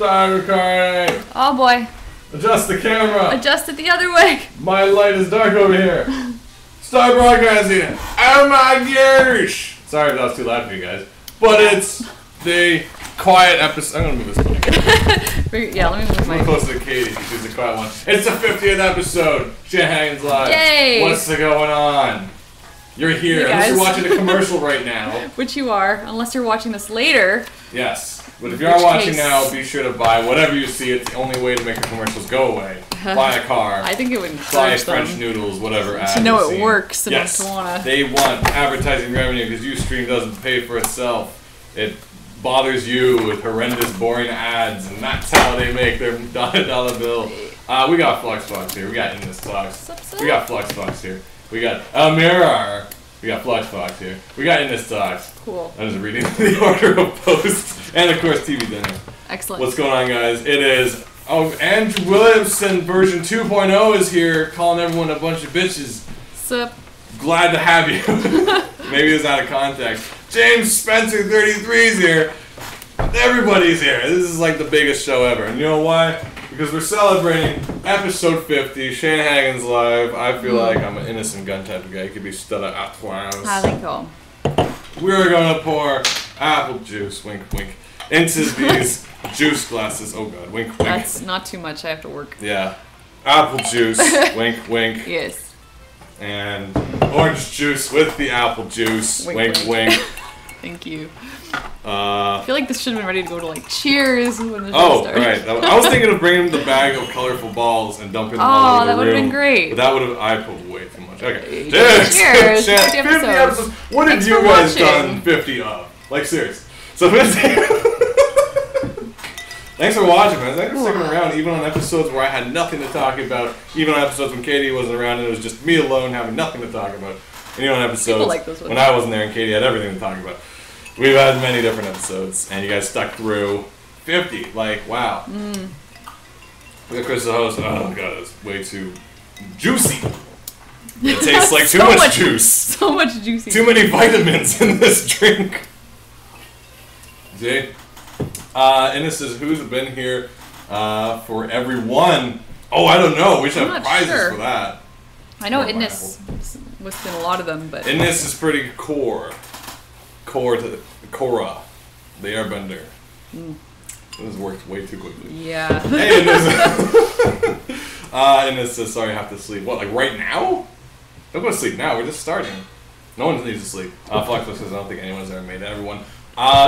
Start recording. Oh boy. Adjust the camera. Adjust it the other way. My light is dark over here. Start broadcasting. Oh my gosh. Sorry if that was too loud for you guys. But it's the quiet episode. I'm going to move this mic. Yeah, let me move my mic. Closer to Katie. She's the quiet one. It's the 50th episode. Shenanigans Live. Yay. What's going on? You're here. Hey unless you're watching a commercial right now. Which you are, unless you're watching this later. Yes. But if you are watching now, be sure to buy whatever you see. It's the only way to make the commercials go away. Buy a car. I think it would buy encourage French them noodles, whatever. to know it works enough yes. to wanna. They want advertising revenue because Ustream doesn't pay for itself. It bothers you with horrendous, boring ads, and that's how they make their dollar bill. We got Fluxbox here. We got In This Talks. We got Fluxbox here. We got a mirror. We got Fluxbox here. We got In This Talks. Cool. I'm just reading the order of posts. And of course, TV Dinner. Excellent. What's going on, guys? It is... Oh, Andrew Williamson version 2.0 is here, calling everyone a bunch of bitches. Sup? Glad to have you. Maybe it's out of context. James Spencer 33 is here. Everybody's here. This is like the biggest show ever. And you know why? Because we're celebrating episode 50, Shenanigans Live. I feel like I'm an innocent gun type of guy. It could be stud at twice. Cool. We're going to pour apple juice, wink, wink, into these juice glasses. Oh, God, wink, wink. That's not too much. I have to work. Yeah. Apple juice, wink, wink. Yes. And orange juice with the apple juice, wink, wink. wink. Thank you. I feel like this should have been ready to go to like Cheers when the show started. Right. I was thinking of bringing the bag of colorful balls and dumping them all over the room. Oh, that would have been great. But that would have, I put way too much. Okay. Cheers. 50 50 episodes. What have you guys done 50 of? Like, serious. So 50. Thanks for watching, man. Thanks for sticking around, even on episodes where I had nothing to talk about. Even on episodes when Katie wasn't around and it was just me alone having nothing to talk about. And even on episodes like those when I wasn't there and Katie had everything to talk about. We've had many different episodes, and you guys stuck through 50. Like, wow. We got Chris the host. Oh, God, it's way too juicy. It tastes like too much juice. So much juicy. Too many vitamins in this drink. See? And this is who's been here for everyone. Oh, I don't know. We should have prizes for that. I know Idness was in a lot of them, but... Idness is pretty core. Core to Korra, the airbender. This worked way too quickly. Yeah. Hey, Idness says, sorry, I have to sleep. What, like right now? Don't go to sleep now. We're just starting. No one needs to sleep. Fluxbox says, I don't think anyone's ever made everyone.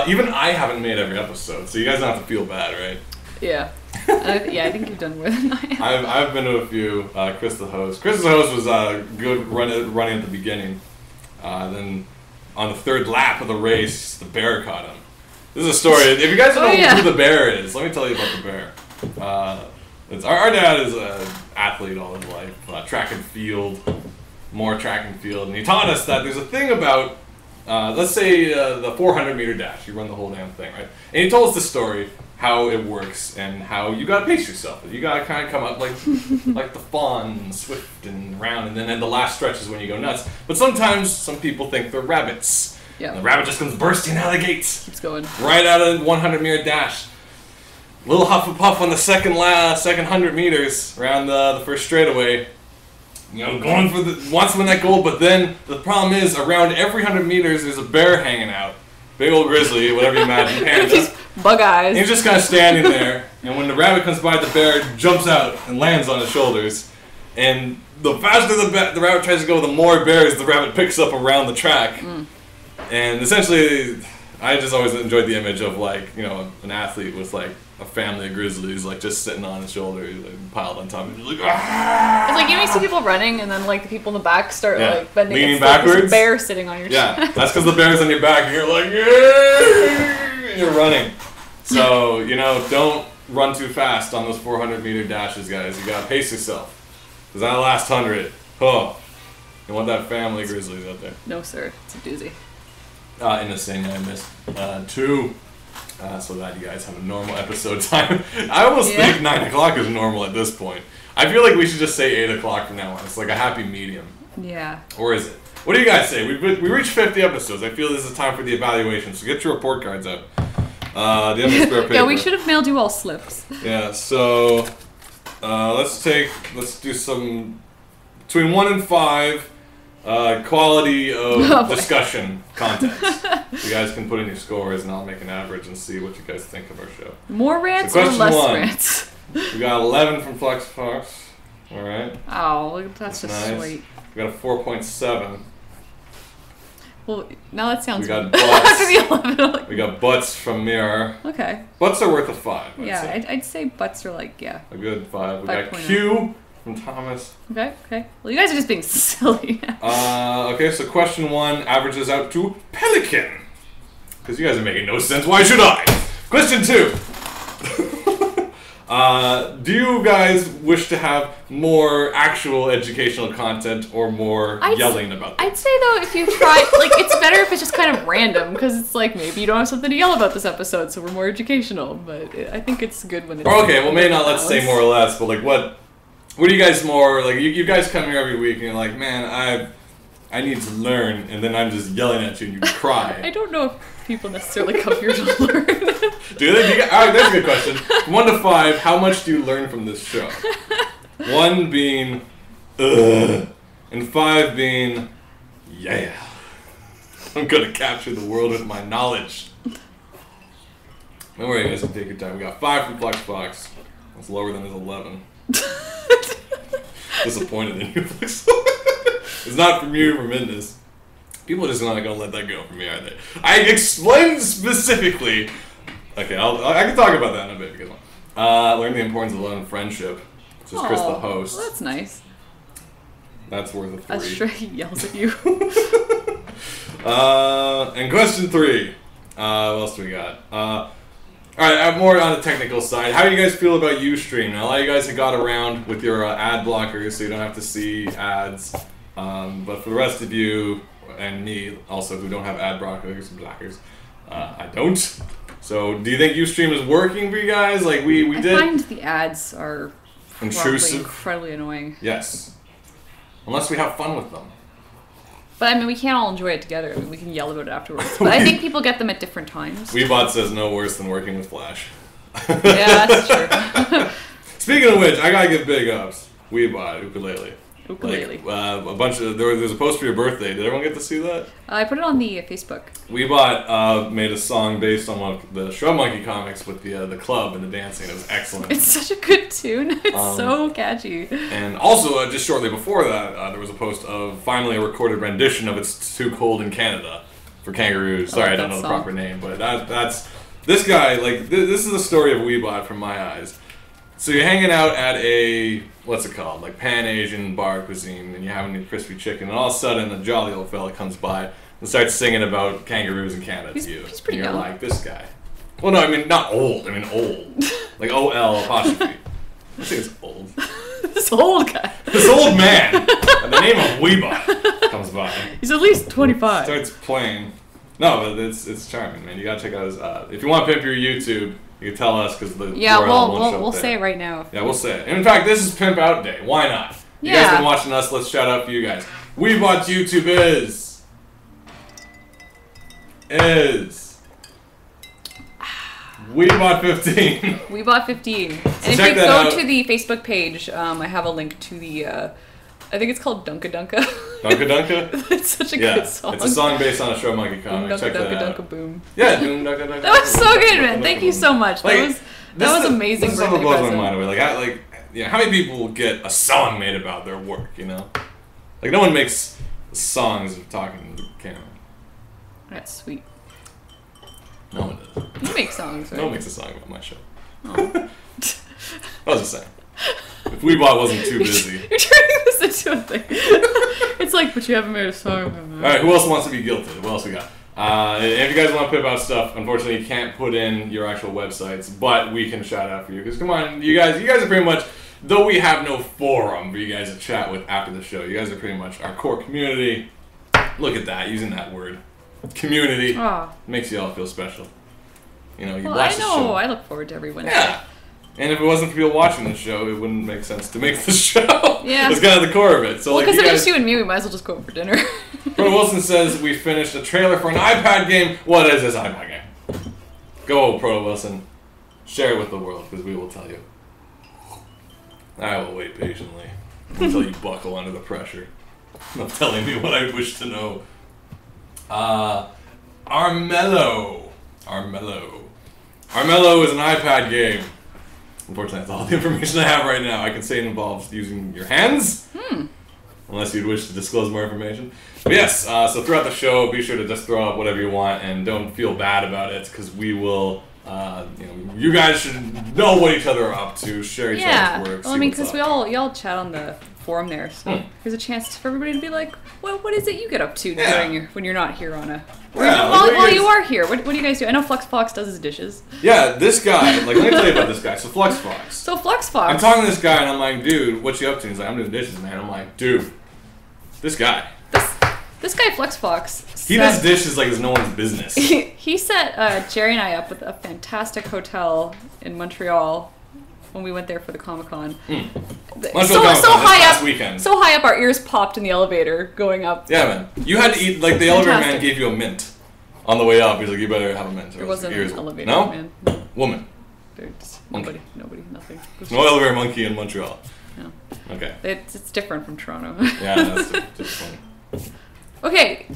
Even I haven't made every episode, so you guys don't have to feel bad, right? Yeah. I think you've done more than I have. I've been to a few. Chris the host. Chris the host was good running at the beginning. Then on the third lap of the race, the bear caught him. This is a story. If you guys don't know who the bear is, let me tell you about the bear. Our dad is an athlete all his life. Track and field, more track and field. And he taught us that there's a thing about, let's say the 400-meter dash. You run the whole damn thing, right? And he told us the story, how it works, and how you gotta pace yourself. You gotta kind of come up like the fawn, and swift and round, and then at the last stretch is when you go nuts. But sometimes some people think they're rabbits. Yeah. And the rabbit just comes bursting out of the gates. Keeps going. Right out of 100-meter dash. Little huff and puff on the second 100 meters around the first straightaway. You know, going for wants to win that goal, but then the problem is around every 100 meters there's a bear hanging out. Big old grizzly, whatever you imagine, panda. Bug eyes. And he's just kind of standing there, and when the rabbit comes by, the bear jumps out and lands on his shoulders. And the faster the rabbit tries to go, the more bears the rabbit picks up around the track. And essentially, I just always enjoyed the image of, like, you know, an athlete with, like, a family of grizzlies, like, just sitting on his shoulders, like, piled on top of him, like, ah! It's like, you know, you see people running, and then, like, the people in the back start, like, bending. Leaning backwards. There's a bear sitting on your Yeah, that's because the bear's on your back, and you're like, yeah! And you're running. So, you know, don't run too fast on those 400-meter dashes, guys. You gotta pace yourself. Because that last 100, you want that family of grizzlies out there. No, sir. It's a doozy. In the same I missed 2. So that you guys have a normal episode time. I almost think 9 o'clock is normal at this point. I feel like we should just say 8 o'clock from now on. It's like a happy medium. Yeah. Or is it? What do you guys say? We reached 50 episodes. I feel this is time for the evaluation, so get your report cards out. Do you have any spare paper? Yeah, we should have mailed you all slips. Yeah, so let's do some between 1 and 5 quality of discussion content. You guys can put in your scores, and I'll make an average and see what you guys think of our show. More rants or less rants? We got 11 from Flex Fox. All right. Oh, that's just nice. sweet. We got a 4.7. Well, now that sounds. We got butts. After the 11. We got butts from Mirror. Okay. Butts are worth a 5. I'd say butts are like a good 5. We 5. got Q from Thomas. Okay. Well, you guys are just being silly. Okay, so question 1 averages out to Pelican. Because you guys are making no sense. Why should I? Question 2. Do you guys wish to have more actual educational content or more yelling about them? I'd say, though, if you try, it's better if it's just kind of random, because it's like, maybe you don't have something to yell about this episode, so we're more educational, but I think it's good when it's... Okay, well, maybe not let's say more or less, but, what are you guys more, you guys come here every week and you're like, man, I need to learn, and then I'm just yelling at you and you cry. I don't know if people necessarily come here to learn. Do they? Alright, that's a good question. 1 to 5, how much do you learn from this show? 1 being, ugh, and 5 being, yeah. I'm gonna capture the world with my knowledge. Don't worry, guys, take your time. We got 5 from Flex Fox. That's lower than his 11. Disappointed in you, Flex. It's not from you, from Mindus. People are just not gonna let that go from me, are they? I explained specifically. Okay, I can talk about that in a bit. Because learn the importance of love and friendship. Which is Chris the host. Well, that's nice. That's worth a 3. I'm sure he yells at you. And question 3. What else do we got? Alright, more on the technical side. How do you guys feel about Ustream? Now, a lot of you guys have got around with your ad blockers, so you don't have to see ads. But for the rest of you, and me also, who don't have ad blockers, I don't. So, do you think Ustream is working for you guys? Like we did. I find the ads are intrusive, incredibly annoying. Yes, unless we have fun with them. But I mean, we can't all enjoy it together. I mean, we can yell about it afterwards. But I think people get them at different times. Weebot says no worse than working with Flash. Yeah, that's true. Speaking of which, I gotta give big ups. Weebot ukulele. Ukulele. A bunch of there's a post for your birthday. Did everyone get to see that? I put it on the Facebook. Weebot made a song based on one of the Shrub Monkey comics with the club and the dancing. It was excellent. It's such a good tune. It's so catchy. And also, just shortly before that, there was a post of finally a recorded rendition of "It's Too Cold in Canada" for Kangaroos. Sorry, I don't know the proper name, but that's this guy. This is the story of Weebot from my eyes. So you're hanging out at a, what's it called, like Pan-Asian bar cuisine, and you're having a crispy chicken, and all of a sudden a jolly old fella comes by and starts singing about kangaroos in Canada to you. He's pretty and you're young. like, this guy. Well, no, I mean, not old. I mean old. Like O-L apostrophe. I think it's old. This old guy. This old man, by the name of Weebot, comes by. He's at least 25. Starts playing. No, but it's charming, man. You gotta check out his, if you want to pimp your YouTube, you can tell us because the URL won't show we'll there. say it right now. Yeah, we'll say it. And in fact, this is Pimp Out Day. Why not? You guys been watching us. Let's shout out for you guys. Weebot YouTube is Weebot15. Weebot15. And So if check you that go out. to the Facebook page, I have a link to the. I think it's called Dunka Dunka. Dunka Dunka? It's such a good song. It's a song based on a Shrub Monkey comic. Dunka Check that Dunka out. Dunka Boom. Yeah, Doom Dunka Dunka. That was so good, man. Thank you so much. That was amazing. This is what blows my mind away. How many people get a song made about their work? You know, like no one makes songs of talking to the camera. That's sweet. No one does. You make songs, right? No one makes a song about my show. Oh. I was just saying. If Weebot wasn't too busy. You're turning this into a thing. It's like, but you haven't made a song. Alright, who else wants to be guilty? What else we got? If you guys want to pip out stuff, unfortunately you can't put in your actual websites, but we can shout out for you. Because come on, you guys are pretty much, though we have no forum for you guys to chat with after the show, you guys are pretty much our core community. Look at that, using that word. Community. Makes you all feel special. You know, you watch the show. I look forward to every Wednesday. Yeah. And if it wasn't for people watching the show, it wouldn't make sense to make the show. Yeah. It's kind of the core of it. So, because if it's just you and me, we might as well just go out for dinner. Colonel Wilson says we finished a trailer for an iPad game. What is this iPad game? Go, Proto Wilson. Share it with the world, because we will tell you. I will wait patiently until you buckle under the pressure of telling me what I wish to know. Armello. Armello is an iPad game. Unfortunately, that's all the information I have right now. I can say it involves using your hands. Unless you'd wish to disclose more information. But yes, so throughout the show, be sure to just throw up whatever you want and don't feel bad about it, because we will, you guys should know what each other are up to, share each other's work. Well, I mean, because y'all chat on the forum there, so there's a chance for everybody to be like, what is it you get up to during when you're not here on a... While you are here, what do you guys do? I know Flux Fox does his dishes. Yeah, this guy, let me tell you about this guy. So Flux Fox. I'm talking to this guy and I'm like, dude, what you up to? He's like, I'm doing dishes, man. I'm like, dude, this guy. This guy, Flux Fox. He does dishes like it's no one's business. He set Jerry and I up with a fantastic hotel in Montreal when we went there for the Comic-Con. So high up, our ears popped in the elevator going up. Yeah, man. You had to eat, like, the elevator man gave you a mint on the way up. He's like, you better have a mint. There wasn't an elevator man. No? Woman. There's nobody, nothing. No elevator monkey in Montreal. No. Okay. It's different from Toronto. Yeah, that's just funny. Okay.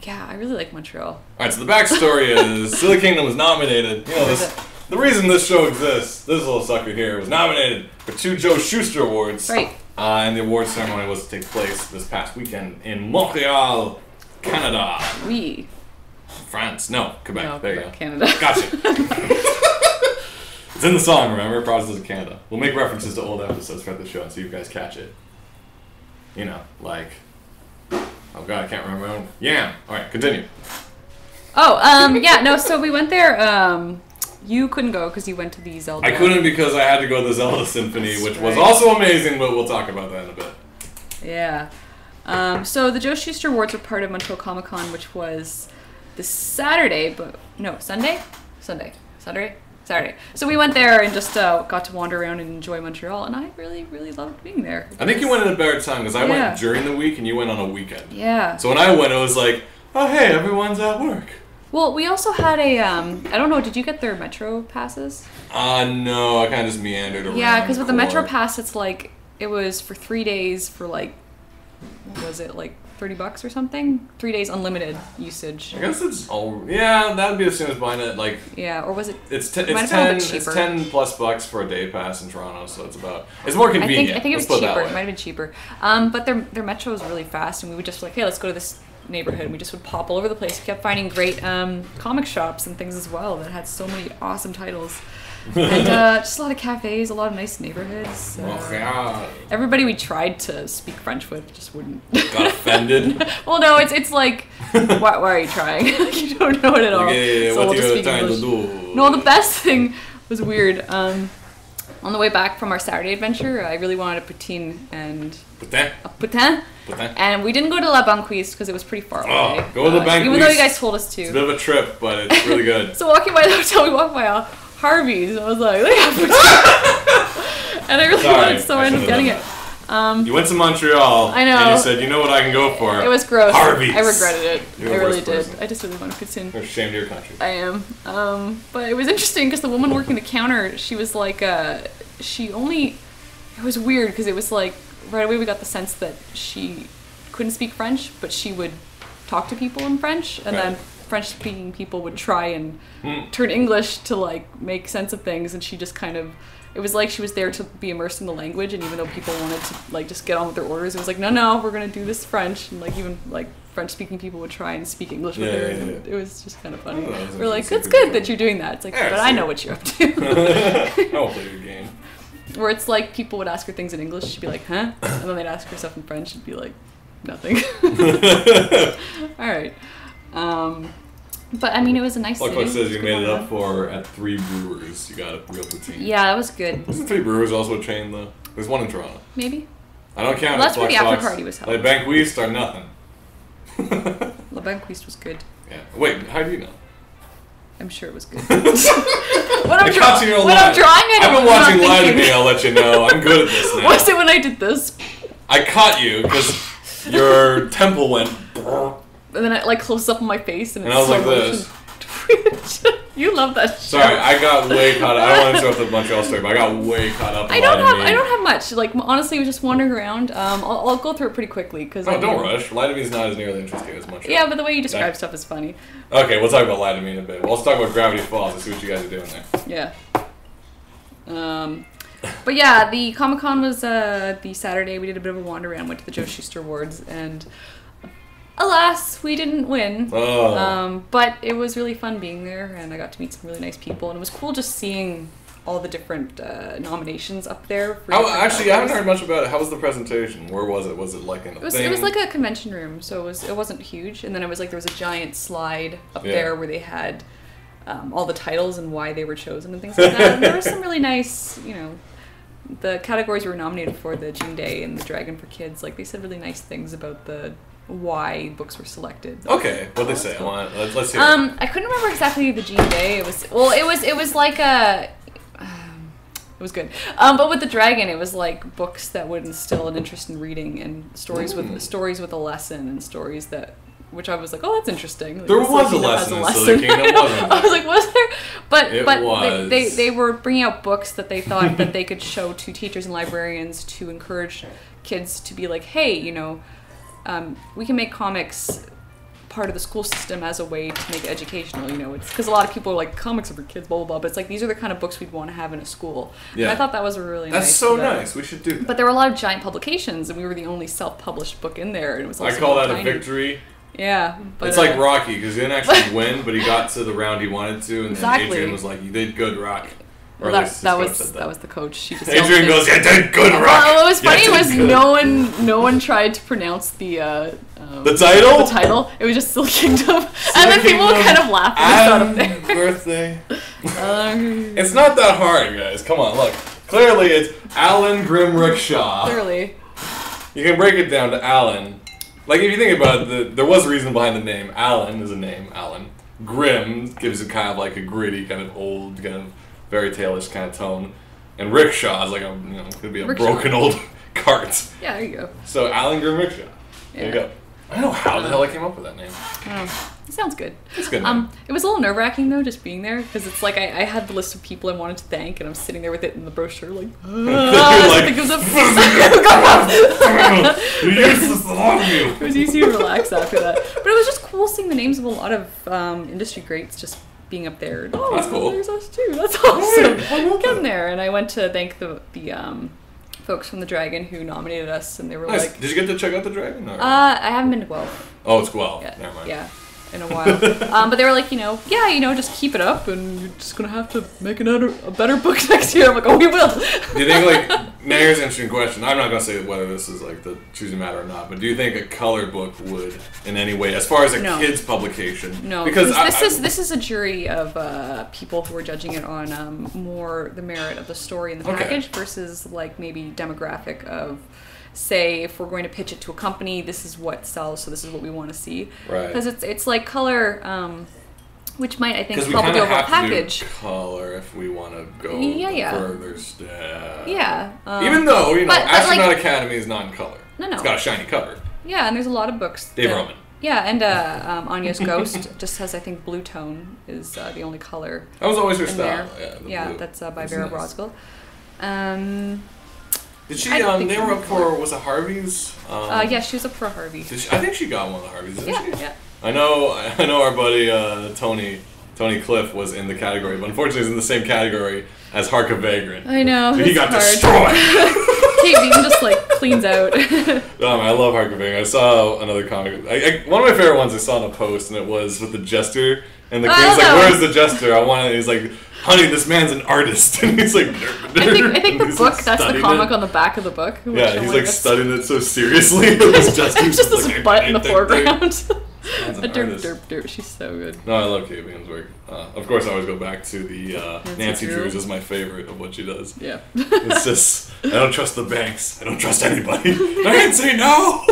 Yeah, I really like Montreal. Alright, so the backstory is Silly Kingdom was nominated. The reason this show exists, this little sucker here, was nominated for 2 Joe Shuster Awards. Right. And the award ceremony was to take place this past weekend in Montreal, Canada. Oui. France. No, Quebec. No, there Quebec, you go. Canada. Gotcha. It's in the song, remember? Provinces of Canada. We'll make references to old episodes throughout the show and see if you guys catch it. You know, like... Oh god, I can't remember my own. Yam. Alright, continue. Yeah, no, so we went there, you couldn't go because you went to the Zelda. I couldn't because I had to go to the Zelda Symphony, which was also amazing, but we'll talk about that in a bit. Yeah. So the Joe Shuster Awards were part of Montreal Comic Con, which was this Saturday, Saturday. So we went there and just got to wander around and enjoy Montreal, and I really, really loved being there. I think you went at a better time, because I went during the week and you went on a weekend. Yeah. So when I went, it was like, oh hey, everyone's at work. Well, we also had a, I don't know, did you get their Metro passes? No, I kind of just meandered around. Yeah, because with the Metro pass, it's like, it was for 3 days for like, what was it, like $30 or something? 3 days unlimited usage. I guess it's that would be as soon as buying it, like... Yeah, or was it... It's 10 plus bucks for a day pass in Toronto, so it's more convenient. I think it was cheaper. It might have been cheaper. But their Metro was really fast, and we would just like, hey, let's go to this neighborhood, and we just would pop all over the place. We kept finding great comic shops and things as well that had so many awesome titles. And just a lot of cafes, a lot of nice neighborhoods. Everybody we tried to speak French with just wouldn't. Got offended? Well, no, it's like, why are you trying? You don't know it at all. Yeah, so what we'll are you trying to do? No, the best thing was weird. On the way back from our Saturday adventure, I really wanted a poutine and... Poutine? And we didn't go to La Banquise because it was pretty far away. Go to the Banquise. Even though you guys told us to. It's a bit of a trip, but it's really good. So walking by the hotel, we walked by a Harvey's. I was like, they have poutine. And I really wanted, so I ended up getting it. You went to Montreal. I know. And you said, you know what I can go for? It was gross. Harvey's. I regretted it. I really did. Person. I just really wanted poutine. You're ashamed of your country. I am. But it was interesting because the woman working the counter, she was like, it was weird because it was like, right away we got the sense that she couldn't speak French, but she would talk to people in French, and then French-speaking people would try and turn English to like make sense of things, and she just kind of, it was like she was there to be immersed in the language, and even though people wanted to like just get on with their orders, it was like, no, we're gonna do this French, and like even like French-speaking people would try and speak English with her, and it was just kind of funny. We're like, it's good that you're doing that. It's like, but I know what you're up to. I won't play your game. Where it's like people would ask her things in English, she'd be like, huh? And then they'd ask her stuff in French, she'd be like, nothing. Alright. But I mean, it was a nice city. Like says you made it up for at 3 brewers. You got a real poutine. Yeah, that was good. Isn't 3 brewers also a chain though? There's one in Toronto. Maybe. I don't count. Well, that's where the after party was held. Like Banquiste or nothing. La Banquiste was good. Yeah. Wait, how do you know? I'm sure it was good. When I'm drawing, I've been watching Live to Me, I'll let you know. I'm good at this now. Was it when I did this? I caught you because your temple went... And then it like closed up on my face and I was like this. You love that show. Sorry, I got way caught up. I don't want to interrupt the Montreal story, but I got way caught up. I don't have much. Like honestly, I was just wandering around. I'll go through it pretty quickly because. Oh, don't rush. Lie to Me is not as nearly interesting as Montreal. Yeah, but the way you describe stuff is funny. Okay, we'll talk about Lie to Me in a bit. Well, let's talk about Gravity Falls and see what you guys are doing there. Yeah. But yeah, the Comic-Con was the Saturday. We did a bit of a wander around, went to the Joe Shuster Awards, and alas, we didn't win. Oh. But it was really fun being there, and I got to meet some really nice people, and it was cool just seeing all the different nominations up there. Actually, I haven't heard much about it. How was the presentation? Where was it? Was it like in a thing? It was like a convention room, so it wasn't huge, and then it was like there was a giant slide up there where they had all the titles and why they were chosen and things like that. And there was some really nice, the categories we were nominated for, the Jean Day and the Dragon for Kids, like they said really nice things about the why books were selected. Okay, what'd they say? Cool. Let's hear it. I couldn't remember exactly the Jean Day. It was like a it was good. But with the Dragon, it was like books that would instill an interest in reading and stories with a lesson and stories that. Which I was like, oh, that's interesting. Like, there was a lesson in Silly Kingdom, wasn't I was like, was there? But was. They were bringing out books that they thought that they could show to teachers and librarians to encourage kids to be like, hey, we can make comics part of the school system as a way to make it educational. It's because a lot of people are like, comics are for kids, blah, blah, blah. But it's like, these are the kind of books we'd want to have in a school. Yeah. And I thought that was a really nice. That's so nice. We should do that. But there were a lot of giant publications, and we were the only self-published book in there. And it was also I call that a victory. Yeah, but it's like Rocky, because he didn't actually win, but he got to the round he wanted to, and then Adrian was like, "You did good, Rock." Or that was the coach. She just Adrian goes, "You did good, Rock." Well, what was funny was no one tried to pronounce the title. The title. It was just Silk Kingdom, and then people would kind of laugh when they up there. Birthday. It's not that hard, guys. Come on, look. Clearly, it's Alan Grimm Rickshaw. Clearly, you can break it down to Alan. Like, if you think about it, there was a reason behind the name. Alan is a name, Alan. Grimm gives it kind of like a gritty, kind of old, kind of fairy tale-ish kind of tone. And Rickshaw is like could be a broken old cart. Yeah, there you go. So, Alan Grimm Rickshaw. There you go. I don't know how the hell I came up with that name. It sounds good. It's good. It was a little nerve-wracking though, just being there, because it's like I had the list of people I wanted to thank, and I'm sitting there with it in the brochure, like. It was easy to relax after that, but it was just cool seeing the names of a lot of industry greats just being up there. Oh, that's cool. There's us too. That's awesome. Getting there, and I went to thank the folks from the Dragon who nominated us, and they were like... Did you get to check out the Dragon? Or? I haven't been to Guelph. Oh, it's Guelph. Yeah. Never mind. Yeah, in a while. But they were like, just keep it up, and you're just going to have to make a better book next year. I'm like, oh, we will. Do you think, now here's an interesting question. I'm not going to say whether this is, the choosing matter or not, but do you think a colored book would, in any way, as far as a kid's publication? No, because this is a jury of people who are judging it on more the merit of the story and the package versus, maybe demographic of... say if we're going to pitch it to a company, this is what sells, so this is what we want to see. Right. Because it's like color, which might, I think, help with the overall package. Do color if we want to go further step. Yeah. Even though, Astronaut Academy is not in color. No. It's got a shiny cover. Yeah, and there's a lot of books. Dave Roman. Yeah, and Anya's Ghost just has, I think, blue tone is the only color. That was always her style. Yeah, that's by Vera Brosgil. Did she? They were up for, was it Harvey's? Yeah, she was up for a Harvey. I think she got one of the Harveys, didn't she? Yeah. I know our buddy Tony Cliff was in the category, but unfortunately he's in the same category as Harka Vagrant. I know. So he got destroyed. Kate Beaton just cleans out. I love Harka Vagrant. I saw another comic. One of my favorite ones I saw in a post, and it was with the Jester. And the queen's like, "Where's the Jester? I want it." And he's like, "Honey, this man's an artist." And he's like, I think the book, that's the comic on the back of the book. Yeah, he's studying it so seriously. It's just this butt in the foreground. Derp. She's so good. No, I love Kate Beaton's work. Of course, I always go back to the Nancy Drews is my favorite of what she does. Yeah. It's just, I don't trust the banks. I don't trust anybody. I can't say no!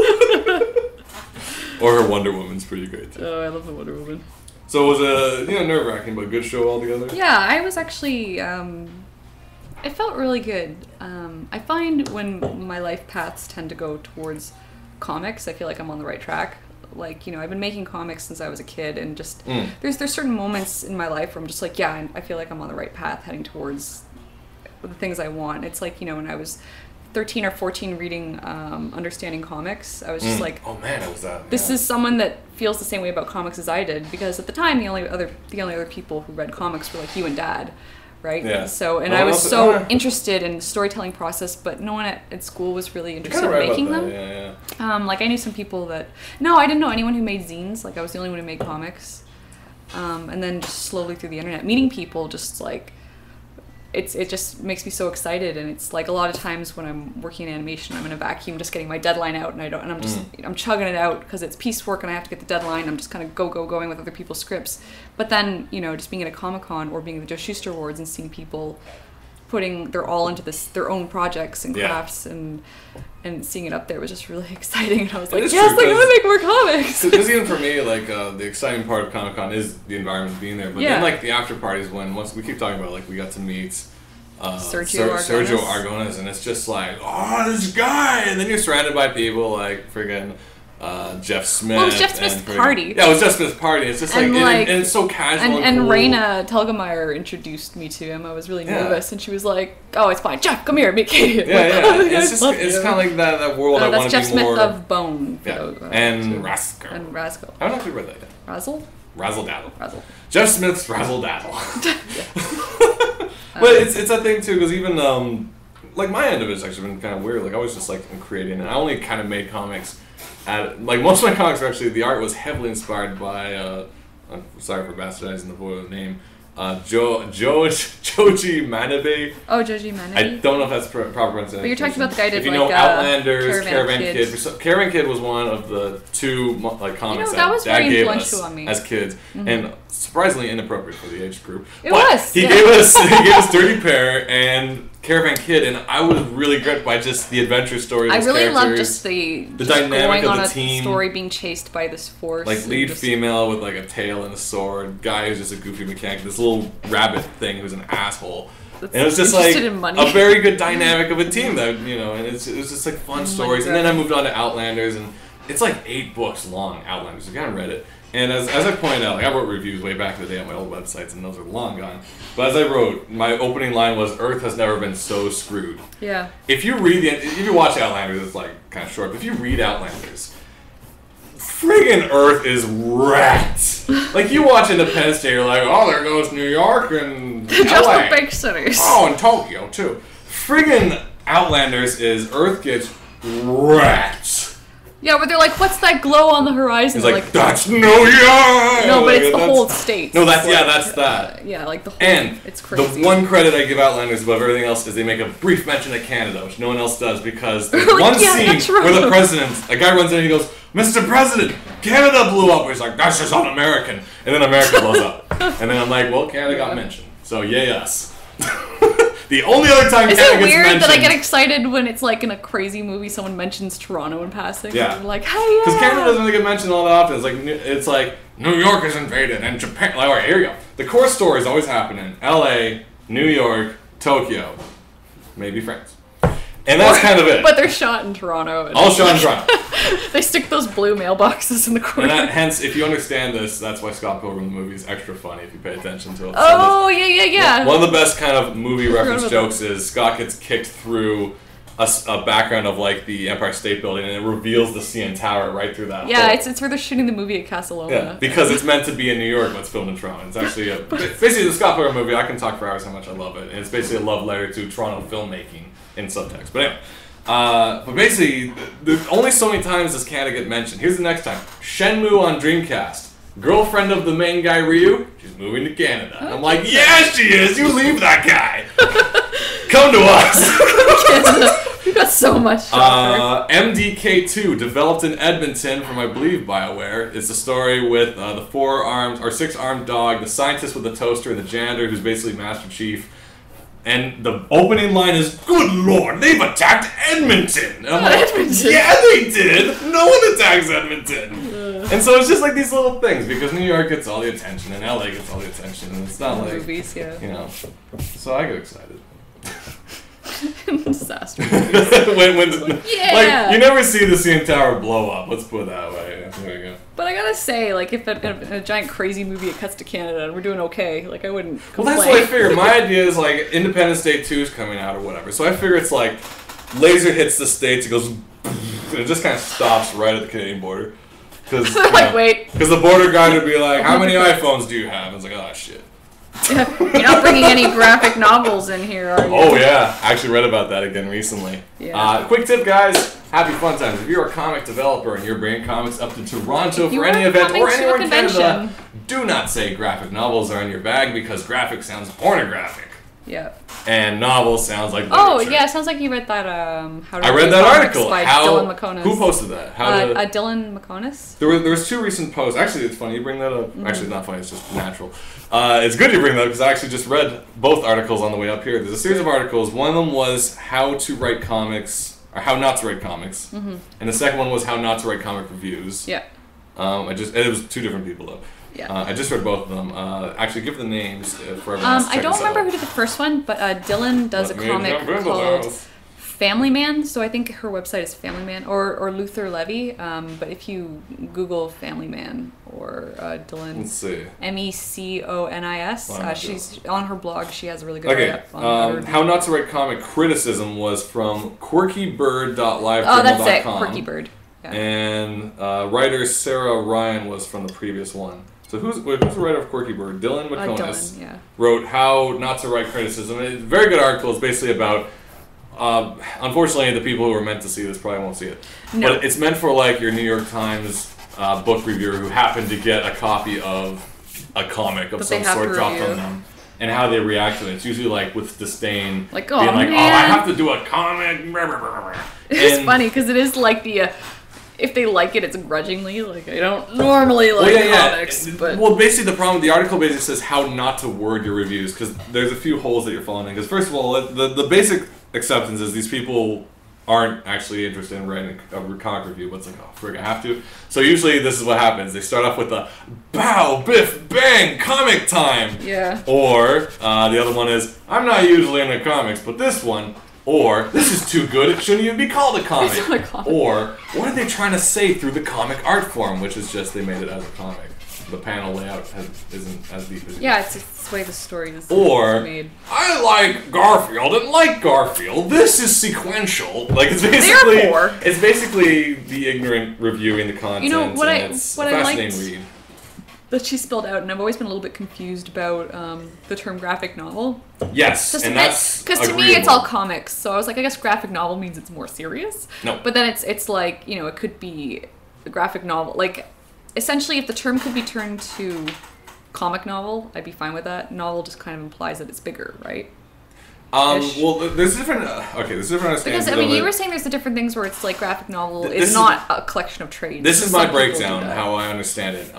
Or her Wonder Woman's pretty great, too. Oh, I love the Wonder Woman. So it was a nerve-wracking but good show altogether? Yeah, I was actually... it felt really good. I find when my life paths tend to go towards comics, I feel like I'm on the right track. like, I've been making comics since I was a kid, and just there's certain moments in my life where I'm just like, yeah, I feel like I'm on the right path heading towards the things I want. It's like, when I was 13 or 14 reading Understanding Comics, I was just like, oh man, it was that. This is someone that feels the same way about comics as I did, because at the time the only other people who read comics were like you and Dad, right? Yeah. So, and I was so interested in the storytelling process, but no one at school was really interested in making them. Yeah. Like I knew some people that I didn't know anyone who made zines. Like I was the only one who made comics. And then just slowly through the internet, meeting people, just like it just makes me so excited. And it's like a lot of times when I'm working in animation, I'm in a vacuum, just getting my deadline out, and I'm chugging it out because it's piecework and I have to get the deadline. I'm just kind of going with other people's scripts. But then just being at a Comic-Con or being at the Joe Shuster Awards and seeing people putting their all into their own projects and crafts and seeing it up there was just really exciting. And I was like, yes, I gotta make more comics. Because even for me, like the exciting part of Comic-Con is the environment being there. But then like the after parties, once we keep talking about, like, we got to meet Sergio Aragonés, and it's just like, oh, this guy, and then you're surrounded by people like friggin' Jeff Smith. Well, it was Jeff Smith's party. Yeah, it was Jeff Smith's party. It's just and it's so casual. And cool. Raina Telgemeier introduced me to him. I was really nervous, and she was like, "Oh, it's fine, Jeff, come here, meet Katie." It's kind of like that world. I want to Jeff be more. That's Jeff Smith of Bone. And Rasko. And Rasko. I don't know if you read that yet. Razzle Dazzle. Jeff Smith's Razzle Dazzle. But it's a thing too, because even like my end of it's actually been kind of weird. Like I was just like creating, and I only kind of made comics. Like most of my comics are actually, the art was heavily inspired by I'm sorry for bastardizing the boy's name, Joji Manabe. Oh, Joji Manabe. I don't know if that's proper pronunciation. But you're talking about the guy who did, if you know Outlanders, Caravan Kid. Caravan Kid was one of the two like comics that was Dad very gave influential us on me. As kids, and surprisingly inappropriate for the age group. It was. He gave us Dirty Pair and Caravan Kid, and I was really gripped by just the adventure stories. I really loved just the dynamic going of the on team. A story being chased by this force. Like lead female with like a tail and a sword, guy who's just a goofy mechanic, this little rabbit thing who's an asshole. And it was just like a very good dynamic of a team that, and it was just like fun stories. And then I moved on to Outlanders, and it's like 8 books long, Outlanders. If you haven't read it. And as I pointed out, like I wrote reviews way back in the day on my old websites, and those are long gone. But as I wrote, my opening line was, "Earth has never been so screwed." Yeah. If you watch Outlanders, it's like kind of short. But if you read Outlanders, friggin' Earth is wrecked. Like you watch Independence Day, you're like, oh, there goes New York and just LA. the big cities. Oh, and Tokyo too. Friggin' Outlanders is Earth gets wrecked. Yeah, where they're like, what's that glow on the horizon? It's like, that's New York! No, but it's the whole state. No, that's that. Yeah, like the whole... And it's crazy. The one credit I give Outlanders above everything else is they make a brief mention of Canada, which no one else does, because there's one scene where the president, a guy runs in and he goes, Mr. President, Canada blew up. He's like, that's just un-American. And then America blows up. And then I'm like, well, Canada got mentioned. So yay us. The only other time Canada gets mentioned... Is it weird that I get excited when it's like in a crazy movie someone mentions Toronto in passing? Yeah. I'm like, hey, yeah! Because Canada doesn't really get mentioned all that often. It's like New York is invaded and Japan... Like, all right, here we go. The core story is always happening. L.A., New York, Tokyo, maybe France. And that's kind of it. But they're shot in Toronto. All shot in Toronto. They stick those blue mailboxes in the corner. And hence, if you understand this, that's why Scott Pilgrim the movie is extra funny if you pay attention to it. Oh, yeah. One of the best kind of movie reference jokes is Scott gets kicked through a background of like the Empire State Building, and it reveals the CN Tower right through that. Yeah, it's where they're shooting the movie at Casa Loma. Yeah, because it's meant to be in New York, but it's filmed in Toronto. It's actually basically the Scott Pilgrim movie. I can talk for hours how much I love it, and it's basically a love letter to Toronto filmmaking in subtext. But anyway. But basically, only so many times does Canada get mentioned. Here's the next time. Shenmue on Dreamcast. Girlfriend of the main guy, Ryu, she's moving to Canada. I'm like, yeah, she is! You leave that guy! Come to us! We've got so much. MDK2, developed in Edmonton from, I believe, BioWare. It's a story with the 6-armed dog, the scientist with the toaster, and the janitor who's basically Master Chief. And the opening line is, good lord, they've attacked Edmonton! And I'm like, Edmonton. Yeah, they did! No one attacks Edmonton! And so it's just like these little things, because New York gets all the attention, and LA gets all the attention, and it's not like, movies, yeah. So I get excited. Disaster movies. Like, you never see the CN Tower blow up, let's put it that way. There we go. But I gotta say, like, if in a giant crazy movie it cuts to Canada and we're doing okay, like, I wouldn't complain. Well, that's what I figured. My idea is, like, Independence Day 2 is coming out or whatever. So I figure it's like, laser hits the States, it goes, and it just kind of stops right at the Canadian border. Because wait. Because the border guy would be like, how many iPhones do you have? And it's like, oh, shit. You're not bringing any graphic novels in here, are you? Oh, yeah. I actually read about that again recently. Yeah. Quick tip, guys. Happy fun times. If you're a comic developer and you're bringing comics up to Toronto for any event or anywhere in Canada, do not say graphic novels are in your bag because graphic sounds pornographic. Yeah. And novel sounds like literature. Oh, yeah, it sounds like you read that, I read that article. By Dylan McConis. Who posted that? Dylan McConis? There was 2 recent posts. Actually, it's funny you bring that up. Actually, it's not funny. It's just natural. It's good you bring that up because I actually just read both articles on the way up here. There's a series of articles. One of them was how to write comics, or how not to write comics. And the second one was how not to write comic reviews. Yeah. It was 2 different people, though. Yeah. I just read both of them. Actually, give the names for everyone else to check I don't this remember out. who did the first one, but Dylan does a comic called Family Man. So I think her website is Family Man or Luther Levy. But if you Google Family Man or Dylan, let's see. MECONIS, she's on her blog. She has a really good write-up on how not to write comic criticism was from quirkybird.livejournal.com. Oh, that's it, Quirky Bird. Yeah. And writer Sarah Ryan was from the previous one. So who's the writer of Quirky Bird? Dylan McConis wrote How Not to Write Criticism. It's a very good article. It's basically about, unfortunately, the people who are meant to see this probably won't see it. No. But it's meant for like your New York Times book reviewer who happened to get a copy of a comic of some sort dropped on them. And how they react to it. It's usually like with disdain. Like, being like, man. I have to do a comic. It's funny because it is like the... if they like it, it's grudgingly. Like, I don't normally like comics, but... Well, basically, the problem... The article basically says how not to word your reviews, because there's a few holes that you're falling in. Because, first of all, the basic acceptance is these people aren't actually interested in writing a comic review, but it's like, oh, frig, I have to. So usually this is what happens. They start off with a bow, biff, bang, comic time. Yeah. Or the other one is, I'm not usually into comics, but this one... Or, this is too good, it shouldn't even be called a comic. It's not a comic. Or, what are they trying to say through the comic art form, which is just they made it as a comic. The panel layout isn't as deep as it's the way the story is made. I like Garfield and like Garfield. This is sequential. Like, it's basically the ignorant reviewing the content. You know, what it's a fascinating read. That she spelled out, and I've always been a little bit confused about the term graphic novel. Yes, and that's because to me it's all comics, so I was like, I guess graphic novel means it's more serious. No, but then it's like, you know, it could be a graphic novel. Like, essentially, if the term could be turned to comic novel, I'd be fine with that. Novel just kind of implies that it's bigger, right? Well, there's different. There's different understandings. Because I mean, you were saying there's the different things where it's like graphic novel is not a collection of trades. This is my breakdown, how I understand it.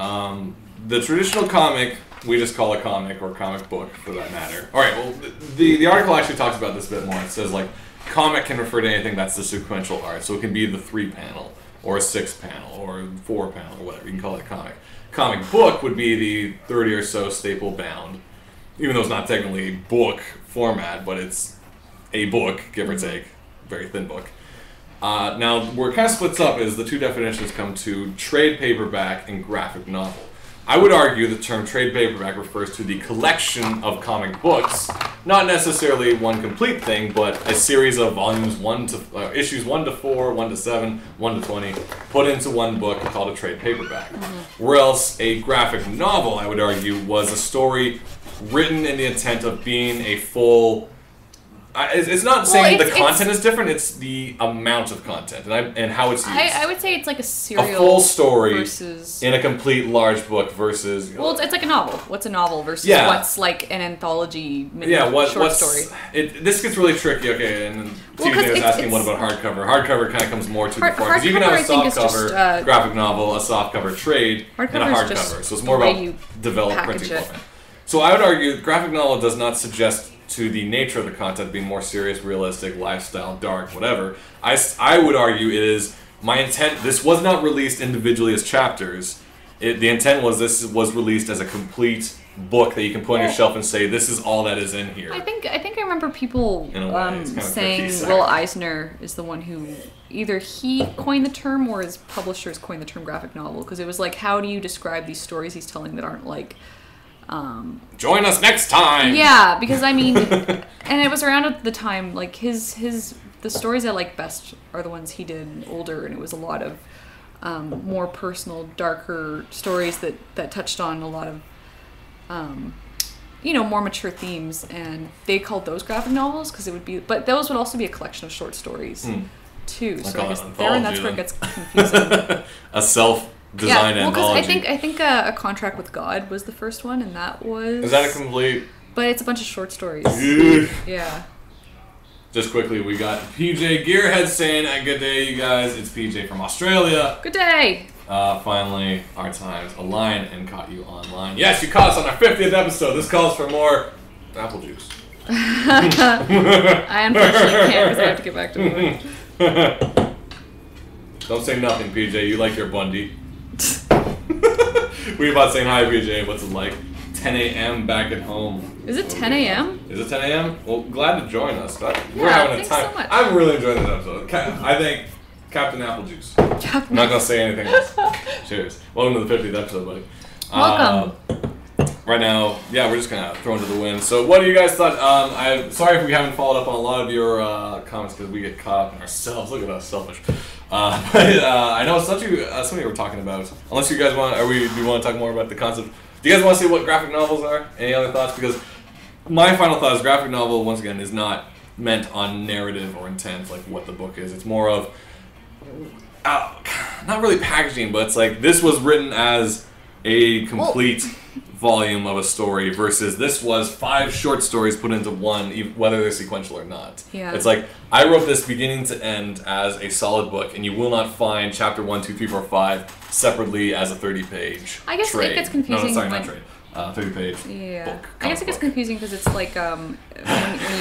The traditional comic, we just call a comic or comic book for that matter. All right, well, the article actually talks about this a bit more. It says, like, comic can refer to anything that's the sequential art. So it can be the 3-panel or a 6-panel or 4-panel or whatever. You can call it a comic. Comic book would be the 30 or so staple bound, even though it's not technically book format, but it's a book, give or take. Very thin book. Now, where it kind of splits up is the 2 definitions come to trade paperback and graphic novel. I would argue the term trade paperback refers to the collection of comic books, not necessarily one complete thing, but a series of volumes, issues 1 to 4, 1 to 7, 1 to 20, put into one book called a trade paperback. Whereas a graphic novel, I would argue, was a story written in the intent of being a full... It's not saying the content is different, it's the amount of content and how it's used. I would say it's like a serial. A full story versus... in a complete large book versus... Well, it's like a novel. What's a novel versus what's like an anthology short story? This gets really tricky, okay, and TJ was asking what about hardcover. Hardcover kind of comes more to the fore, because you can have a softcover graphic novel, a softcover trade, and a hardcover. So it's more about developed printing format. So I would argue graphic novel does not suggest to the nature of the content being more serious, realistic, lifestyle, dark, whatever. I would argue it is my intent. This was not released individually as chapters. The intent was this was released as a complete book that you can put on your shelf and say, this is all that is in here. I think I remember people saying Will Eisner is the one who either he coined the term or his publishers coined the term graphic novel, because it was like, how do you describe these stories he's telling that aren't like join us next time. Yeah, because I mean, and it was around at the time, like the stories I like best are the ones he did older, and it was a lot of more personal, darker stories that touched on a lot of more mature themes, and they called those graphic novels because it would be, but those would also be a collection of short stories too. Like so I guess that's where it gets confusing. A self-designed anthology. Well, because I think A Contract with God was the first one, and that was. Is that a complete? But it's a bunch of short stories. Yeah. Just quickly, we got PJ Gearhead saying, "Good day, you guys. It's PJ from Australia. Good day." Finally, our times aligned and caught you online. Yes, you caught us on our 50th episode. This calls for more apple juice. I unfortunately can't because I have to get back to work. Don't say nothing, PJ. You like your Bundy. We about saying hi, PJ. What's it like? 10 a.m. back at home. Is it 10 a.m.? Is it 10 a.m.? Well, glad to join us. We're Yeah, having a time. so much. I'm really enjoying this episode. I think Captain Applejuice. I'm not going to say anything else. Cheers. Welcome to the 50th episode, buddy. Welcome. Right now, yeah, we're just going to throw into the wind. So what do you guys thought? I'm sorry if we haven't followed up on a lot of your comments because we get caught up in ourselves. Look at us, selfish. But I know some of you were talking about, unless you guys want, do you want to talk more about the concept? Do you guys want to see what graphic novels are? Any other thoughts? Because my final thought is graphic novel, once again, is not meant on narrative or intent like what the book is. It's more of, not really packaging, but it's like this was written as a complete volume of a story versus this was 5 short stories put into one, whether they're sequential or not. Yeah. It's like, I wrote this beginning to end as a solid book, and you will not find chapter 1, 2, 3, 4, 5 separately as a 30-page I guess trade. It gets confusing. No, sorry, not trade. 30-page book. I guess it gets confusing because it's like when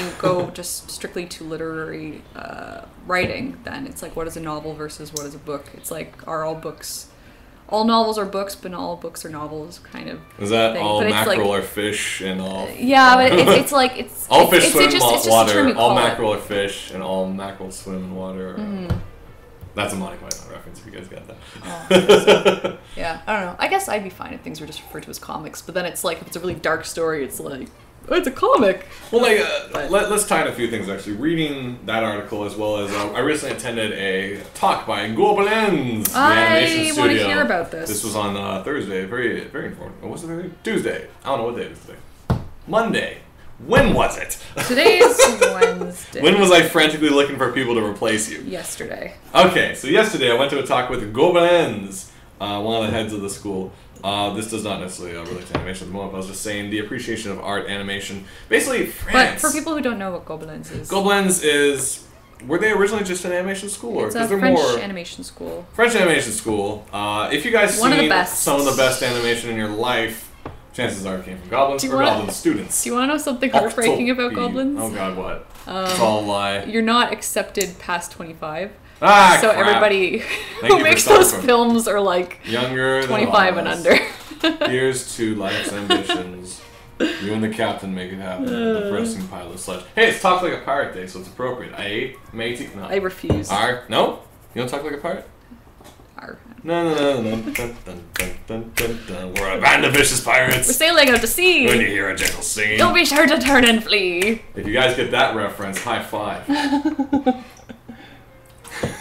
you go just strictly to literary writing, then it's like, what is a novel versus what is a book? It's like, are all books... All novels are books, but not all books are novels, kind of. Is that thing. all but mackerel are fish and all? Yeah, but it's like it's all fish swim in water. All mackerel are fish, and all mackerel swim in water. That's a Monty Python reference. If you guys got that. Oh, yeah, I don't know. I guess I'd be fine if things were just referred to as comics, but then it's like if it's a really dark story, it's like, oh, it's a comic. Well, let's tie in a few things actually. Reading that article as well as I recently attended a talk by Goblins, the animation studio. I want to hear about this. This was on Thursday. Very, very informative. Was it Thursday? Tuesday. I don't know what day it is today. Monday. When was it? Today is Wednesday. When was I frantically looking for people to replace you? Yesterday. Okay, so yesterday I went to a talk with Goblins, one of the heads of the school. This does not necessarily relate to animation at the moment, but I was just saying the appreciation of art, animation. Basically, France. But for people who don't know what Gobelins is. Gobelins is... Were they originally just an animation school? Or it's a French animation school. French animation school. If you guys seen some of the best animation in your life, chances are it came from Goblins or Goblin students. Do you want to know something heartbreaking about Goblins? Oh god, what? It's all a lie. You're not accepted past 25. So crap. Everybody who makes those films are like younger 25 and under. Here's to life's ambitions. You and the captain make it happen. The pressing pilot sledge. Hey, it's Talk Like a Pirate Day, so it's appropriate. Matey, no. I refuse. No? You don't talk like a pirate? No. Dun, dun, dun. We're a band of vicious pirates. We're sailing out to sea. When you hear a gentle singing. Don't be sure to turn and flee. If you guys get that reference, high five.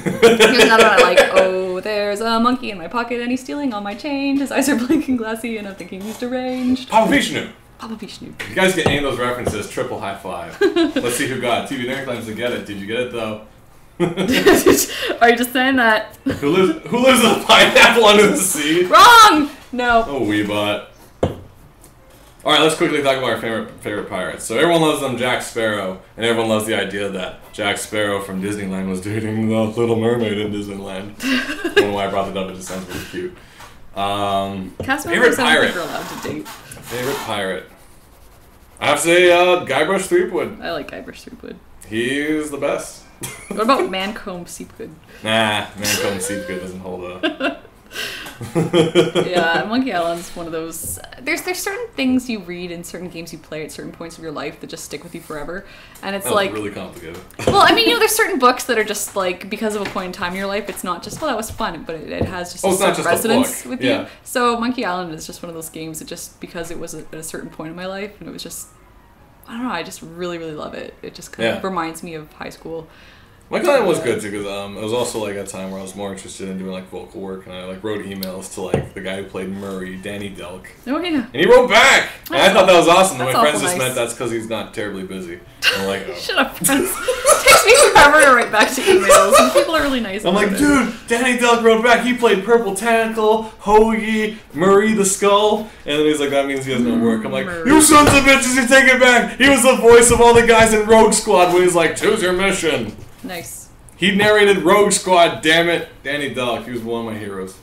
Here's another one I like. Oh, there's a monkey in my pocket and he's stealing all my change. His eyes are blinking glassy and I'm thinking he's deranged. Papa Vishnu. Papa Vishnu. If you guys get any of those references, triple high five. Let's see who got it. TV Nerd claims to get it. Did you get it though? Are you just saying that? Who lives in a pineapple under the sea? Wrong! No. Oh, Weebot. Alright, let's quickly talk about our favorite pirates. So everyone loves them Jack Sparrow, and everyone loves the idea that Jack Sparrow from Disneyland was dating the Little Mermaid in Disneyland. I don't know why I brought that up, it just sounds really cute. Favorite pirate. Allowed to date. Favorite pirate. I have to say Guybrush Threepwood. I like Guybrush Threepwood. He's the best. What about Mancomb Seepgood? Nah, Mancomb Seepgood doesn't hold up. Yeah, Monkey Island's one of those. There's certain things you read and certain games you play at certain points of your life that just stick with you forever, and it's like really complicated. Well, I mean, there's certain books that are just like because of a point in time in your life. It's not just that was fun, but it has just a certain resonance with you. So Monkey Island is just one of those games that just because it was at a certain point in my life, and it was just I don't know. I just really love it. It just kind of reminds me of high school. Monkey Island was good too because it was also like a time where I was more interested in doing like vocal work, and I like wrote emails to like the guy who played Murray, Danny Delk. Oh yeah. And he wrote back, and I thought that was awesome. And my friends just meant that's because he's not terribly busy. I'm like, oh. Shut up, friends. It takes me forever to write back to emails, and people are really nice. I'm like, dude, Danny Delk wrote back. He played Purple Tentacle, Hoagie, Murray the Skull, and then he's like, that means he has no work. I'm like, you sons of bitches, you take it back. He was the voice of all the guys in Rogue Squad when he's like, choose your mission. Nice. He narrated Rogue Squad, damn it. Danny Delk, he was one of my heroes.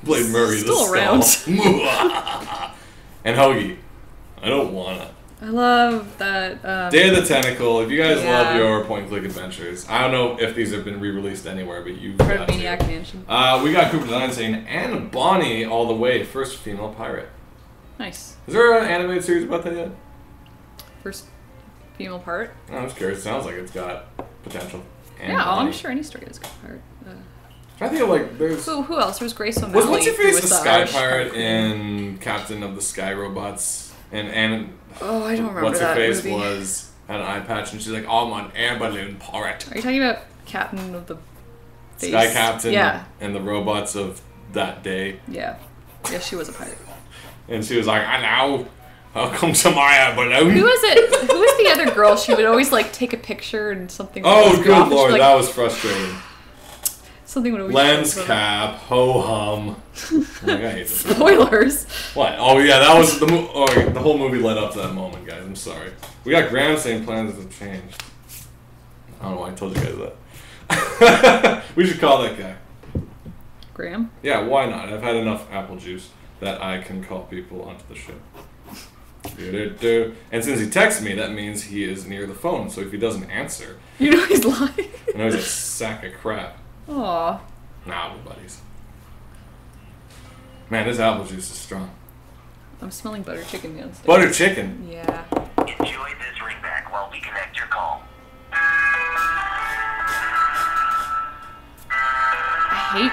Played Murray the Skull. Still around. And Hoagie. I don't wanna. I love that. Day of the Tentacle. If you guys love your point-and-click adventures, I don't know if these have been re-released anywhere, but you've got to. Maniac Mansion. We got Cooper Design saying, Anne Bonny all the way, first female pirate. Nice. Is there an animated series about that yet? First female pirate? I'm just curious. It sounds like it's got potential. I'm sure any story has got pirate. I think like there's. Who else? There was Grace O'Malley. What's your face? The Sky Pirate and Captain of the Sky Robots and. Oh, I don't remember what's that her face movie. had an eye patch and she's like, oh, I'm an air balloon pirate. Are you talking about Captain of the Face? Sky Captain and the robots of that day. Yeah. Yeah, she was a pirate. And she was like, I know. Welcome to my air balloon. Who was it? Who was the other girl? She would always like take a picture and something. Oh, good lord, that was frustrating. Something would always. Lens cap, ho hum. Like, I hate this. Spoilers. What? Oh yeah, that was the the whole movie led up to that moment, guys. I'm sorry. We got Graham saying plans have changed. I don't know why I told you guys that. We should call that guy. Graham? Yeah, why not? I've had enough apple juice that I can call people onto the show. And since he texts me, that means he is near the phone. So if he doesn't answer, you know he's lying. I know he's a sack of crap. Aw. Nah, we're buddies. Man, this apple juice is strong. I'm smelling butter chicken downstairs. Butter chicken? Yeah. Enjoy this ringback while we connect your call. I hate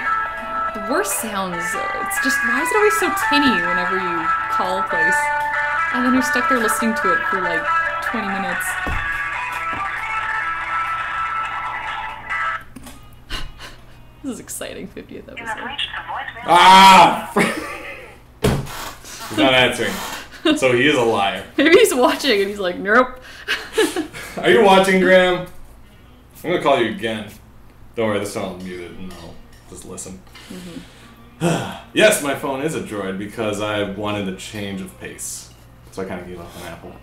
the worst sounds. It's just, why is it always so tinny whenever you call a place? And then you're stuck there listening to it for like 20 minutes. This is exciting, 50th episode. Ah! He's not answering. So he is a liar. Maybe he's watching and he's like, nope. Are you watching, Graham? I'm gonna call you again. Don't worry, this time I'll mute it and I'll just listen. Mm-hmm. Yes, my phone is a Droid because I wanted a change of pace. So I kind of gave up on Apple.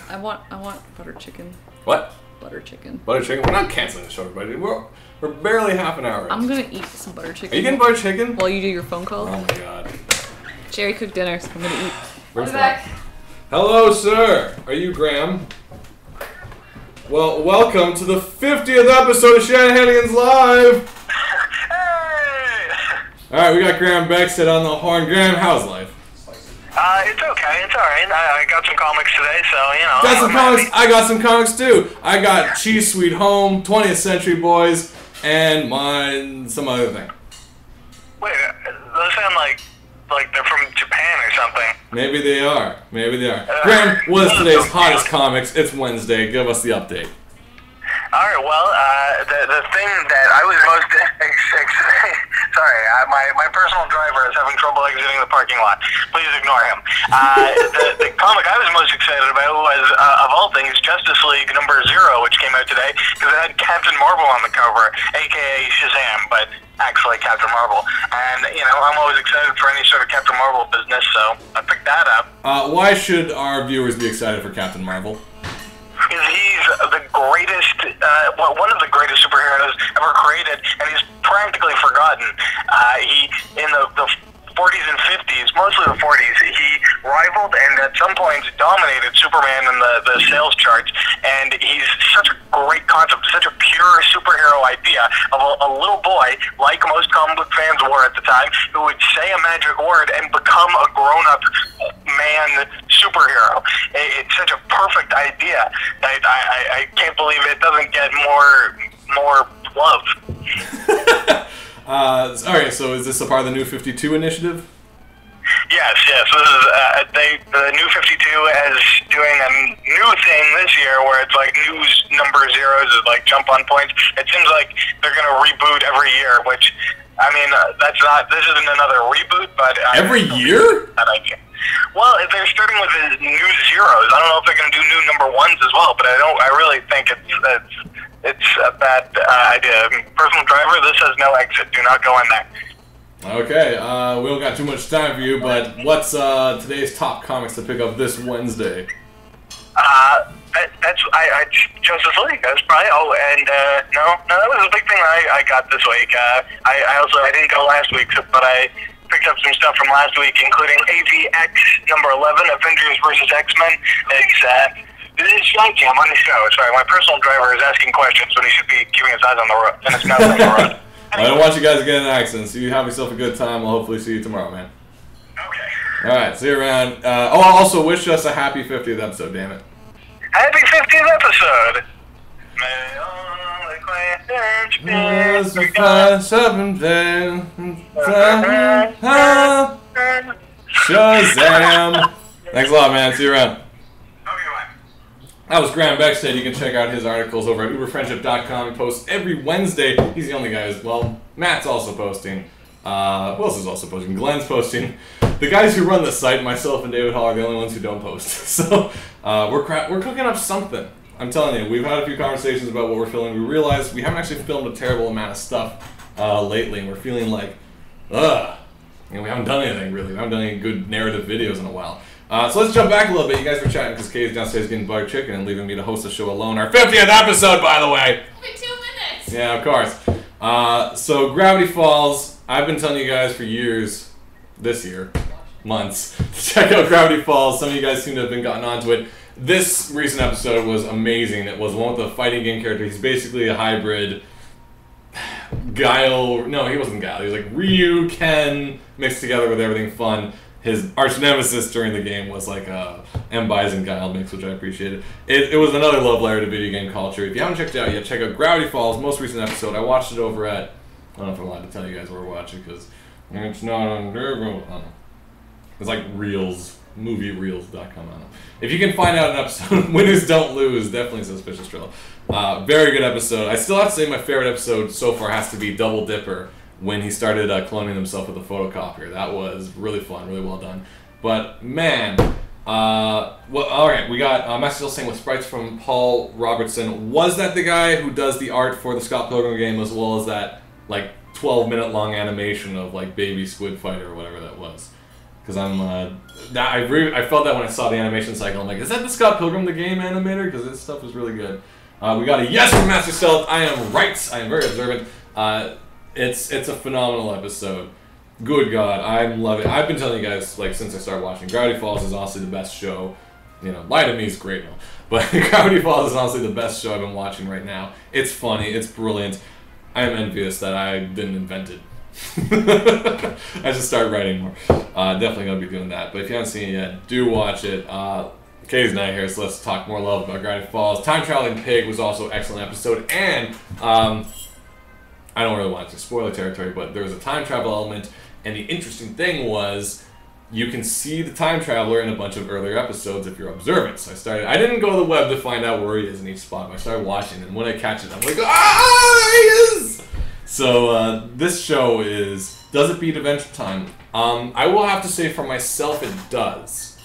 I want butter chicken. What? Butter chicken. Butter chicken? We're not canceling the show, everybody. We're barely half an hour in. I'm gonna eat some butter chicken. Are you getting butter chicken? While you do your phone call? Oh my god. Jerry cooked dinner, so I'm gonna eat. Where's that? Hello, sir. Are you Graham? Well, welcome to the 50th episode of Shanahanigans Live. Hey! Alright, we got Graham Beckstead on the horn. Graham, how's life? It's okay. It's alright. I got some comics today, so, you know. Got some comics. I got some comics, too. I got Cheese Sweet Home, 20th Century Boys, and some other thing. Wait, those sound like they're from Japan or something. Maybe they are. Graham, what is today's hottest comics? It's Wednesday. Give us the update. Alright, well, the thing that I was most sorry, my personal driver is having trouble exiting the parking lot. Please ignore him. The comic I was most excited about was, of all things, Justice League number 0, which came out today, because it had Captain Marvel on the cover, aka Shazam, but actually Captain Marvel. And, you know, I'm always excited for any sort of Captain Marvel business, so I picked that up. Why should our viewers be excited for Captain Marvel? He's the greatest, one of the greatest superheroes ever created, and he's practically forgotten. He, in the 40s and 50s, mostly the 40s, he rivaled and at some points dominated Superman in the sales charts, and he's such a great concept such a pure superhero idea of a little boy, like most comic book fans were at the time, who would say a magic word and become a grown-up man superhero. It's such a perfect idea. I can't believe it doesn't get more love. All right, so is this a part of the New 52 initiative? Yes. This is the New 52 is doing a new thing this year where it's like news number zeros is like jump on points. It seems like they're going to reboot every year, which, I mean, this isn't another reboot, but... Every year? That idea. Well, if they're starting with the new zeros, I don't know if they're going to do new number ones as well, but I really think it's a bad idea. Personal driver, this has no exit. Do not go in there. Okay, we don't got too much time for you, but what's today's top comics to pick up this Wednesday? That's Justice League. That's probably no, that was a big thing I got this week. I didn't go last week, but I picked up some stuff from last week, including AVX number 11, Avengers vs. X-Men. This is Yankee. I'm on the show. Sorry, my personal driver is asking questions when he should be keeping his eyes on the road and his mouth on the road. I don't want you guys to get in accidents. So you have yourself a good time. I'll hopefully see you tomorrow, man. Okay. Alright, see you around. I'll also wish us a happy 50th episode, damn it. Happy 50th episode! May all the questions be Shazam! Thanks a lot, man. See you around. Okay, bye. That was Graham Beckstead. You can check out his articles over at uberfriendship.com. He posts every Wednesday. He's the only guy well, Matt's also posting. Who else is also posting? Glenn's posting. The guys who run the site, myself and David Hall, are the only ones who don't post. So, we're cooking up something. I'm telling you, we've had a few conversations about what we're filming. We realized we haven't actually filmed a terrible amount of stuff lately, and we're feeling like, we haven't done anything, really. We haven't done any good narrative videos in a while. So let's jump back a little bit. You guys were chatting because Kay's downstairs getting buttered chicken and leaving me to host the show alone. Our 50th episode, by the way! Only 2 minutes! Yeah, of course. So Gravity Falls, I've been telling you guys for years, this year, months, to check out Gravity Falls. Some of you guys seem to have been gotten onto it. This recent episode was amazing. It was one with the fighting game character. He's basically a hybrid Guile. No, he wasn't Guile. He was like Ryu, Ken, mixed together with everything fun. His arch nemesis during the game was like a M. Bison Guile mix, which I appreciated. It was another love letter to video game culture. If you haven't checked it out yet, check out Gravity Falls, most recent episode. I watched it over at, I don't know if I'm allowed to tell you guys where we're watching because it's not on, I don't know. It's like Reels, moviereels.com. I don't know. If you can find out an episode, Winners Don't Lose, definitely Suspicious Drill. Very good episode. I still have to say my favorite episode so far has to be Double Dipper, when he started cloning himself with a photocopier. That was really fun, really well done. But man, well, alright, we got Master still saying with sprites from Paul Robertson. Was that the guy who does the art for the Scott Pilgrim game as well as that like 12-minute long animation of like Baby Squid Fighter or whatever that was? Because I felt that when I saw the animation cycle. I'm like, is that the Scott Pilgrim the game animator? Because this stuff is really good. We got a yes from Master Stealth. I am right. I am very observant. It's a phenomenal episode. Good God, I love it. I've been telling you guys like since I started watching. Gravity Falls is honestly the best show. You know, Lie to Me is great, but Gravity Falls is honestly the best show I've been watching right now. It's funny. It's brilliant. I am envious that I didn't invent it. I should start writing more. Definitely gonna be doing that. But if you haven't seen it yet, do watch it. Kay's not here, so let's talk more love about Gravity Falls. Time Traveling Pig was also an excellent episode, and I don't really want to spoil territory, but there was a time travel element, and the interesting thing was you can see the time traveler in a bunch of earlier episodes if you're observant. So I didn't go to the web to find out where he is in each spot, but I started watching, and when I catch it, I'm like, ah, there he is! So this show does it beat Adventure Time? I will have to say for myself it does.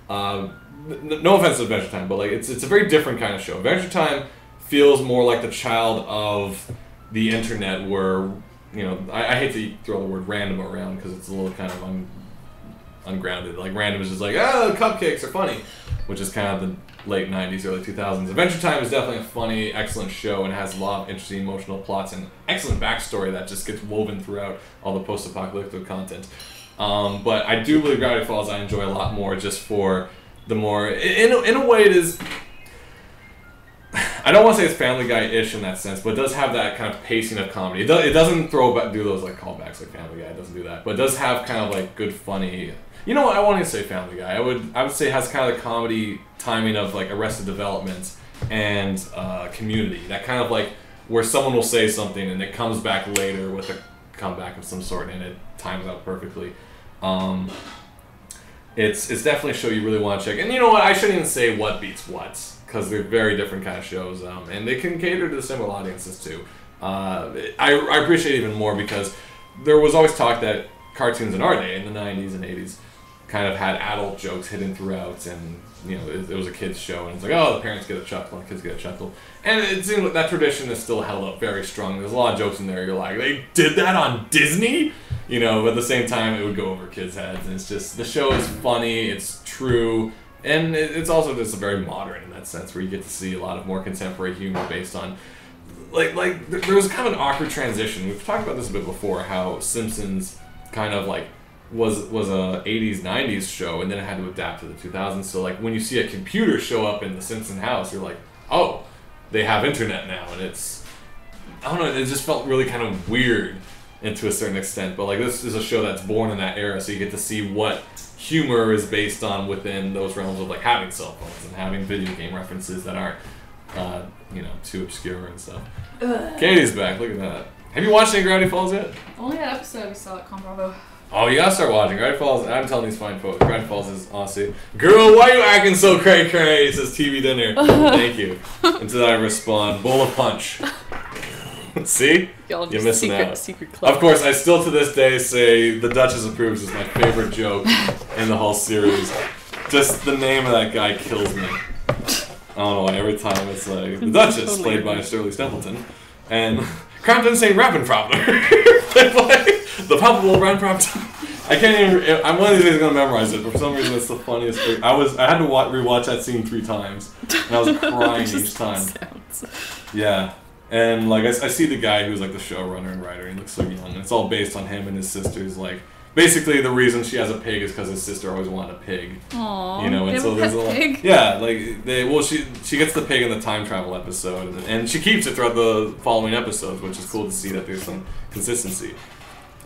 No offense to Adventure Time, but like it's a very different kind of show. Adventure Time feels more like the child of the internet where, you know, I hate to throw the word random around because it's a little kind of ungrounded. Like random is just like, cupcakes are funny, which is kind of the late 90s, early 2000s. Adventure Time is definitely a funny, excellent show and has a lot of interesting emotional plots and excellent backstory that just gets woven throughout all the post-apocalyptic content. But I do believe Gravity Falls I enjoy a lot more just for the more, in a way it is, I don't want to say it's Family Guy-ish in that sense, but it does have that kind of pacing of comedy. It doesn't do those like callbacks like Family Guy. It doesn't do that, but it does have kind of like good, funny. You know what? I won't even say Family Guy. I would say it has kind of the comedy timing of like Arrested Development and Community. That kind of like where someone will say something and it comes back later with a comeback of some sort and it times out perfectly. It's definitely a show you really want to check. And you know what? I shouldn't even say what beats what, because they're very different kind of shows, and they can cater to similar audiences too. I appreciate it even more because there was always talk that cartoons in our day, in the 90s and 80s, kind of had adult jokes hidden throughout, and you know it was a kids show, and it's like, oh, the parents get a chuckle, the kids get a chuckle, and it seems like that tradition is still held up very strong. There's a lot of jokes in there. You're like, they did that on Disney, you know, but at the same time, it would go over kids' heads, and it's just the show is funny, it's true, and it's also just very modern in that sense, where you get to see a lot of more contemporary humor based on. Like there was kind of an awkward transition. We've talked about this a bit before, how Simpsons kind of like was a 80s, 90s show, and then it had to adapt to the 2000s. So like when you see a computer show up in the Simpson house, you're like, oh, they have internet now, and it's, I don't know, it just felt really kind of weird and to a certain extent. But like this is a show that's born in that era, so you get to see what humor is based on within those realms of like having cell phones and having video game references that aren't too obscure and stuff. Katie's back. Look at that. Have you watched any Gravity Falls yet? Only that episode we saw at Con Bravo. Oh, you gotta start watching Gravity Falls. I'm telling these fine folks, Gravity Falls is honestly, girl, why you acting so cray cray? It says TV dinner. Thank you. And to that I respond, bowl of punch. See? You're missing out. Secret club. Of course, I still to this day say The Duchess Approves is my favorite joke in the whole series. Just the name of that guy kills me. I don't know why, every time it's like, the Duchess, totally played by Shirley Stempleton, and Crampton saying rapping prompter. The palpable rhyme prompter. I can't even, I'm one of these days going to memorize it, but for some reason it's the funniest thing. I had to rewatch that scene 3 times, and I was crying each time. Yeah. And like I see the guy who's like the showrunner and writer, and he looks so young, and it's all based on him and his sister's like, basically, the reason she has a pig is because his sister always wanted a pig. Aww, you know, and so there's a lot. Pig? Yeah, like she gets the pig in the time travel episode, and she keeps it throughout the following episodes, which is cool to see that there's some consistency.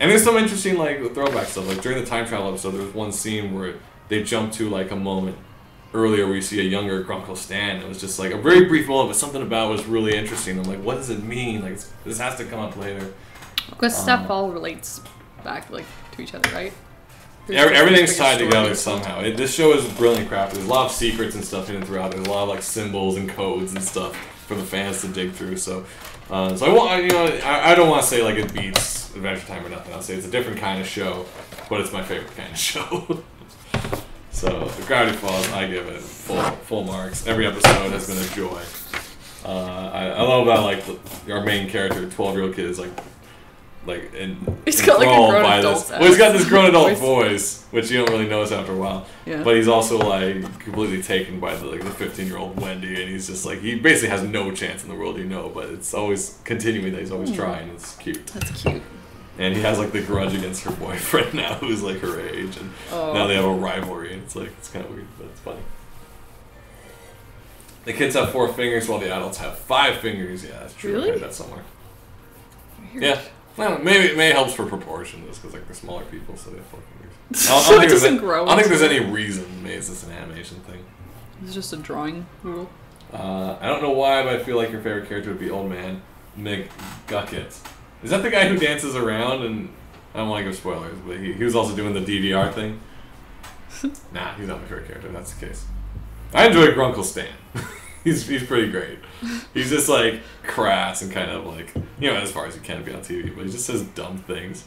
And there's some interesting like throwback stuff. Like during the time travel episode, there was one scene where they jump to like a moment earlier where you see a younger Grunkle Stan. It was just like a very brief moment, but something about it was really interesting. I'm like, what does it mean? Like this has to come up later. Because stuff all relates back like to each other, right? Everything's tied together somehow. This show is brilliantly crafted. There's a lot of secrets and stuff hidden throughout. There's a lot of like symbols and codes and stuff for the fans to dig through. So I don't want to say like it beats Adventure Time or nothing. I'll say it's a different kind of show, but it's my favorite kind of show. So the Gravity Falls, I give it full marks. Every episode has been a joy. I love that like our main character, 12-year-old kid, is he's got like a grown adult he's got this grown adult voice, which you don't really notice after a while. Yeah. But he's also like completely taken by the 15-year-old Wendy, and he's just like, he basically has no chance in the world, but it's always continuing that he's always trying. It's cute. That's cute. And he has like the grudge against her boyfriend now, who's like her age, and now they have a rivalry, and it's kind of weird, but it's funny. The kids have 4 fingers while the adults have 5 fingers. Yeah, that's true. Really? I read that somewhere. Weird. Yeah. Well, maybe it helps for proportion, just because like they're smaller people, so they have 4 fingers. So it doesn't grow. I don't think there's any reason. Maybe it's just an animation thing. It's just a drawing rule. I don't know why, but I feel like your favorite character would be Old Man McGucket. Is that the guy who dances around? And I don't want to give spoilers, but he was also doing the DVR thing. Nah, he's not my favorite character. If that's the case. I enjoy Grunkle Stan. He's pretty great. He's just like crass and kind of like, as far as he can be on TV, but he just says dumb things.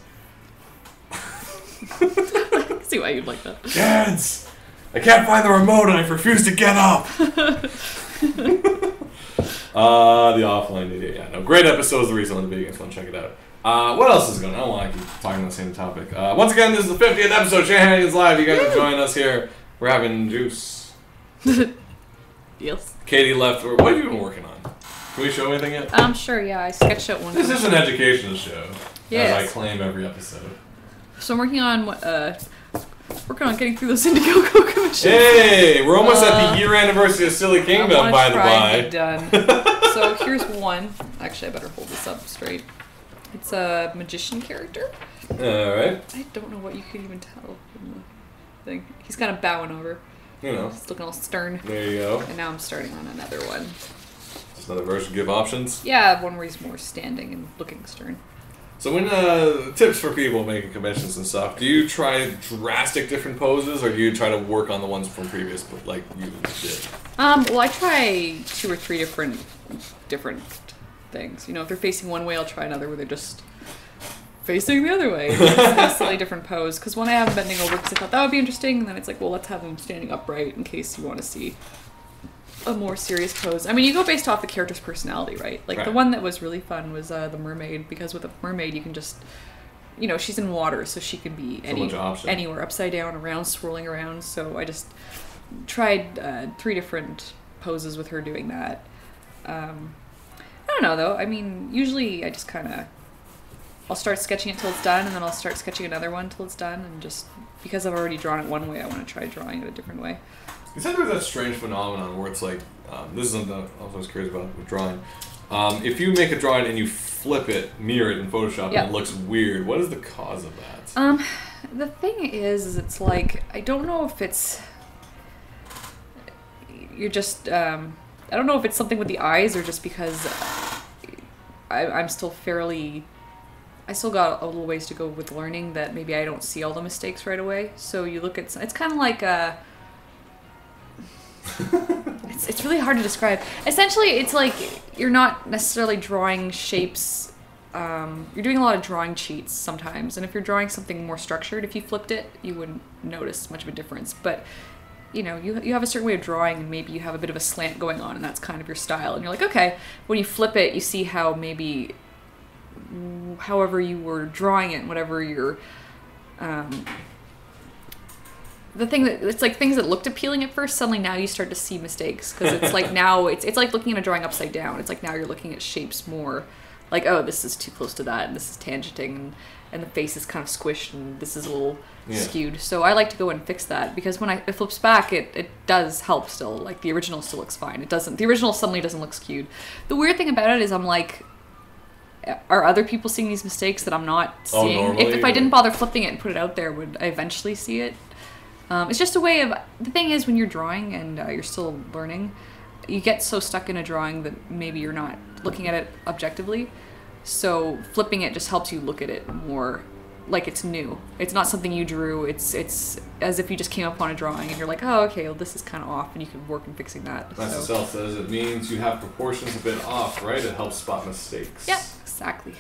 I can see why you'd like that. Kids! I can't find the remote and I refuse to get up! The offline idiot. Yeah, no, great episodes. The reason on the video games, want to check it out. What else is going on? I don't want to keep talking on the same topic. Once again, this is the 50th episode. Shenanigans Live. You guys are joining us here. We're having juice. Yes. Katie left. What have you been working on? Can we show anything yet? Sure, yeah. I sketched out one. This is an educational show. Yes. As I claim every episode. So I'm working on getting through those Indiegogo commissions. Hey! We're almost at the year anniversary of Silly Kingdom, by the by. Done. So here's one. Actually, I better hold this up straight. It's a magician character. Alright. I don't know what you could even tell from the thing. He's kind of bowing over. You know. He's looking all stern. There you go. And now I'm starting on another one. Just another version, give options? Yeah, one where he's more standing and looking stern. So when, tips for people making conventions and stuff, do you try drastic different poses, or do you try to work on the ones from previous, like you did? Well, I try 2 or 3 different things. You know, if they're facing one way, I'll try another where they're just facing the other way. It's a slightly different pose. Because one I have them bending over because I thought that would be interesting, and then it's like, well, let's have them standing upright in case you want to see a more serious pose. I mean, you go based off the character's personality, right? Like, right. The one that was really fun was the mermaid, because with a mermaid, you can just, you know, she's in water, so she can be anywhere, upside down, around, swirling around. So I just tried 3 different poses with her doing that. I don't know, though. I mean, usually I just kind of, I'll start sketching it till it's done, and then I'll start sketching another one till it's done, and just, because I've already drawn it one way, I want to try drawing it a different way. You said there's that strange phenomenon where it's like, this is something I was curious about with drawing. If you make a drawing and you flip it, mirror it in Photoshop, and it looks weird, what is the cause of that? The thing is it's like, I don't know if it's, you're just, I don't know if it's something with the eyes or just because I'm still fairly, I still got a little ways to go with learning that maybe I don't see all the mistakes right away. So you look at, it's kind of like a, it's really hard to describe. Essentially, it's like you're not necessarily drawing shapes. You're doing a lot of drawing cheats sometimes, and if you're drawing something more structured, if you flipped it, you wouldn't notice much of a difference. But you know, you have a certain way of drawing, and maybe you have a bit of a slant going on, and that's kind of your style. And you're like, okay, when you flip it, you see how maybe, however you were drawing it, whatever your the thing that, it's like things that looked appealing at first, suddenly now you start to see mistakes, because it's like now it's like looking at a drawing upside down. It's like now you're looking at shapes more like, oh, this is too close to that, and this is tangenting, and the face is kind of squished, and this is a little skewed. So I like to go and fix that, because when it flips back, it does help still. Like, the original still looks fine. It doesn't, the original suddenly doesn't look skewed. The weird thing about it is I'm like, are other people seeing these mistakes that I'm not seeing? Normally, if I didn't bother flipping it and put it out there, would I eventually see it? It's just a way of, the thing is, when you're drawing and you're still learning, you get so stuck in a drawing that maybe you're not looking at it objectively. So flipping it just helps you look at it more like it's new. It's not something you drew. It's as if you just came upon a drawing and you're like, oh, okay, well, this is kind of off, and you can work in fixing that. That's what Sal says. It means you have proportions a bit off, right? It helps spot mistakes. Yeah, exactly.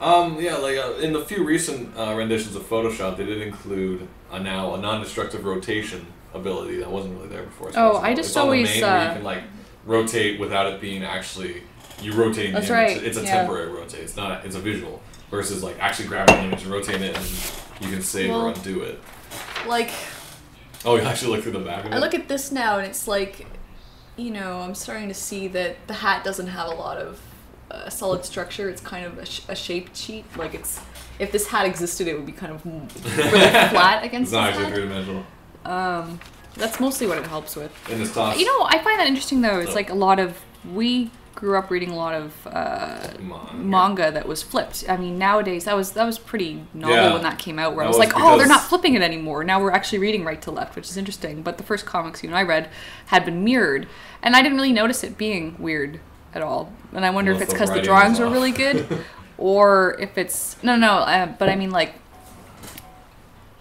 In the few recent renditions of Photoshop, they did include now a non-destructive rotation ability that wasn't really there before. So I just always where you can like rotate without it being actually you rotating the image. Right. It's a temporary rotate. It's not. It's a visual versus like actually grabbing the image and rotating it, and you can save or undo it. Like. Oh, you actually look through the back of it? I look at this now, and it's like, you know, I'm starting to see that the hat doesn't have a lot of solid structure. It's kind of a shaped sheet. Like, it's, if this hat existed, it would be kind of really flat against this hat. It's not actually three-dimensional. That's mostly what it helps with. In this toss. You know, I find that interesting, though. It's like a lot of, we grew up reading a lot of manga that was flipped. I mean, nowadays, that was pretty novel when that came out, where I was like, oh, they're not flipping it anymore. Now we're actually reading right to left, which is interesting. But the first comics you and I read had been mirrored, and I didn't really notice it being weird at all. And I wonder if it's because the drawings were really good, or if it's but I mean, like,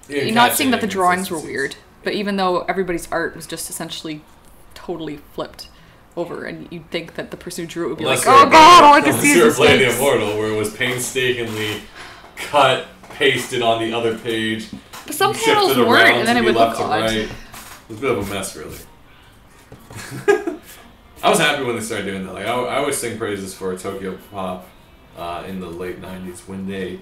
you're not seeing that the drawings were weird, but even though everybody's art was just essentially totally flipped over, and you'd think that the person who drew it would be like, oh god, all I can see is this playing The Immortal, where it was painstakingly cut, pasted on the other page. But some panels weren't, and then it would look odd. Right. It was a bit of a mess, really. I was happy when they started doing that. Like, I always sing praises for Tokyo Pop in the late 90s when they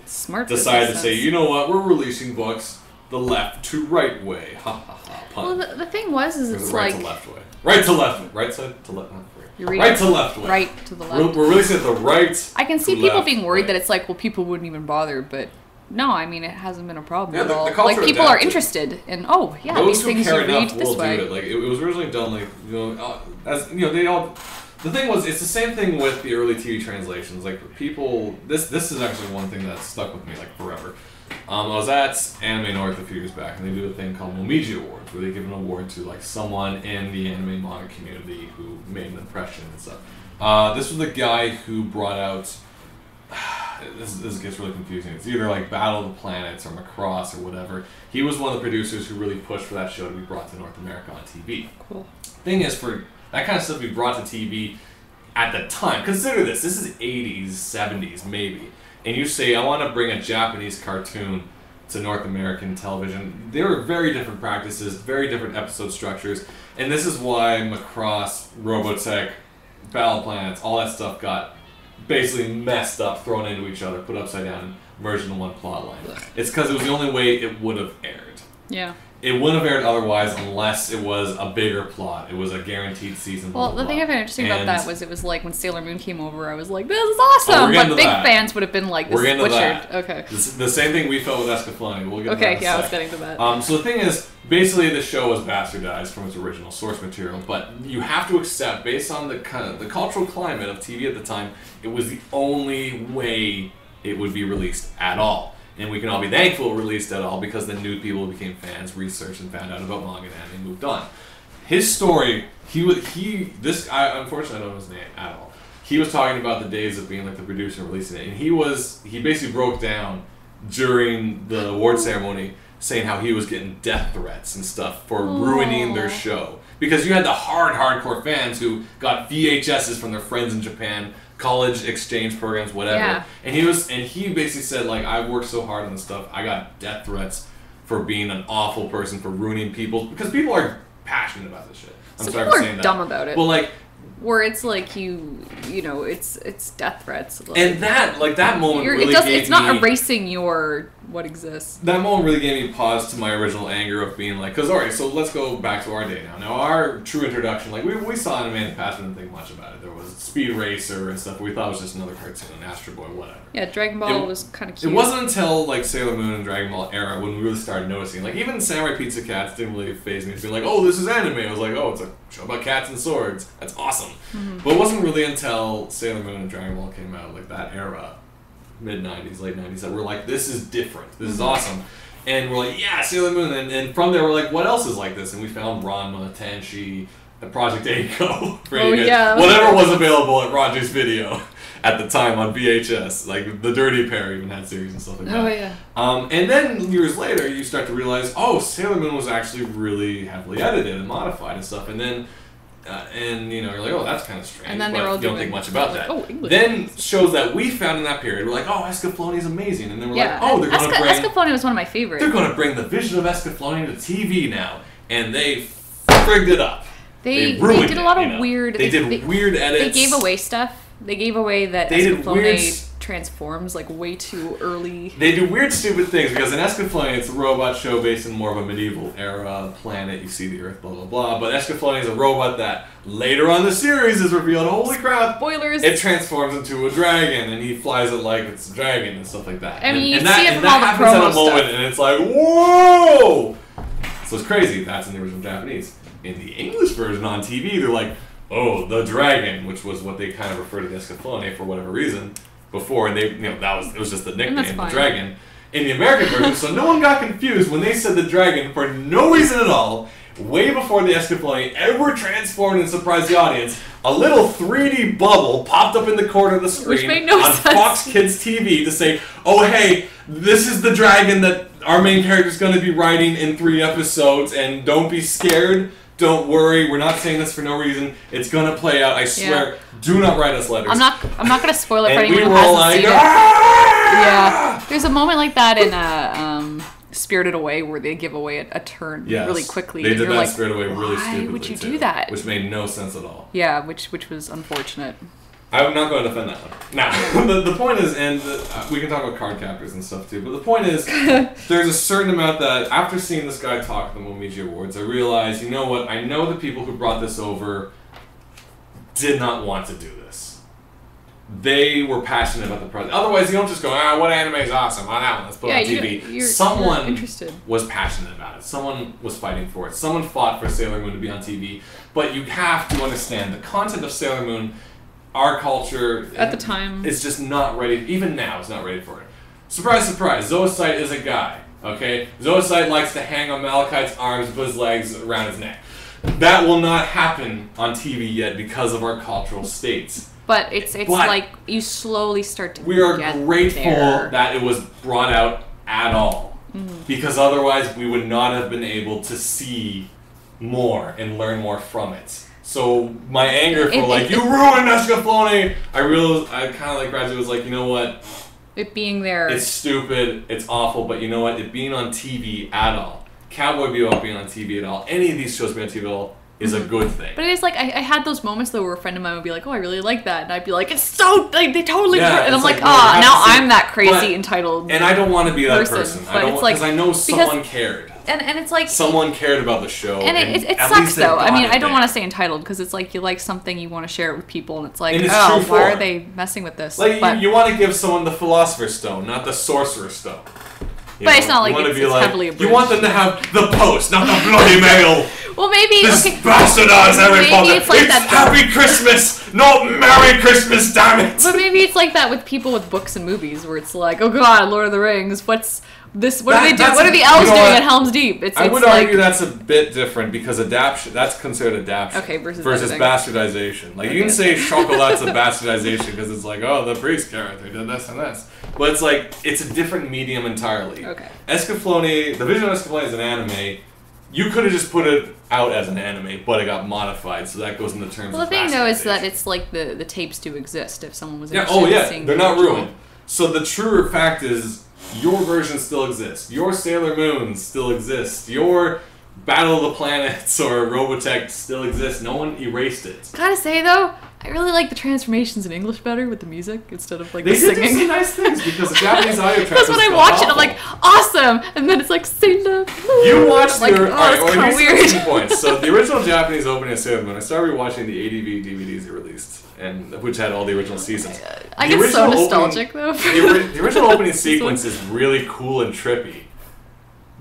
decided to say, you know what, we're releasing books the left to right way. Ha ha ha. Pun. Well, the thing was it's right like... to left way. Right to left way. Right side to left. Right to left way. Right to the left. We're releasing it the right. I can see people being worried that it's like, well, people wouldn't even bother, but... No, I mean, it hasn't been a problem at all. Like, people are interested in, these things you read this way. Do it. Like, it was originally done, like, as you know, the thing was, it's the same thing with the early TV translations. Like, people, this is actually one thing that stuck with me, like, forever. I was at Anime North a few years back, and they do a thing called Momiji Awards, where they give an award to, like, someone in the anime manga community who made an impression and stuff. This was the guy who brought out, this gets really confusing, it's either, like, Battle of the Planets or Macross or whatever. He was one of the producers who really pushed for that show to be brought to North America on TV. Cool. Thing is, for that kind of stuff to be brought to TV at the time, consider this is 80s, 70s, maybe. And you say, I want to bring a Japanese cartoon to North American television. There were very different practices, very different episode structures, and this is why Macross, Robotech, Battle Planets, all that stuff got basically messed up, thrown into each other, put upside down, and merged into one plot line. It's because it was the only way it would have aired. Yeah. It wouldn't have aired otherwise unless it was a bigger plot. It was a guaranteed season. Well, the thing I found interesting about that was it was like when Sailor Moon came over, I was like, this is awesome! But big fans would have been like, this is butchered. Okay. The same thing we felt with Escaflowne. We'll get to that in a I was getting to that. So the thing is, basically the show was bastardized from its original source material, but you have to accept, based on the kind of the cultural climate of TV at the time, it was the only way it would be released at all. And we can all be thankful it released at all because then new people became fans, researched, and found out about manga and anime and moved on. His story, I unfortunately don't know his name at all. He was talking about the days of being like the producer and releasing it, and he basically broke down during the award ceremony saying how he was getting death threats and stuff for ruining their show. Because you had the hardcore fans who got VHSs from their friends in Japan, college exchange programs, whatever. Yeah. And he basically said, like, I've worked so hard on this stuff, I got death threats for being an awful person, for ruining people, because people are passionate about this shit. I'm sorry for saying that. Dumb about it. Well, like, where it's like you know, it's death threats. Like, and that moment really gave me... It's not erasing what exists. That moment really gave me pause to my original anger of being like, because, alright, so let's go back to our day now. Now, our true introduction, like, we saw anime in the past, we didn't think much about it. There was Speed Racer and stuff, we thought it was just another cartoon, Astro Boy, whatever. Yeah, Dragon Ball was kind of cute. It wasn't until, like, Sailor Moon and Dragon Ball era when we really started noticing. Like, even Samurai Pizza Cats didn't really faze me. It's been like, oh, this is anime. I was like, oh, it's a show about cats and swords. That's awesome. Mm-hmm. But it wasn't really until Sailor Moon and Dragon Ball came out, like, that era, mid-90s, late 90s, that we're like, this is different. This is awesome. And we're like, yeah, Sailor Moon. And from there, we're like, what else is like this? And we found Ranma, Tenchi, Project A-Ko. Whatever was available at Rogers Video at the time on VHS. Like, the Dirty Pair even had series and stuff like that. Oh, yeah. And then, years later, you start to realize, oh, Sailor Moon was actually really heavily edited and modified and stuff. And then... and you know, you're like, oh, that's kind of strange. And then but you don't think much about that. Oh, English. Then shows that we found in that period, we're like, oh, Escaflowne is amazing, and then we're like, oh, they're going to bring Escaflowne was one of my favorites. They're going to bring the vision of Escaflowne to TV now, and they frigged it up. They did a lot of weird. They did weird edits. They gave away stuff. They gave away that Escaflowne transforms like way too early. They do weird, stupid things because in Escaflowne, it's a robot show based in more of a medieval era planet. You see the Earth, blah blah blah. But Escaflowne is a robot that later on the series is revealed. Holy crap! Spoilers! It transforms into a dragon and he flies it like it's a dragon and stuff like that. I mean, and you see it from all the happens promo at a moment, stuff. and it's like, whoa! So it's crazy. That's in the original Japanese. In the English version on TV, they're like, oh, the dragon, which was what they kind of referred to the Escaflowne for whatever reason before, and it was just the nickname, the dragon. In the American version, so no one got confused when they said the dragon for no reason at all. Way before the Escaflowne ever transformed and surprised the audience, a little 3D bubble popped up in the corner of the screen on Fox Kids TV to say, oh hey, this is the dragon that our main character is going to be riding in 3 episodes, and don't be scared. Don't worry, we're not saying this for no reason. It's gonna play out. I swear. Yeah. Do not write us letters. I'm not gonna spoil it for anyone who hasn't seen it. Yeah, there's a moment like that in Spirited Away where they give away a turn really quickly. They did that Spirited Away really stupidly. Why would you do that? Which made no sense at all. Yeah, which was unfortunate. I'm not going to defend that one. Now, the point is, and we can talk about card captors and stuff too, but the point is, there's a certain amount that, after seeing this guy talk at the Momiji Awards, I realized, you know what, I know the people who brought this over did not want to do this. they were passionate about the project. Otherwise, you don't just go, what anime is awesome? On that one, let's put it on TV. Someone was passionate about it. Someone was fighting for it. Someone fought for Sailor Moon to be on TV. But you have to understand the content of Sailor Moon, our culture... At the time. It's just not ready. Even now, it's not ready for it. Surprise, surprise. Zoocyte is a guy. Okay? Zoocyte likes to hang on Malachite's arms, put his legs around his neck. That will not happen on TV yet because of our cultural states. But it's like you slowly start to we are grateful that it was brought out at all. Mm-hmm. Because otherwise we would not have been able to see more and learn more from it. So my anger for you ruined Escaflowne, I kind of like gradually was like, you know what? It being there. It's stupid, it's awful, but you know what? It being on TV at all, Cowboy Bebop being on TV at all, any of these shows being on TV at all, is a good thing. But it's like, I had those moments though where a friend of mine would be like, oh, I really like that. And I'd be like, it's so, like, they totally... and I'm like, now I'm that crazy entitled And I don't want to be that person. Because I know someone cared. And it's like... Someone cared about the show. And it sucks though. I mean, I don't want to say entitled because it's like you like something, you want to share it with people, and it's like, why are they messing with this? Like, you want to give someone the Philosopher's Stone, not the Sorcerer's Stone. But it's not like it's heavily abridged. You want them to have the post, not the bloody mail. Well, maybe... This bastardized every public. It's like that, Happy Christmas, not Merry Christmas, damn it. But maybe it's like that with people with books and movies, where it's like, oh god, Lord of the Rings, what's this? What are they doing? What are the elves doing at Helm's Deep? I would argue that's a bit different because that's considered adaptation. Okay, versus bastardization. Like you can say Chocolatte's a bastardization because it's like, oh, the priest character did this and this. But it's like, it's a different medium entirely. Okay. Escaflowne, the Vision of Escaflowne is an anime. You could have just put it out as an anime, but it got modified, so that goes in the terms of the thing, though, is that it's like the tapes do exist if someone was interested in seeing they're not ruined. So the truer fact is, your version still exists. Your Sailor Moon still exists. Your Battle of the Planets or Robotech still exists. No one erased it. Gotta say, though, I really like the transformations in English better with the music instead of the singing. They did do some nice things because the Japanese audio track because when I watch it, I'm like, awesome! And then it's like, Sailor Moon. You watched it's kind of weird. 2 points. So the original Japanese opening of Sailor Moon, I started rewatching the ADV DVDs they released, and which had all the original seasons. I get so nostalgic, though. The original opening sequence is really cool and trippy.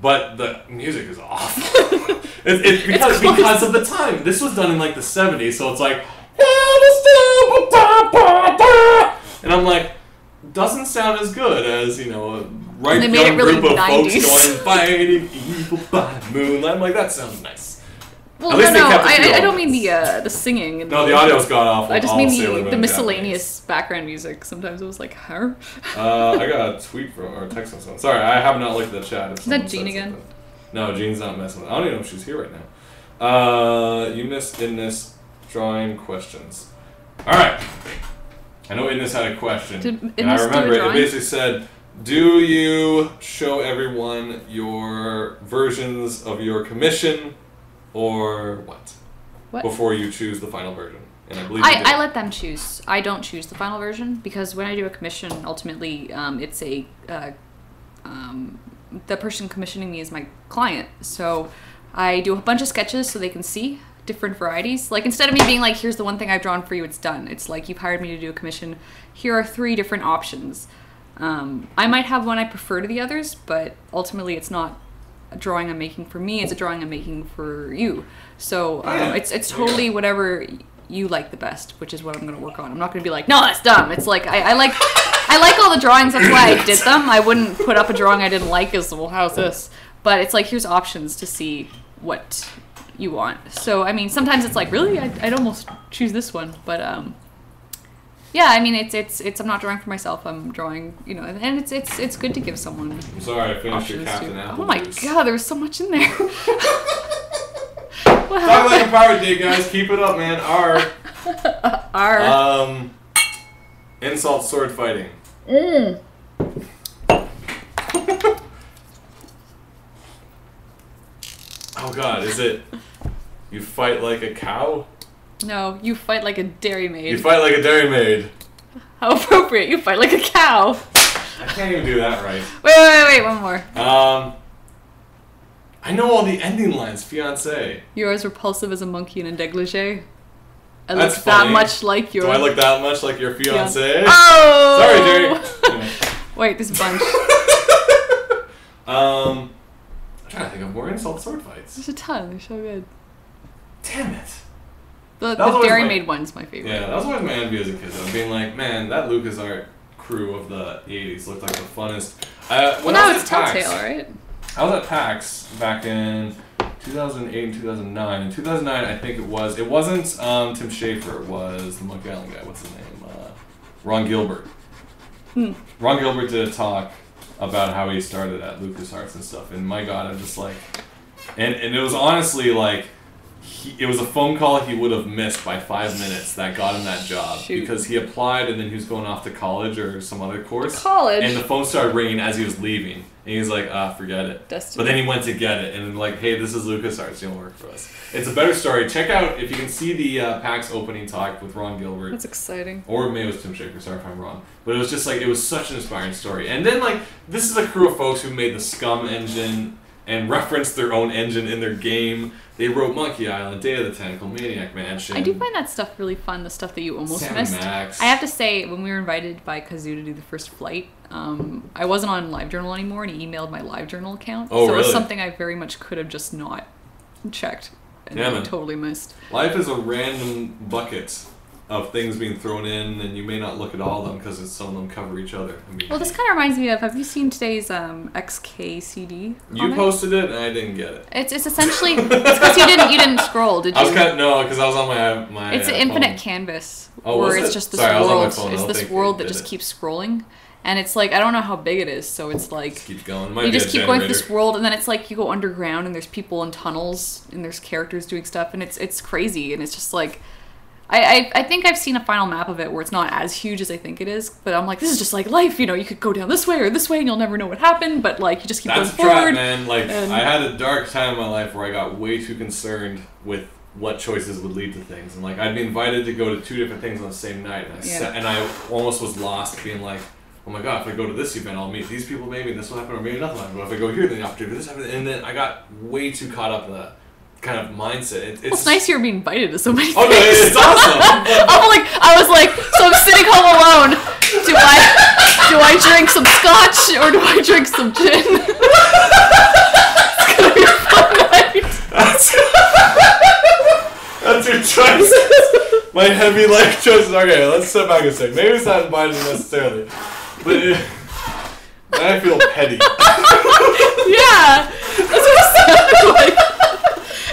But the music is awful. it's because of the time. This was done in the 70s, so it's like... And I'm like, doesn't sound as good as, a right young group of 90s. Folks going fighting evil by moonlight. I'm like, that sounds nice. Well, I don't mean the singing. No, the audio's got off. I just mean the miscellaneous background music. Sometimes it was like, her. I got a tweet or a text from someone. Sorry, I have not looked at the chat. Is that Jean again? Something. No, Jean's not messing with it. I don't even know if she's here right now. You missed Innis drawing questions. Alright. I know Innis had a question. And I remember it. It basically said, do you show everyone your versions of your commission or what? Before you choose the final version? And I believe I let them choose. I don't choose the final version because when I do a commission, ultimately it's a the person commissioning me is my client. So I do a bunch of sketches so they can see different varieties. Like, instead of me being like, here's the one thing I've drawn for you, it's done. It's like, you've hired me to do a commission. Here are 3 different options. I might have one I prefer to the others, but ultimately it's not a drawing I'm making for me, it's a drawing I'm making for you. So it's totally whatever you like the best, which is what I'm going to work on. I'm not going to be like, no, that's dumb. It's like, I like all the drawings, that's why I did them. I wouldn't put up a drawing I didn't like as, well, how's this? But it's like, here's options to see what you want. So, I mean, sometimes it's like, really? I'd almost choose this one. But, yeah, I mean, it's I'm not drawing for myself. I'm drawing, and it's good to give someone. I'm sorry, I finished your Captain Apple. Oh my god, there was so much in there. Talk like a pirate day, guys. Keep it up, man. R. Insult sword fighting. Oh god, is it you fight like a cow? No, you fight like a dairymaid. You fight like a dairymaid. How appropriate, you fight like a cow. I can't even do that right. Wait, one more. I know all the ending lines, fiancé. You're as repulsive as a monkey in a dégagé. I look that much like your... Do I look that much like your fiancé? Yeah. Oh! Sorry, Jerry. Anyway. Wait, there's a bunch. I'm trying to think of more insult sword fights. There's a ton. They're so good. Damn it. The Dairy Maid one's my favorite. Yeah, that was always my envy as a kid, though. Being like, man, that LucasArts crew of the 80s looked like the funnest. Well, now it's Telltale, right? I was at PAX back in 2008 and 2009. In 2009, I think it wasn't Tim Schafer, it was the Monkey Island guy. What's his name? Ron Gilbert. Ron Gilbert did a talk about how he started at LucasArts and stuff. And my God, I'm just like... And it was honestly like... It was a phone call he would have missed by 5 minutes that got him that job. Shoot. Because he applied and then he was going off to college or some other course. College? And the phone started ringing as he was leaving. And he was like, forget it. Destiny. But then he went to get it and like, hey, this is LucasArts, you don't work for us. It's a better story. Check out, if you can see the PAX opening talk with Ron Gilbert. That's exciting. Or maybe it was Tim Schafer, sorry if I'm wrong. But it was just like, it was such an inspiring story. And then like, this is a crew of folks who made the Scum engine and referenced their own engine in their game. They wrote Monkey Island, Day of the Tentacle, Maniac Mansion. I do find that stuff really fun, the stuff that you almost Sam missed. Max. I have to say, when we were invited by Kazoo to do the first flight, I wasn't on LiveJournal anymore, and he emailed my LiveJournal account. Oh, so really? it was something I very much could have just not checked and totally missed. Life is a random bucket of things being thrown in, and you may not look at all of them because some of them cover each other. I mean, Well, this kind of reminds me of, have you seen today's XK CD? You posted it, and I didn't get it. It's essentially, it's because you didn't scroll, did you? No, because I was on my It's an phone. infinite canvas, Oh, where was it's it? just this Sorry, I was on my world. phone. I It's don't this think world it that did just it. keeps scrolling. And it's like, I don't know how big it is, so it's like... Just keeps going. It might you be just a keep going through generator. this world, and then it's like you go underground, and there's people in tunnels, and there's characters doing stuff, and it's crazy, and it's just like... I think I've seen a final map of it where it's not as huge as I think it is, but I'm like, this is just like life, you know, you could go down this way or this way, and you'll never know what happened, but like, you just keep That's going forward. man. Like, I had a dark time in my life where I got way too concerned with what choices would lead to things, and like, I'd be invited to go to 2 different things on the same night, and I almost was lost, being like, oh my God, if I go to this event, I'll meet these people, maybe this will happen, or maybe nothing will happen. But if I go here, then the opportunity this happens, and then I got way too caught up in that kind of mindset. It's nice you're being invited to so many things. Oh no, it's awesome. I was like, so I'm sitting home alone. Do I drink some scotch or do I drink some gin? It's gonna be a fun night. That's your choice. My heavy life choices. Okay, let's step back a second. Maybe it's not invited necessarily, but I feel petty. Yeah, that's what it sounded like.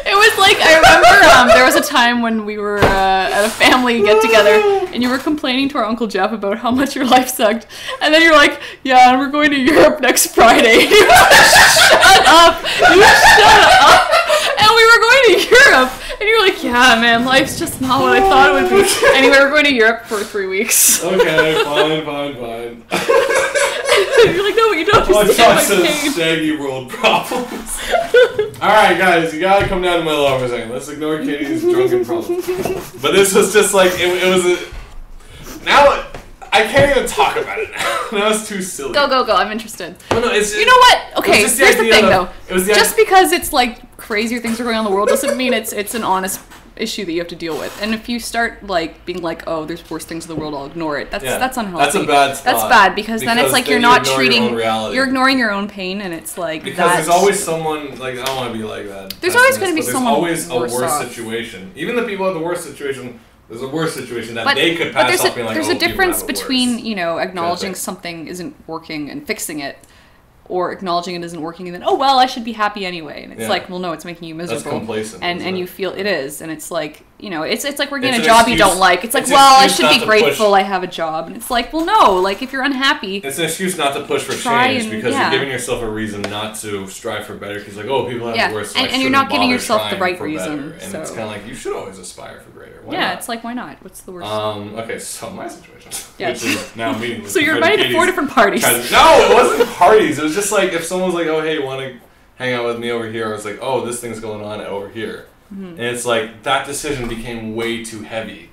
It was like, I remember there was a time when we were at a family get-together, and you were complaining to our Uncle Jeff about how much your life sucked, and then you're like, yeah, and we're going to Europe next Friday. And you're like, shut up! You shut up! And we were going to Europe, and you're like, yeah, man, life's just not what I thought it would be. Anyway, we're going to Europe for 3 weeks. Okay, fine. You're like, no, but you don't understand my pain. Shaggy world problems. Alright, guys, you gotta come down to my level for a second. Let's ignore Katie's drunken problems. But this was just like, it was a... Now, I can't even talk about it now. Now it's too silly. Go, I'm interested. Well, no, it's, you know what? Okay, here's the thing, though. Just because it's like crazier things are going on in the world doesn't mean it's an honest issue that you have to deal with. And if you start like being like, oh, there's worse things in the world, I'll ignore it. That's unhealthy. That's a bad thought. That's bad because then it's like you're not treating, you're ignoring your own pain, and it's like because there's always someone like I don't want to be like that. There's always going to be someone. There's always a worse situation. Even the people at the worst situation. There's a worse situation that they could pass off being like, there's oh, a difference people have it between, worse. you know, acknowledging something isn't working and fixing it, or acknowledging it isn't working and then, oh, well, I should be happy anyway. And it's like, well, no, it's making you miserable. That's complacent. And you feel it is. And it's like, you know, it's like working a job you don't like. It's like, well, I should be grateful I have a job. And it's like, well, no, like if you're unhappy. It's an excuse not to push for change because you're giving yourself a reason not to strive for better because like, oh, people have it worse. So and you're not giving yourself the right reason. And it's kind of like, you should always aspire for greater. Why not? It's like, why not? What's the worst? Okay, so my situation, which is now meaningless. So you're invited to 4 different parties. No, it wasn't parties. It was just like if someone was like, oh, hey, you want to hang out with me over here? I was like, oh, this thing's going on over here. Mm-hmm. And it's like that decision became way too heavy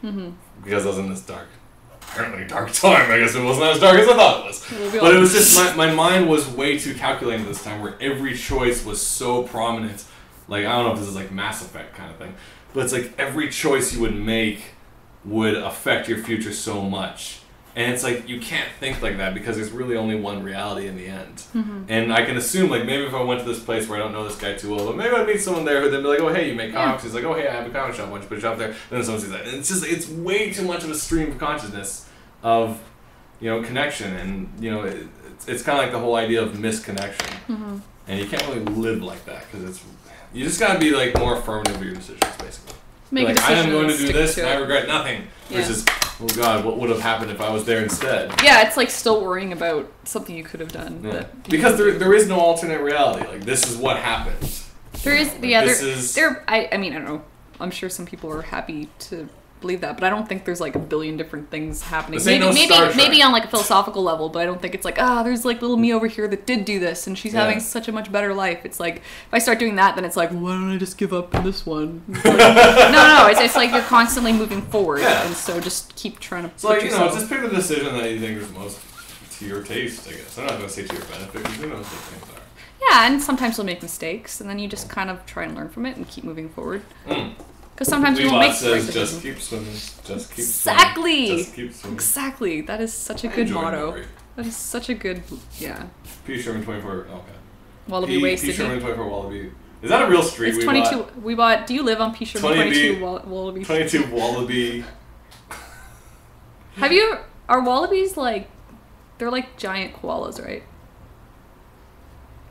because I was in this apparently dark time. I guess it wasn't as dark as I thought it was. But it was just, my mind was way too calculated this time where every choice was so prominent. Like, I don't know if this is like Mass Effect kind of thing. But it's like every choice you would make would affect your future so much. And it's like, you can't think like that because there's really only one reality in the end. Mm-hmm. And I can assume, like, maybe if I went to this place where I don't know this guy too well, but maybe I'd meet someone there who'd then be like, oh, hey, you make comics? He's like, oh, hey, I have a comic shop. Why don't you put a shop there? And then someone sees that. And it's just, it's way too much of a stream of consciousness of, you know, connection. And, you know, it's kind of like the whole idea of misconnection. Mm-hmm. And you can't really live like that because it's, you just got to be, like, more affirmative of your decisions, basically. Make like, I am going to do this, to and I regret nothing. Yeah. Versus, oh God, what would have happened if I was there instead? Yeah, it's like still worrying about something you could have done. Yeah. Because there is no alternate reality. Like, this is what happened. There is, Like, yeah. I mean, I don't know. I'm sure some people are happy to believe that, but I don't think there's like a billion different things happening. Maybe on like a philosophical level, but I don't think it's like, there's like little me over here that did do this and she's having such a much better life. It's like, if I start doing that, then it's like, why don't I just give up on this one? It's like, no, it's like you're constantly moving forward, and so just keep trying to. It's like, you know, just pick the decision that you think is most to your taste. I guess I'm not gonna say to your benefit because who knows what things are. Yeah, and sometimes you'll make mistakes, and then you just kind of try and learn from it and keep moving forward. Because sometimes you won't make the right decision. Just keep swimming. Just keep exactly. swimming. Just keep swimming. Exactly. That is such a good motto. That is such a good, P. Sherman 24. Okay. Wallaby Way, Sydney. P. Sherman 24 Wallaby. Is that a real street? It's 22. We bought. Do you live on P. Sherman 22 Wallaby? 22 Wallaby. Have you? Are wallabies like? They're like giant koalas, right?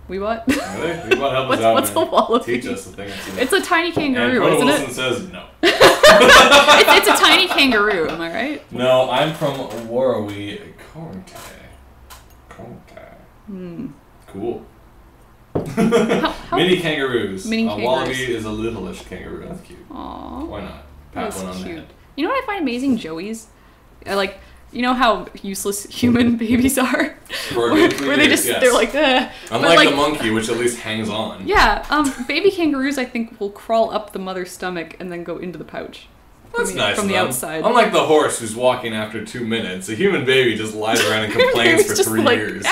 We what? Really? We bought help us out, what's a wallaby? Teach us the thing. It's a tiny kangaroo, and isn't Wilson it? says no. it's a tiny kangaroo, am I right? No, I'm from Warrawee, Conte. Cool. Mini kangaroos. Mini a kangaroos. wallaby is a littleish kangaroo. That's cute. Aww. Why not? Pat one on the head. You know what I find amazing? Joeys. Like, you know how useless human babies are? where they just, they're like, Unlike the monkey, which at least hangs on. Yeah, baby kangaroos, I think, will crawl up the mother's stomach and then go into the pouch. That's nice from the outside. Unlike the horse who's walking after 2 minutes, a human baby just lies around and complains for 3 years.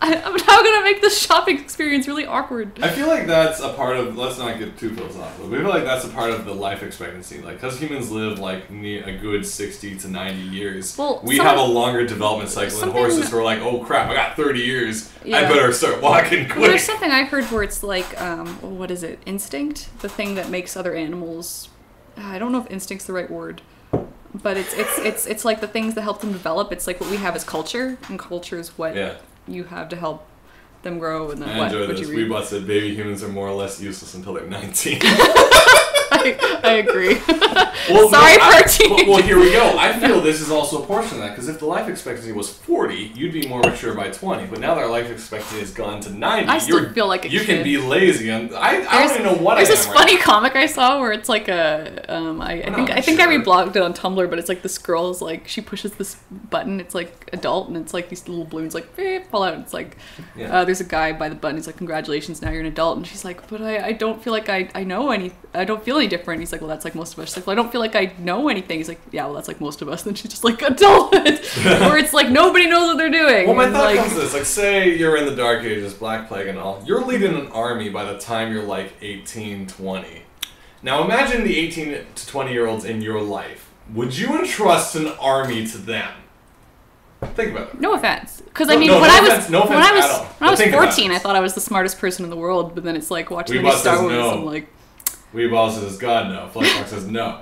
I'm now going to make this shopping experience really awkward. I feel like that's a part of, let's not get too philosophical, but I feel like that's a part of the life expectancy. Like, because humans live like near a good 60 to 90 years, we have a longer development cycle than horses who are like, oh crap, I got 30 years, I better start walking quick. Well, there's something I heard where it's like, what is it, instinct? The thing that makes other animals... I don't know if instinct's the right word, but it's like the things that help them develop. It's like what we have as culture, and culture is what you have to help them grow. And then I enjoy this. Weebot said baby humans are more or less useless until they're 19. I agree. Well, sorry for our teenagers. Well, here we go. I feel this is also a portion of that, because if the life expectancy was 40, you'd be more mature by 20. But now that our life expectancy has gone to 90, I still feel like a you kid. Can be lazy. And I don't even know what I am. There's this funny comic I saw where it's like a I think I reblogged it on Tumblr, but it's like this girl is like, she pushes this button. It's like adult, and it's like these little balloons like fall out. It's like there's a guy by the button. He's like, congratulations, now you're an adult. And she's like, but I don't feel like I know any. I don't feel any different. He's like, well, that's like most of us. She's like, well, I don't feel like I know anything. He's like, yeah, well, that's like most of us. And then she's just like, adulthood, where it's like nobody knows what they're doing. Well, my thought comes to this: like, say you're in the Dark Ages, Black Plague and all. You're leading an army by the time you're like 18, 20. Now imagine the 18 to 20-year-olds in your life. Would you entrust an army to them? Think about it. No offense, because I mean, when I was 14, I thought I was the smartest person in the world. But then it's like watching the new Star Wars. I'm like, Weeball says God no. Fleshmark says no.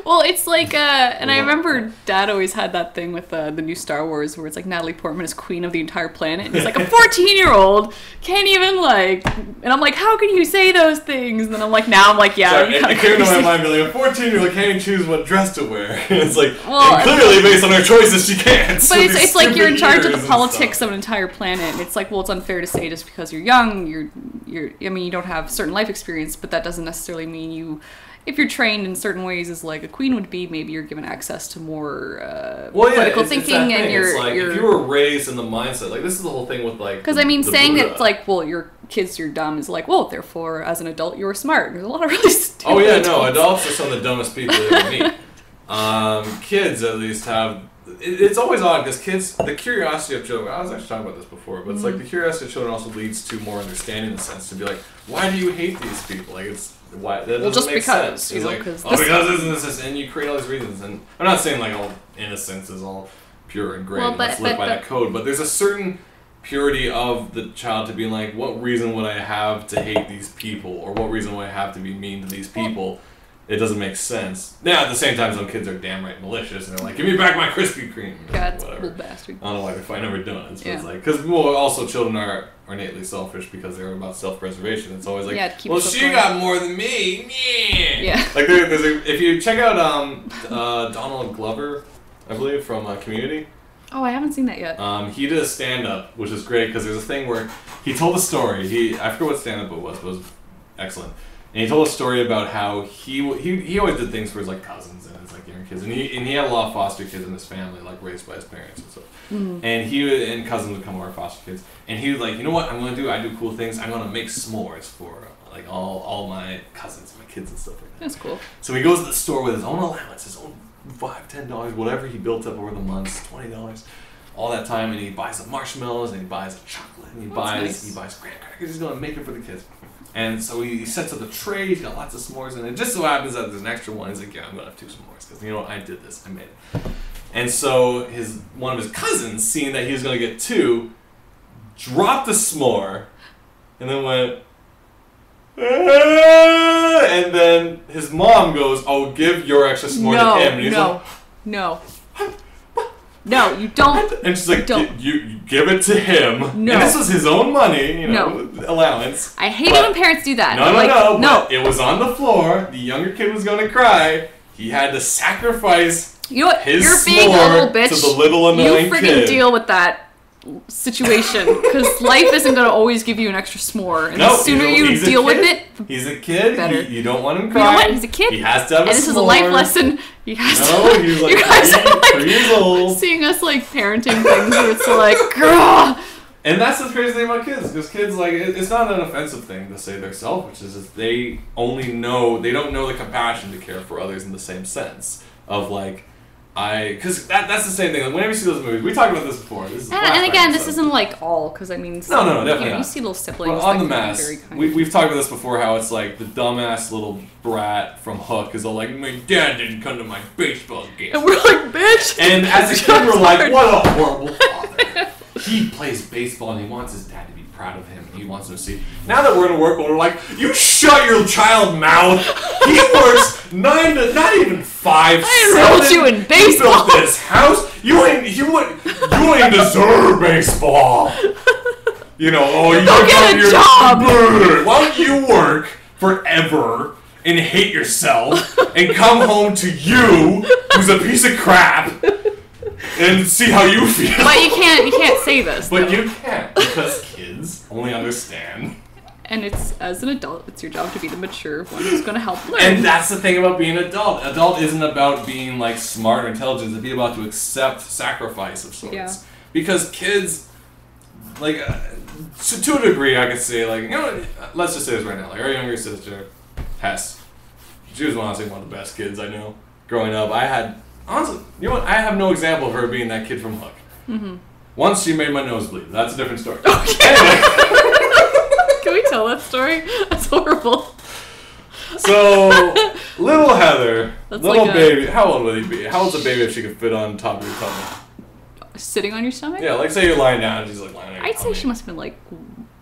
Well, it's like, and I remember Dad always had that thing with the new Star Wars where it's like Natalie Portman is queen of the entire planet. And he's like, a 14-year-old can't even like, and I'm like, how can you say those things? And then I'm like, now I'm like, yeah. Sorry, it came to my mind, like, a 14-year-old can't even choose what dress to wear. It's like, and clearly based on her choices, she can't. But it's like you're in charge of the politics of an entire planet. And it's like, well, it's unfair to say just because you're young, I mean, you don't have certain life experience, but that doesn't necessarily mean you. If you're trained in certain ways as like a queen would be, maybe you're given access to more political thinking, and it's like, if you were raised in the mindset, like this is the whole thing with like. Because I mean, saying that like, well, your kids you're dumb is like, well, therefore as an adult you're smart. There's a lot of really stupid. Oh yeah, no, adults are some of the dumbest people you ever meet. Kids at least have it's always odd because kids, the curiosity of children, I was actually talking about this before, but it's like the curiosity of children also leads to more understanding in the sense to be like, why do you hate these people? Like, it's, why, that doesn't just make because, sense. you know, like, because because this, and you create all these reasons. And I'm not saying like all innocence is all pure and great and let's live by that code, but there's a certain purity of the child to be like, what reason would I have to hate these people? Or what reason would I have to be mean to these people? It doesn't make sense. Now, at the same time, some kids are damn right malicious, and they're like, give me back my Krispy Kreme. God, whatever. Little bastard. I don't know why they're fighting over donuts. But it's like, because also children are innately selfish because they're about self-preservation. It's always like, well, she got more than me. Yeah. Like, if you check out Donald Glover, I believe, from Community. Oh, I haven't seen that yet. He did a stand-up, which is great, because there's a thing where he told a story. I forget what stand-up it was, but it was excellent. And he told a story about how he always did things for his like cousins and his like younger kids, and he had a lot of foster kids in his family, like raised by his parents and stuff. Mm-hmm. And cousins would come over foster kids, and he was like, you know what I'm gonna do? I do cool things. I'm gonna make s'mores for like all my cousins, my kids and stuff like that. That's cool. So he goes to the store with his own allowance, his own $5-10, whatever he built up over the months, $20, all that time, and he buys the marshmallows and he buys the chocolate and he buys graham crackers. He's gonna make it for the kids. And so he sets up the tray, he's got lots of s'mores, and it just so happens that there's an extra one. He's like, yeah, I'm going to have 2 s'mores, because you know what, I did this, I made it. And so one of his cousins, seeing that he was going to get 2, dropped the s'more, and then went, and then his mom goes, oh, give your extra s'more to him. And he's No, you don't. And she's like, you give it to him. No. And this was his own money, allowance. I hate it when parents do that. No. But it was on the floor. The younger kid was going to cry. He had to sacrifice his You're being a little bitch. To the little annoying kid. You freaking deal with that situation, because life isn't going to always give you an extra s'more, and the sooner you deal with it, he's a kid. Better. You don't want him crying. You know what? He's a kid. He has to have and this is a life lesson. He has to. He's like 3 years old. Seeing us like parenting things where it's like, girl. And that's the crazy thing about kids, because kids, like, it's not an offensive thing to say they're selfish. It's just they don't know the compassion to care for others in the same sense of like. Because that's the same thing. Like, whenever you see those movies, we talked about this before. This is and again, this isn't like all, because I mean, no, definitely not. You see little siblings. But on the mass, we've talked about this before. How it's like the dumbass little brat from Hook is all like, my dad didn't come to my baseball game, and we're like, bitch. And as a kid, we're like, what a horrible father. He plays baseball and he wants his dad to be proud of him. He wants him to see. Now that we're in a work world, we're like, you shut your child mouth. He works 9 to not even 5. I enrolled you in baseball. You built this house. You ain't deserve baseball. You don't get a job. Why don't you work forever and hate yourself and come home to you, who's a piece of crap, and see how you feel? But you can't say this. But you can't, because kids only understand. And as an adult, it's your job to be the mature one who's going to help learn. And that's the thing about being an adult. Adult isn't about being like smart or intelligent. It's about to accept sacrifice of sorts. Yeah. Because kids, like, to a degree, I could say, like, let's just say this right now. Like, our younger sister, Hess, she was honestly one of the best kids I know growing up. I have no example of her being that kid from Hook. Mm-hmm. Once she made my nose bleed. That's a different story. Okay. Anyway. Can we tell that story? That's horrible. So, little Heather, baby, how old would he be? How old's a baby if she could fit on top of your tummy? Sitting on your stomach? Yeah, like say you're lying down and she's like lying on your I'd tummy. say she must have been like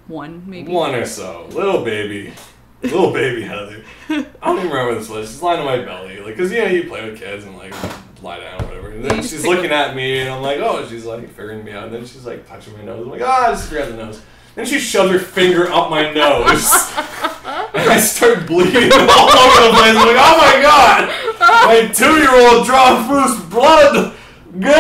1, maybe. 1 or so. Little baby Heather. I don't even remember this was. She's lying on my belly. Like, because, you play with kids and, like, lie down or whatever. And then she's looking at me and I'm like, oh, she's, like, figuring me out. And then she's, like, touching my nose. I'm like, I just forgot the nose. Then she shoves her finger up my nose. And I start bleeding all over the place. I'm like, oh my god! My 2-year-old draw first blood! Go!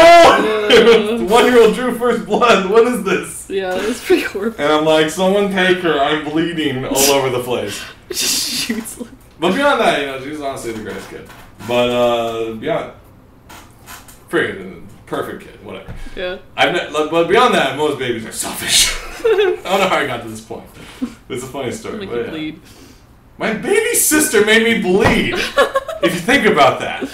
1-year-old drew first blood. What is this? Yeah, it's pretty horrible. And I'm like, someone take her. I'm bleeding all over the place. Shoots. But beyond that, she's honestly the greatest kid. But beyond, perfect kid, whatever. Yeah. But beyond that, most babies are selfish. I don't know how I got to this point. It's a funny story. Make you bleed. My baby sister made me bleed. If you think about that.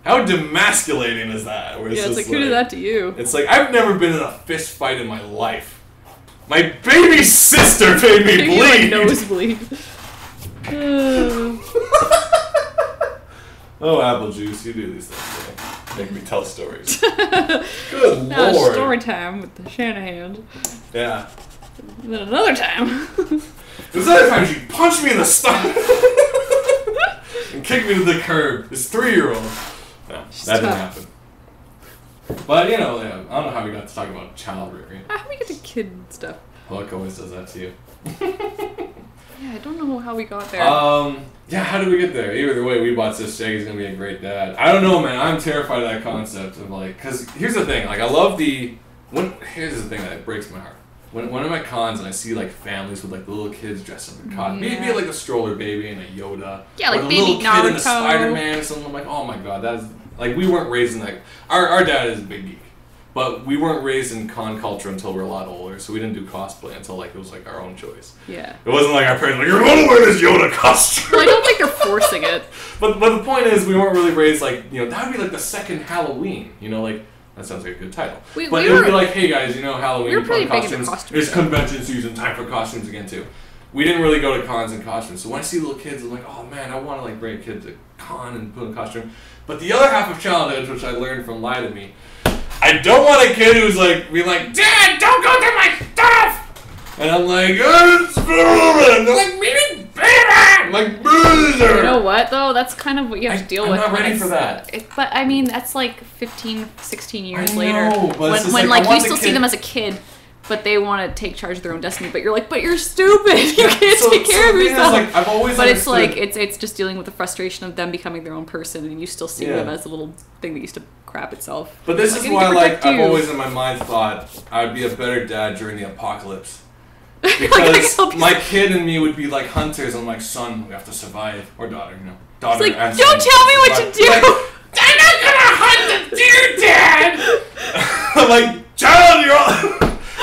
How demasculating is that? Where it's like, who did that to you? It's like, I've never been in a fist fight in my life. My baby sister made me bleed! Nosebleed. Oh, Apple Juice, you do these things, man. Make me tell stories. Good Lord. Story time with the Shanahan. Yeah. And then another time. This other time she punched me in the stomach and kicked me to the curb. This 3-year-old. No, that didn't happen. But, you know, I don't know how we got to talk about child rearing. How do we get to kid stuff? Luck always does that to you. Yeah, I don't know how we got there. Yeah, how did we get there? Either way, we bought this. Shaggy's gonna be a great dad. I don't know, man. I'm terrified of that concept of like, cause here's the thing. Like, I love here's the thing that breaks my heart. When I'm at cons and I see like families with like the little kids dressed up in cotton, maybe like a stroller baby and a Yoda, yeah, like or the baby little Naruto, kid in a Spider-Man or something. I'm like, oh my god, that's like we weren't raised in that. Our dad is a big geek. But we weren't raised in con culture until we were a lot older, so we didn't do cosplay until like it was like our own choice. Yeah. It wasn't like our parents were like, you're gonna wear this Yoda costume. Well, I don't think they're forcing it. But the point is, we weren't really raised like, you know, that would be like the second Halloween, you know, like, that sounds like a good title. But it would be like, hey guys, you know, Halloween, we were pretty big costumes. into costumes. It's convention season, time for costumes again too. We didn't really go to cons in costumes, so when I see little kids, I'm like, oh man, I want to like bring a kid to con and put in a costume. But the other half of childhood, which I learned from Lie to Me, I don't want a kid who's like, be like, Dad, don't go through my stuff! And I'm like, oh, it's and they're like, maybe baby! I'm like, boozer! You know what, though? That's kind of what you have to deal with. I'm not ready for that. But, I mean, that's like 15, 16 years I know, later. But when like you still see them as a kid, but they want to take charge of their own destiny. But you're like, but you're stupid. You can't take care of yourself. Like, I've always but understood. it's like it's just dealing with the frustration of them becoming their own person, and you still see them as a little thing that used to crap itself. But this like, is why, like, I've always in my mind thought I'd be a better dad during the apocalypse. Because my kid and me would be like hunters. I'm like, son, we have to survive, or daughter, you know, daughter. It's like, and don't son, tell me what to do. Like, I'm not gonna hunt the deer, Dad. I'm like, child, you're all.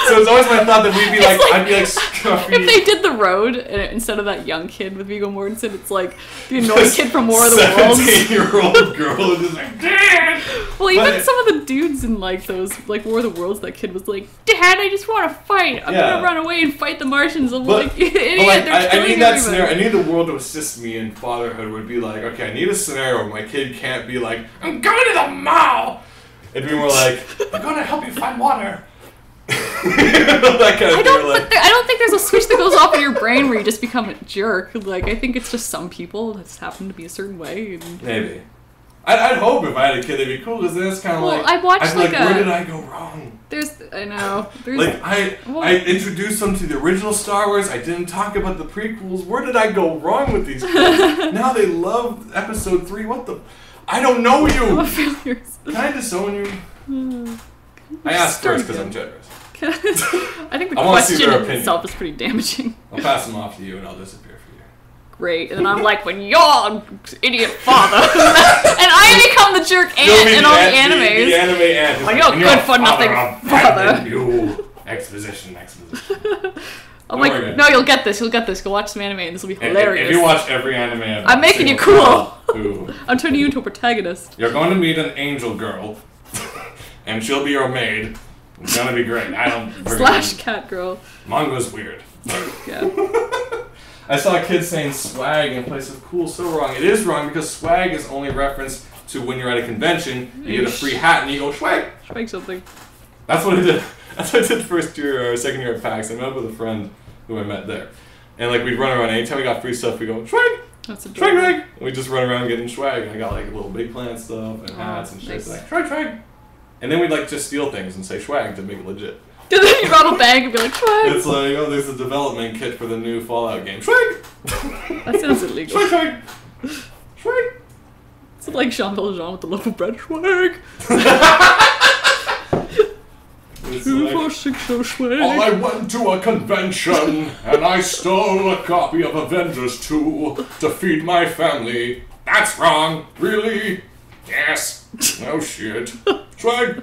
So it's always my thought that we'd be like, I'd be like scruffy. If they did The Road, and instead of that young kid with Viggo Mortensen, it's like the annoying kid from War of the Worlds. 17-year-old girl is just like, Dad! Well, even some of the dudes in like those, like War of the Worlds, that kid was like, Dad, I just want to fight. I'm gonna run away and fight the Martians. I'm like, idiot, like, they're killing I need that everybody. scenario. I need the world to assist me in fatherhood. Would be like, okay, I need a scenario where my kid can't be like, I'm going to the mall. It'd be more like, I'm going to help you find water. That kind of I don't think there's a switch that goes off in your brain where you just become a jerk. Like, I think it's just some people that just happen to be a certain way. And maybe. I'd hope if I had a kid, they'd be cool, because then it's kind of like, I watched I'd be like, where did I go wrong? I know. Like, I introduced them to the original Star Wars. I didn't talk about the prequels. Where did I go wrong with these kids? Now they love Episode 3. What the? I don't know you. Failures. Can I disown you? I asked first because I'm generous. I think the question in itself is pretty damaging. I'll pass them off to you and I'll disappear for you. Great. And then I'm like, when you're an idiot father. And I become the jerk aunt in all the animes. The anime aunt. Like, you're good for nothing father. You. Exposition. I'm like, no, you'll get this. Go watch some anime and this will be hilarious. If you watch every anime ever, I'm making you cool. I'm turning you into a protagonist. You're going to meet an angel girl. And she'll be your maid. It's gonna be great. Slash cat girl. Manga's weird. Yeah. I saw a kid saying swag in place of cool. So wrong. It is wrong because swag is only reference to when you're at a convention, you get a free hat and you go swag. Swag something. That's what I did. That's what I did first year or second year at PAX. I met up with a friend who I met there. And like we'd run around, anytime we got free stuff, we go swag. That's a swag. And we just run around getting swag. And I got like little big plant stuff and hats and shit. Nice. Like swag. And then we'd like just steal things and say swag to make it legit. And then you rob a bag and be like, swag. It's like, oh, there's a development kit for the new Fallout game. Swag! That sounds illegal. Swag! It's like Jean Valjean with the loaf of bread. Swag! I went to a convention and I stole a copy of Avengers 2 to feed my family. That's wrong. Really? Yes. No shit. Swag.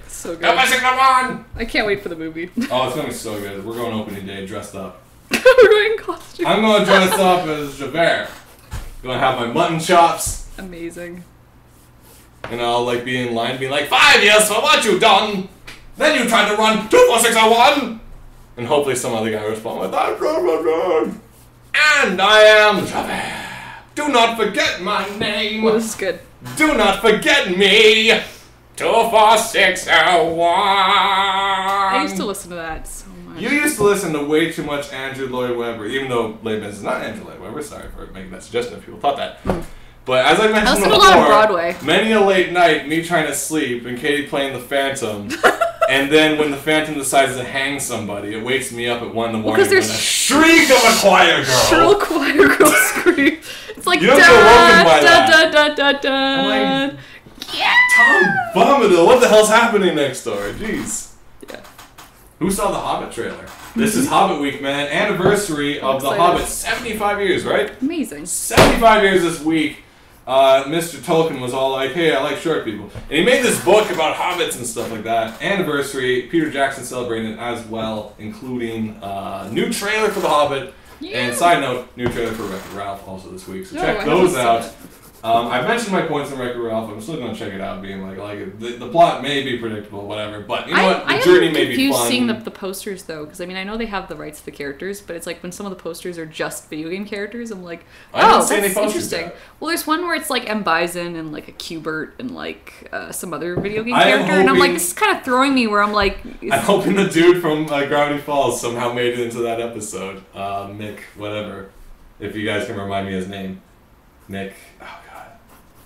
So good. I can't wait for the movie. Oh, it's gonna be so good. We're going opening day dressed up. We're going in costume. I'm gonna dress up as Javert. Gonna have my mutton chops Amazing. And I'll like be in line being like, 5 years for what you done? Then you tried to run 24601! And hopefully some other guy will respond with, and I am Javert. Do not forget my name. Well, this is good. Do not forget me. 24601. I used to listen to that so much. You used to listen to way too much Andrew Lloyd Webber, even though Les Mis is not Andrew Lloyd Webber. Sorry for making that suggestion if people thought that. But as I mentioned listen to a lot of Broadway. many a late night, me trying to sleep and Katie playing the Phantom. And then when the Phantom decides to hang somebody, it wakes me up at 1 in the morning with a shriek of a choir girl. Shrill choir girl scream. It's like, You don't get woken by that. I'm like, Tom Bombadil, what the hell's happening next door? Jeez. Yeah. Who saw the Hobbit trailer? This is Hobbit Week, man. Anniversary of The Hobbit. 75 years, right? Amazing. 75 years this week. Mr. Tolkien was all like, hey, I like short people. And he made this book about hobbits and stuff like that. Anniversary. Peter Jackson celebrated it as well, including new trailer for The Hobbit. Yeah. And side note, new trailer for Wreck-It Ralph also this week. So check those out. I've mentioned my points on Wreck-It Ralph. I'm still going to check it out, being like the plot may be predictable, whatever. But you know what? The journey may be fun. I'm confused seeing the posters, though, because I mean, I know they have the rights to the characters, but it's like when some of the posters are just video game characters, I'm like, oh, that's interesting. Yet. Well, there's one where it's like M. Bison and like a Q*bert and like some other video game character, and I'm like, this is kind of throwing me where I'm like... I'm hoping the dude from Gravity Falls somehow made it into that episode. Nick, whatever. If you guys can remind me his name. Nick...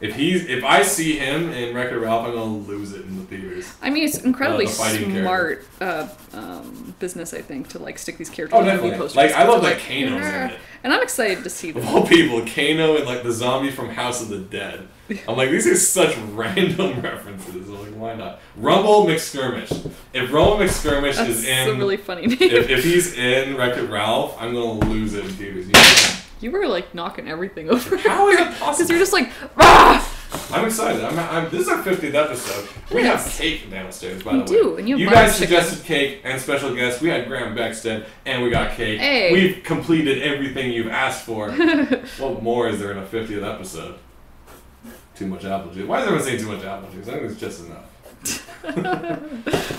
If I see him in Wreck-It Ralph, I'm gonna lose it in the theaters. I mean, it's incredibly smart business, I think, to like stick these characters in movie posters. Like I love that Kano's in it. And I'm excited to see them. Of all people, Kano and like the zombie from House of the Dead. I'm like, these are such random references. I'm like, why not? Rumble McSkirmish. If Rumble McSkirmish is in... That's a really funny name. If he's in Wreck-It Ralph, I'm gonna lose it in theaters. You were like knocking everything over. How is that possible? Because you're just like, ah! I'm excited. This is our 50th episode. We have cake downstairs, by the way. We do, and you guys suggested cake and special guests. We had Graham Beckstead, and we got cake. Hey. We've completed everything you've asked for. What more is there in a 50th episode? Too much apple juice. Why is everyone saying too much apple juice? I think it's just enough.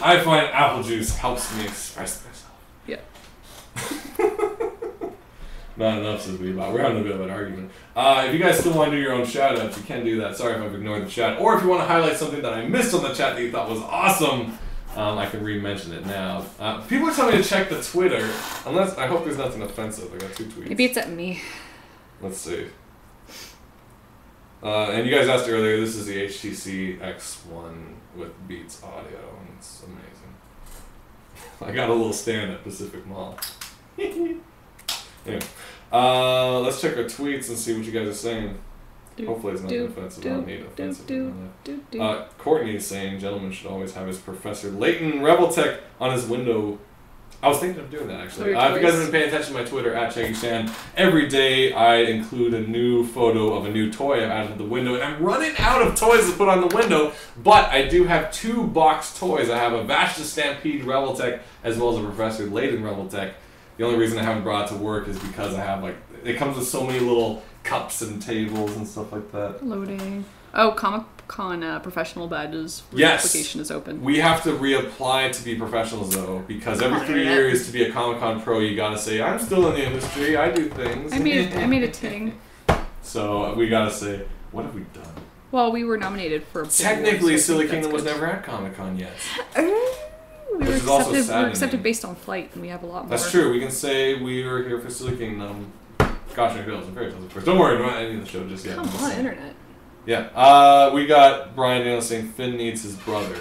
I find apple juice helps me express myself. Yeah. Not enough, says Weebot. We're having a bit of an argument. If you guys still want to do your own shout-outs, you can do that. Sorry if I've ignored the chat. Or if you want to highlight something that I missed on the chat that you thought was awesome, I can re-mention it now. People are telling me to check the Twitter. Unless I hope there's nothing offensive. I got 2 tweets. Maybe it's at me. Let's see. And you guys asked earlier, this is the HTC X1 with Beats audio. And it's amazing. I got a little stand at Pacific Mall. Anyway, let's check our tweets and see what you guys are saying. Hopefully it's not offensive. I don't need offensive. Courtney's saying, gentlemen should always have his Professor Layton Reveltech on his window. I was thinking of doing that, actually. If you guys have been paying attention to my Twitter, @ChaggyShan, every day I include a new photo of a new toy I've added to the window, and I'm running out of toys to put on the window, but I do have 2 boxed toys. I have a Vashta Stampede Reveltech, as well as a Professor Layton Reveltech. The only reason I haven't brought it to work is because I have, like, it comes with so many little cups and tables and stuff like that. Loading. Oh, Comic-Con professional badges. Yes. Application is open. We have to reapply to be professionals, though, because every 3 years to be a Comic-Con pro, you gotta say, I'm still in the industry, I do things. I made a ting. So we gotta say, what have we done? Well, we were nominated for a Technically, Silly Kingdom was never at Comic-Con yet. We were accepted based on flight, and we have a lot more. That's true. We can say we were here for Silly Kingdom, Cautionary Tales, and Fairy Tales, of course. Don't worry, don't end the show just yet. Come on, internet. Yeah. We got Brian Daniel saying Finn needs his brother.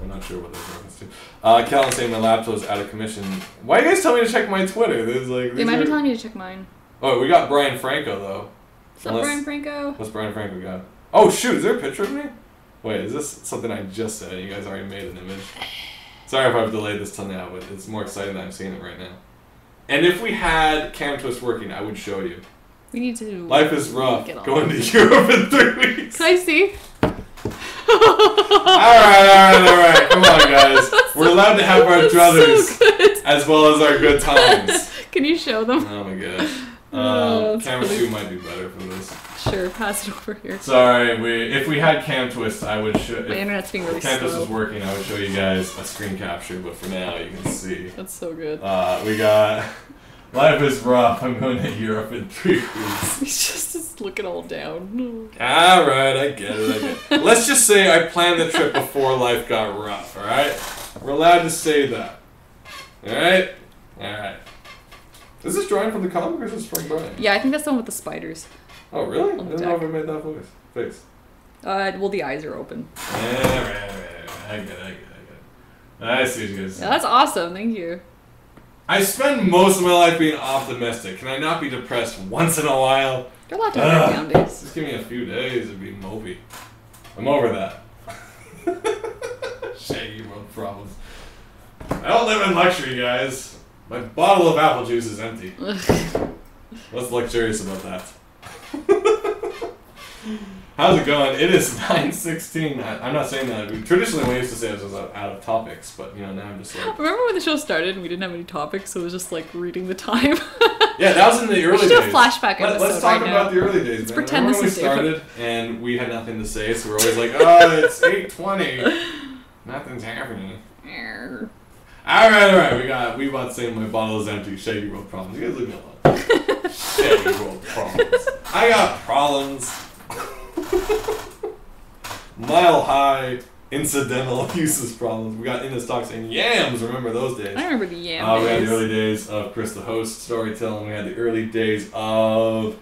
I'm not sure what that's reference to. Kellen saying my laptop is out of commission. Why you guys tell me to check my Twitter? There's like they might be telling me to check mine. Oh, we got Brian Franco though. What's up, Brian Franco? What's Brian Franco got? Oh shoot, is there a picture of me? Wait, is this something I just said? You guys already made an image. Sorry if I've delayed this till now, but it's more exciting that I'm seeing it right now. And if we had Cam Twist working, I would show you. We need to. Life is rough. Going to Europe in 3 weeks. Can I see? Alright. Come on, guys. We're allowed to have our druthers as well as our good times. Can you show them? Oh my god. Camera 2 might be better for this. Sure, pass it over here. Sorry, if we had Cam Twist, I would show. My internet's being really slow. If Cam Twist was working, I would show you guys a screen capture, but for now, you can see. That's so good. We got Life is Rough. I'm going to Europe in 3 weeks. He's just looking all down. Alright, I get it. Let's just say I planned the trip before life got rough, alright? We're allowed to say that. Alright? Alright. Is this drawing from the comic or is this from Brian? Yeah, I think that's the one with the spiders. Oh, really? I didn't know if I made that face. Well, the eyes are open. Yeah, right. I get it. I see what you guys. Yeah, that's awesome. Thank you. I spend most of my life being optimistic. Can I not be depressed once in a while? You're allowed to have down days. Just give me a few days of being mopey. I'm over that. Shaggy world problems. I don't live in luxury, guys. My bottle of apple juice is empty. What's luxurious about that? How's it going? It is 9:16. I'm not saying that. Traditionally, we used to say I was out of topics, but now I'm just like. Remember when the show started and we didn't have any topics, so it was just like reading the time. Yeah, that was in the early days. We should do a flashback episode. Let's talk right about now. the early days. Let's man. pretend Remember this when is we started and we had nothing to say, so we're always like, oh, it's 8:20. Nothing's happening. Alright. We about saying my bottle is empty. Shaggy world problems. You guys leave me alone. Shaggy world problems. I got problems. Mile high incidental uses problems. We got Inna Stocks and Yams. Remember those days? I remember the Yam We had days. the early days of Chris the Host storytelling. We had the early days of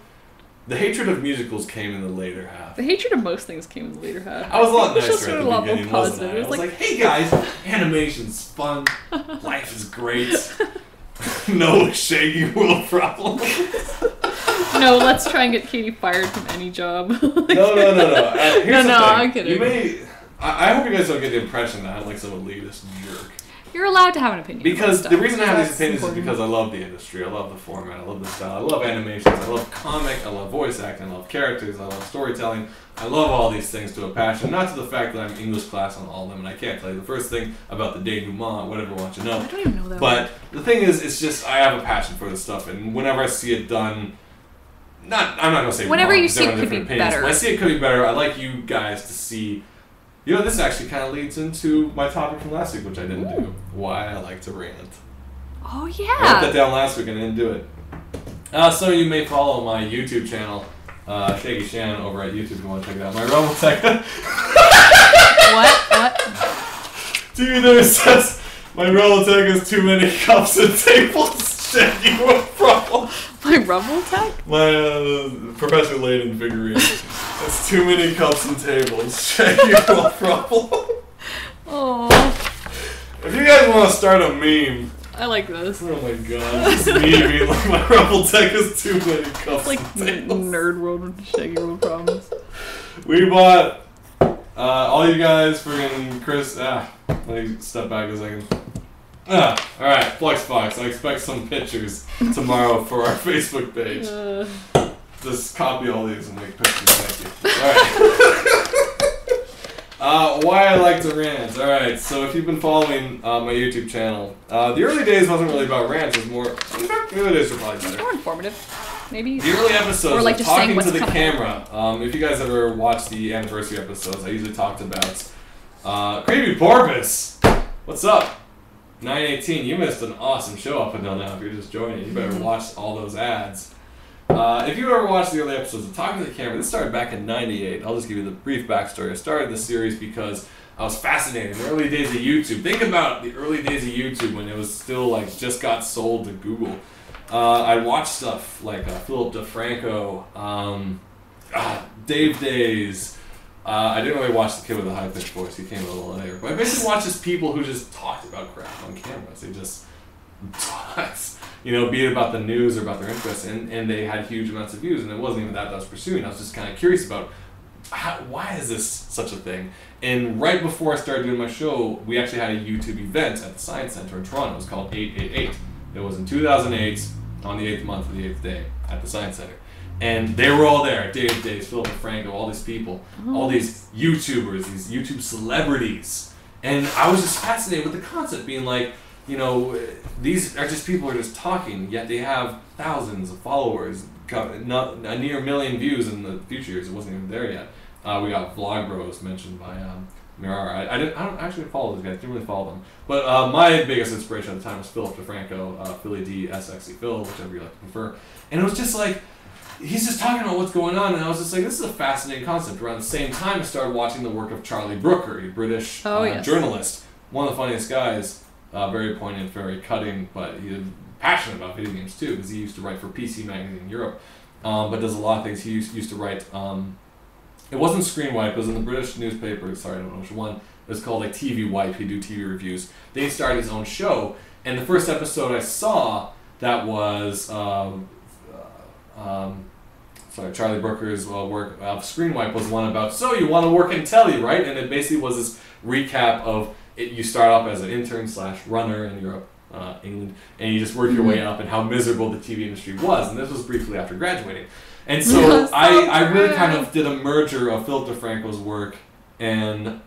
the hatred of musicals came in the later half. The hatred of most things came in the later half. I was a lot It was nicer just at a the lot more beginning, wasn't positive. I? I was like, hey guys, animation's fun. Life is great. No shaggy world problems. No, let's try and get Katie fired from any job. No. Here's the thing. I'm kidding. I hope you guys don't get the impression that I'm like some elitist jerk. You're allowed to have an opinion. Because the reason I have these That's opinions important. is because I love the industry, I love the format, I love the style, I love animations, I love comic, I love voice acting, I love characters, I love storytelling. I love all these things to a passion, not to the fact that I'm English class on all of them, and I can't tell you the first thing about the denouement, whatever you want to know. I don't even know that But word. the thing is, it's just, I have a passion for this stuff, and whenever I see it done, I'm not going to say Whenever wrong, you see it everyone could be different opinions. better. When I see it could be better, I like you guys to see. This actually kind of leads into my topic from last week, which I didn't do. Why I like to rant. Oh, I wrote yeah. that down last week and I didn't do it. So you may follow my YouTube channel, Shaggy Shannon, over at YouTube if you want to check it out. My Robotech. What? Dude, there says my Robotech has too many cups and tables. Shaggy, what problem? My Rumble Tech? My Professor Layton figurine. That's too many cups and tables. Shaggy, what problem? Oh, If you guys want to start a meme, I like this. oh my god, this me being like my Robotech has too many cups It's like and tables. nerd world, Shaggy world problems. We bought all you guys friggin' Chris. Let me step back a second. Alright, Flexbox. I expect some pictures tomorrow for our Facebook page. Just copy all these and make pictures. Thank you. Alright. Why I like to rant. Alright, so if you've been following my YouTube channel, the early days wasn't really about rants. It was more. In fact, the early days were probably better. More informative, maybe. The early episodes Or like of just saying talking what's to the coming camera. If you guys ever watched the anniversary episodes, I usually talked about Creepy Porpoise. What's up? 9:18. You missed an awesome show up until now. If you're just joining, you better watch all those ads. If you ever watched the early episodes of Talking to the Camera, this started back in '98. I'll just give you the brief backstory. I started this series because I was fascinated in the early days of YouTube. Think about the early days of YouTube when it was still like just got sold to Google. I watched stuff like Philip DeFranco, Dave Days. I didn't really watch the kid with the high-pitched voice. He came a little later. But I basically watched just people who just talked about crap on cameras. They just talked, be it about the news or about their interests, and they had huge amounts of views. And it wasn't even that I was pursuing. I was just kind of curious about why is this such a thing? And right before I started doing my show, we actually had a YouTube event at the Science Center in Toronto. It was called 888. It was in 2008 on the 8th month of the 8th day at the Science Center. And they were all there. Dave Days, Philip Franco, all these people, all these YouTubers, these YouTube celebrities. And I was just fascinated with the concept, being like, these are just people who are just talking, yet they have thousands of followers, not a near million views in the future years. It wasn't even there yet. We got Vlog Bros mentioned by Mirar. I don't actually follow those guys. Didn't really follow them. But my biggest inspiration at the time was Philip DeFranco, Philly D, SXE Phil, whichever you like to prefer. And it was just like, he's just talking about what's going on, and I was just like, this is a fascinating concept. Around the same time, I started watching the work of Charlie Brooker, a British journalist, one of the funniest guys, very poignant, very cutting, but he's passionate about video games too, because he used to write for PC Magazine in Europe, but does a lot of things. He used to write, it wasn't Screen Wipe, it was in the British newspaper, sorry, I don't know which one, it was called like TV Wipe, he'd do TV reviews. Then he started his own show, and the first episode I saw that was, Charlie Brooker's work of Screen Wipe was one about, so you want to work in telly, right? And it basically was this recap of it. You start off as an intern / runner in Europe, England, and you just work your way up and how miserable the TV industry was. And this was briefly after graduating. And so I really kind of did a merger of Philip DeFranco's work and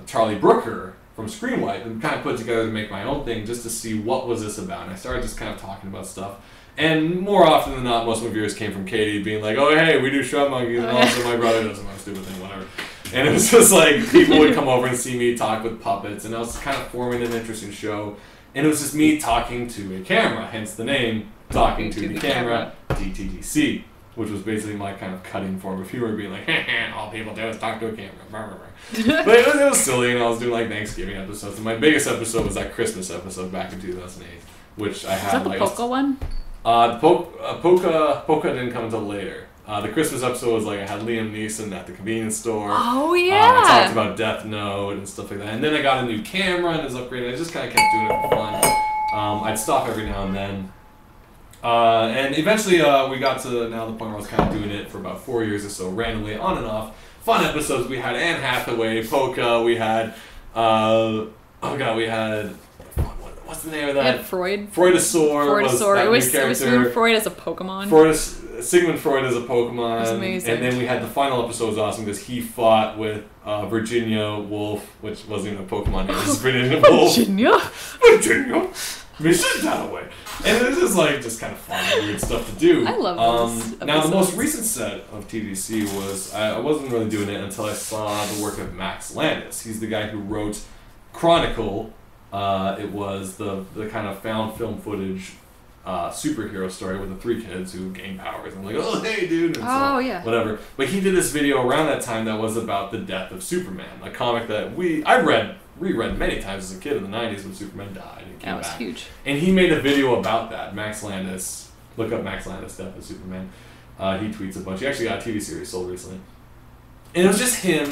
Charlie Brooker from Screen Wipe, and kind of put together to make my own thing just to see what was this about. And I started just kind of talking about stuff. And more often than not, most of my viewers came from Katie being like, oh, hey, we do Shrub Monkeys, and also my brother does some stupid thing, whatever. And it was just like, people would come over and see me talk with puppets, and I was kind of forming an interesting show. And it was just me talking to a camera, hence the name, Talking to the Camera, TTTC, which was basically my kind of cutting form of humor, being like, all people do is talk to a camera. But it was silly, and I was doing like Thanksgiving episodes. And my biggest episode was that Christmas episode back in 2008, which I had. Is that the Polka one? Polka didn't come until later. The Christmas episode was like I had Liam Neeson at the convenience store. Oh yeah. I talked about Death Note and stuff like that. And then I got a new camera and it was upgraded. I just kind of kept doing it for fun. I'd stop every now and then. And eventually we got to now the point where I was kind of doing it for about 4 years or so, randomly, on and off. Fun episodes. We had Anne Hathaway, Polka. We had what's the name of that? Freud. Freudosaur was that new character. It was Sigmund Freud as a Pokemon. Sigmund Freud as a Pokemon. It was amazing. And then we had the final episode was awesome because he fought with Virginia Woolf, which wasn't even a Pokemon. It was Virginia Woolf. Virginia, Mrs. Dalloway. And it was just kind of fun and weird stuff to do. I love those Now, the most recent set of TVC was, I wasn't really doing it until I saw the work of Max Landis. He's the guy who wrote Chronicle. It was the kind of found film footage superhero story with the three kids who gain powers. I'm like, oh, hey, dude. And whatever. But he did this video around that time that was about the death of Superman, a comic that I reread many times as a kid in the 90s when Superman died and came back. That was huge. And he made a video about that. Max Landis. Look up Max Landis, Death of Superman. He tweets a bunch. He actually got a TV series sold recently. And it was just him.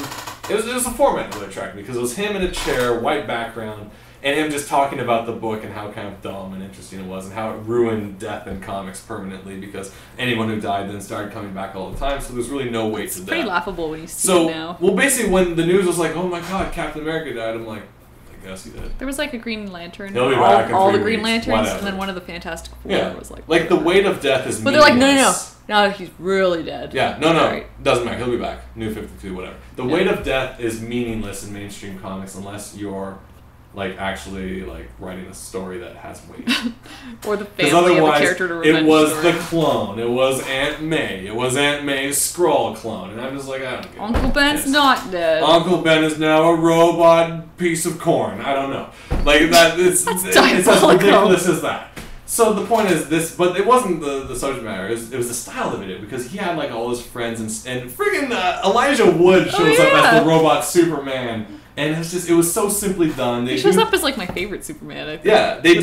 It was a format that really attracted me because it was him in a chair, white background, and him just talking about the book and how kind of dumb and interesting it was and how it ruined death in comics permanently because anyone who died then started coming back all the time, so there's really no weight to death. It's pretty laughable when you see it now. Well, basically when the news was like, oh my god, Captain America died, I'm like, I guess he did. There was like a Green Lantern. He'll be back in all the 3 Green weeks. Lanterns, Whatever. and then one of the Fantastic Four was like... Like, the weight of death is But they're like, no, he's really dead. Yeah, no, doesn't matter, he'll be back. New 52, whatever. The weight of death is meaningless in mainstream comics unless you're actually writing a story that has weight. Or the family of a character to revenge. It was the clone. It was Aunt May. It was Aunt May's Skrull clone. And I'm just like, I don't get Uncle Ben's not dead. Uncle Ben is now a robot piece of corn. I don't know. It's as ridiculous as that. So the point is this, but it wasn't the subject matter. It was the style of the video because he had all his friends and friggin' Elijah Wood shows up as the robot Superman. And it was so simply done. He shows up as my favorite Superman, I think. Yeah, they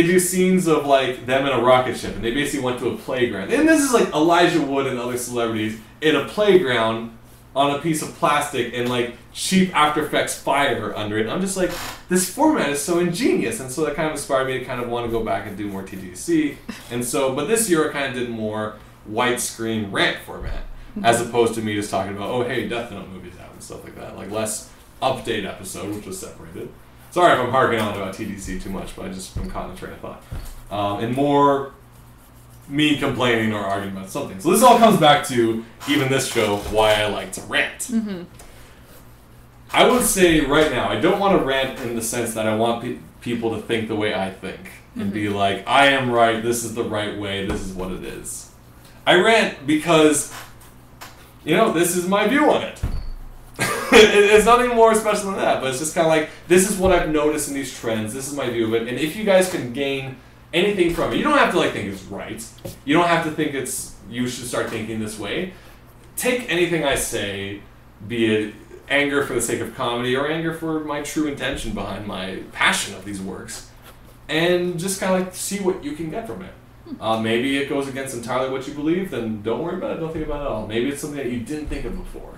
do scenes of them in a rocket ship, and they basically went to a playground. And this is Elijah Wood and other celebrities in a playground on a piece of plastic and cheap After Effects fire under it. I'm just like, this format is so ingenious, and so that kind of inspired me to kind of want to go back and do more TTC. And so, but this year I kind of did more widescreen rant format, as opposed to me just talking about, oh hey, Death Note movie's out and stuff like that. Less update episode, which was separated. Sorry if I'm harking on about TDC too much, but I'm caught in a train of thought. And more me complaining or arguing about something. So this all comes back to, even this show, why I like to rant. Mm-hmm. I would say right now, I don't want to rant in the sense that I want people to think the way I think and be like, I am right, this is the right way, this is what it is. I rant because, this is my view on it. It's nothing more special than that, but it's just kind of like, this is what I've noticed in these trends, this is my view of it, and if you guys can gain anything from it, you don't have to think it's right, you don't have to think you should start thinking this way. Take anything I say, be it anger for the sake of comedy or anger for my true intention behind my passion of these works, and just kind of see what you can get from it. Maybe it goes against entirely what you believe, then don't worry about it, don't think about it at all. Maybe it's something that you didn't think of before.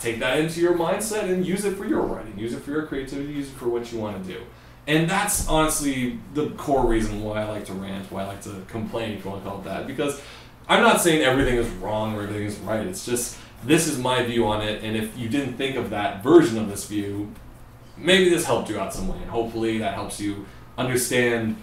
Take that into your mindset and use it for your writing, use it for your creativity, use it for what you want to do. And that's honestly the core reason why I like to rant, why I like to complain, if you want to call it that, because I'm not saying everything is wrong or everything is right, it's just, this is my view on it, and if you didn't think of that version of this view, maybe this helped you out some way, and hopefully that helps you understand,